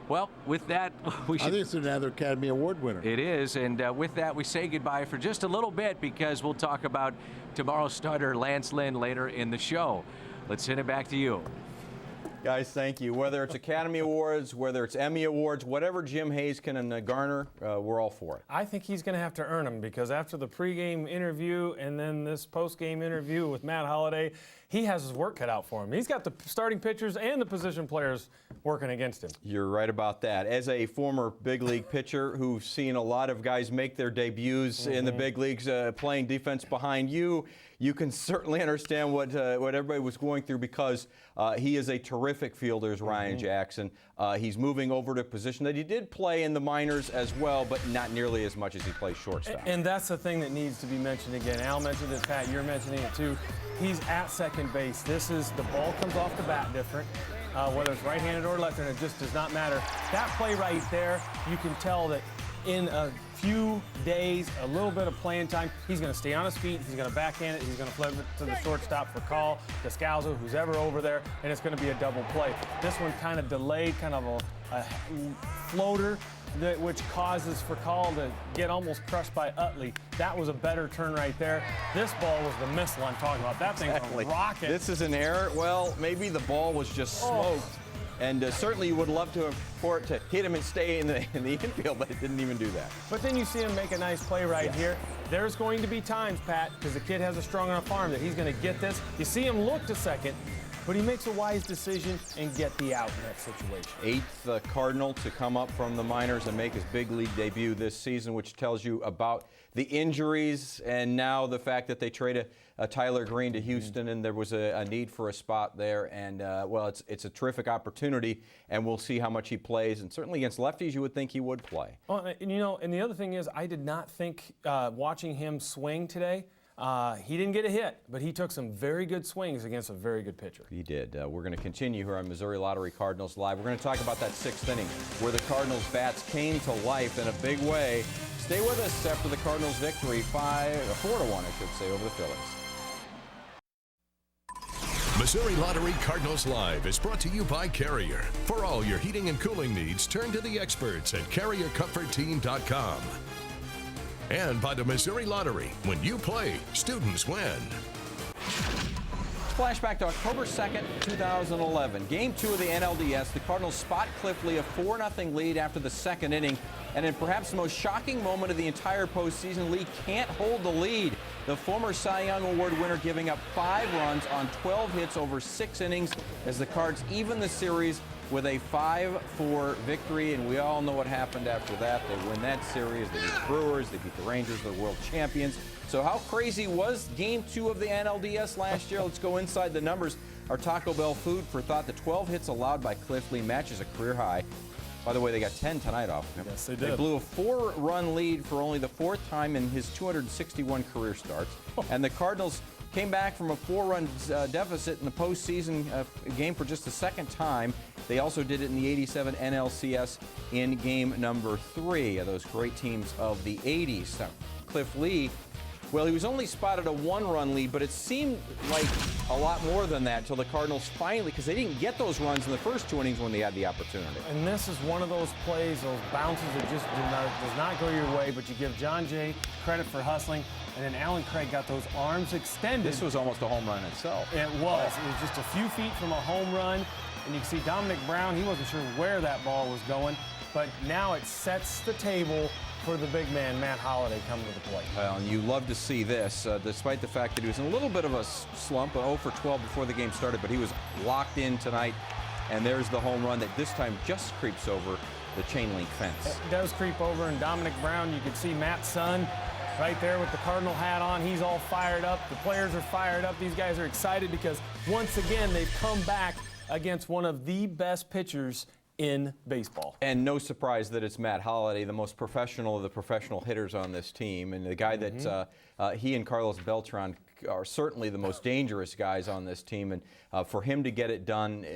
well, with that, we should... I think it's another Academy Award winner. It is. And with that, we say goodbye for just a little bit because we'll talk about tomorrow's starter, Lance Lynn, later in the show. Let's send it back to you. Guys, thank you. Whether it's Academy Awards, whether it's Emmy Awards, whatever Jim Hayes can garner, we're all for it. I think he's going to have to earn them because after the pregame interview and then this postgame interview with Matt Holliday, he has his work cut out for him. He's got the starting pitchers and the position players working against him. You're right about that. As a former big league pitcher who's seen a lot of guys make their debuts in the big leagues playing defense behind you, you can certainly understand what everybody was going through because he is a terrific fielder, Ryan Jackson. He's moving over to a position that he did play in the minors as well, but not nearly as much as he plays shortstop. And that's the thing that needs to be mentioned again. Al mentioned it, Pat, you're mentioning it too. He's at second base. This is, the ball comes off the bat different. Whether it's right-handed or left-handed, it just does not matter. That play right there, you can tell that in a few days, a little bit of playing time, he's going to stay on his feet, he's going to backhand it, he's going to flip it to the shortstop for Call, Descalzo, who's ever over there, and it's going to be a double play. This one kind of delayed, kind of a floater, which causes for Call to get almost crushed by Utley. That was a better turn right there. This ball was the missile I'm talking about. That thing's a rocket. This is an error. Well, maybe the ball was just smoked. And certainly you would love for it to hit him and stay in the infield, but it didn't even do that. But then you see him make a nice play right here. There's going to be times, Pat, because the kid has a strong enough arm that he's going to get this. You see him look to second, but he makes a wise decision and get the out in that situation. Eighth Cardinal to come up from the minors and make his big league debut this season, which tells you about the injuries and now the fact that they traded Tyler Green to Houston, and there was a need for a spot there. And, well, it's a terrific opportunity, and we'll see how much he plays. And certainly against lefties, you would think he would play. Well, and, you know, and the other thing is I did not think watching him swing today, he didn't get a hit, but he took some very good swings against a very good pitcher. He did. We're going to continue here on Missouri Lottery Cardinals Live. We're going to talk about that sixth inning where the Cardinals bats came to life in a big way. Stay with us after the Cardinals' victory, 4-1, I should say, over the Phillies. Missouri Lottery Cardinals Live is brought to you by Carrier. For all your heating and cooling needs, turn to the experts at CarrierComfortTeam.com. And by the Missouri Lottery. When you play, students win. Flashback to October 2nd, 2011. Game 2 of the NLDS. The Cardinals spot Cliff Lee a 4-0 lead after the second inning. And in perhaps the most shocking moment of the entire postseason, Lee can't hold the lead. The former Cy Young Award winner giving up 5 runs on 12 hits over 6 innings as the Cards even the series with a 5-4 victory. And we all know what happened after that. They win that series. They beat the Brewers. They beat the Rangers. They're world champions. So how crazy was Game 2 of the NLDS last year? Let's go inside the numbers. our Taco Bell food for thought. The 12 hits allowed by Cliff Lee matches a career high. By the way, they got 10 tonight off him. Yes, they did. They blew a 4-run lead for only the 4th time in his 261 career starts. And the Cardinals came back from a 4-run deficit in the postseason game for just the 2nd time. They also did it in the '87 NLCS in game number 3 of those great teams of the '80s. Now, Cliff Lee, well, he was only spotted a 1-run lead, but it seemed like a lot more than that until the Cardinals finally, because they didn't get those runs in the first 2 innings when they had the opportunity. And this is one of those plays, those bounces that just does not go your way, but you give John Jay credit for hustling, and then Alan Craig got those arms extended. This was almost a home run itself. It was. It was just a few feet from a home run, and you can see Dominic Brown, he wasn't sure where that ball was going, but now it sets the table for the big man, Matt Holliday, coming to the plate. Well, and you love to see this, despite the fact that he was in a little bit of a slump, 0 for 12 before the game started, but he was locked in tonight, and there's the home run that this time just creeps over the chain link fence. It does creep over, and Dominic Brown, you can see Matt's son right there with the Cardinal hat on. He's all fired up. The players are fired up. These guys are excited because, once again, they've come back against one of the best pitchers in baseball. And no surprise that it's Matt Holliday, the most professional of the professional hitters on this team, and the guy that he and Carlos Beltran are certainly the most dangerous guys on this team. And for him to get it done,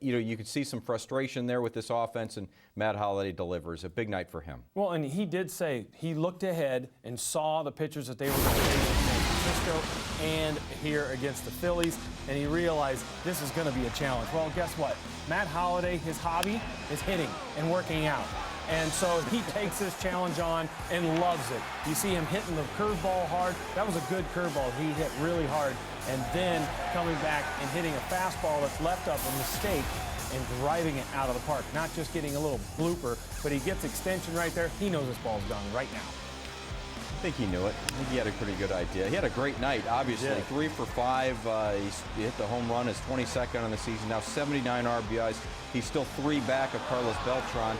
you could see some frustration there with this offense, and Matt Holliday delivers. A big night for him. Well, and he did say he looked ahead and saw the pitchers that they were going to face in San Francisco and here against the Phillies, and he realized this is going to be a challenge. Well, guess what? Matt Holliday, his hobby is hitting and working out. And so he takes this challenge on and loves it. You see him hitting the curveball hard. That was a good curveball. He hit really hard. And then coming back and hitting a fastball that's left up a mistake and driving it out of the park. Not just getting a little blooper, but he gets extension right there. He knows this ball's done right now. I think he knew it. I think he had a pretty good idea. He had a great night, obviously. 3 for 5. He hit the home run, his 22nd on the season. Now 79 RBIs. He's still 3 back of Carlos Beltran.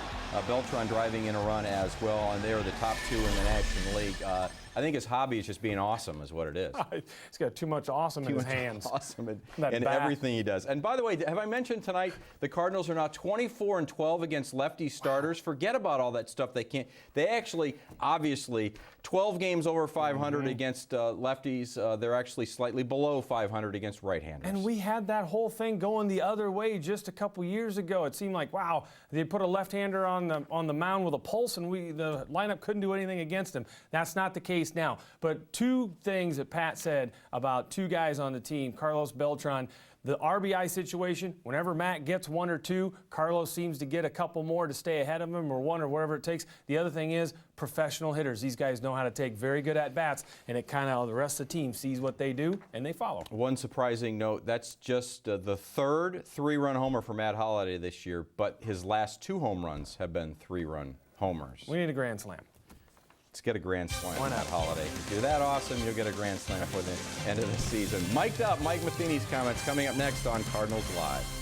Beltran driving in a run as well, and they are the top 2 in the National League. I think his hobby is just being awesome is what it is. He's got too much awesome in his hands. Awesome in everything he does. And by the way, have I mentioned tonight the Cardinals are now 24-12 against lefty starters? Forget about all that stuff they can't. They actually, obviously, 12 games over 500 against lefties. They're actually slightly below 500 against right-handers. And we had that whole thing going the other way just a couple years ago. It seemed like, wow, they put a left-hander on the mound with a pulse, and the lineup couldn't do anything against him. That's not the case now. But 2 things that Pat said about 2 guys on the team, Carlos Beltran. The RBI situation, whenever Matt gets 1 or 2, Carlos seems to get a couple more to stay ahead of him, or 1 or whatever it takes. The other thing is professional hitters. These guys know how to take very good at-bats, and it kind of, the rest of the team sees what they do, and they follow. One surprising note, that's just the 3rd 3-run homer for Matt Holliday this year, but his last 2 home runs have been 3-run homers. We need a grand slam. Let's get a grand slam Why on not? Matt Holliday. If you're that awesome, you'll get a grand slam for the end of the season. Mic'd up, Mike Matheny's comments coming up next on Cardinals Live.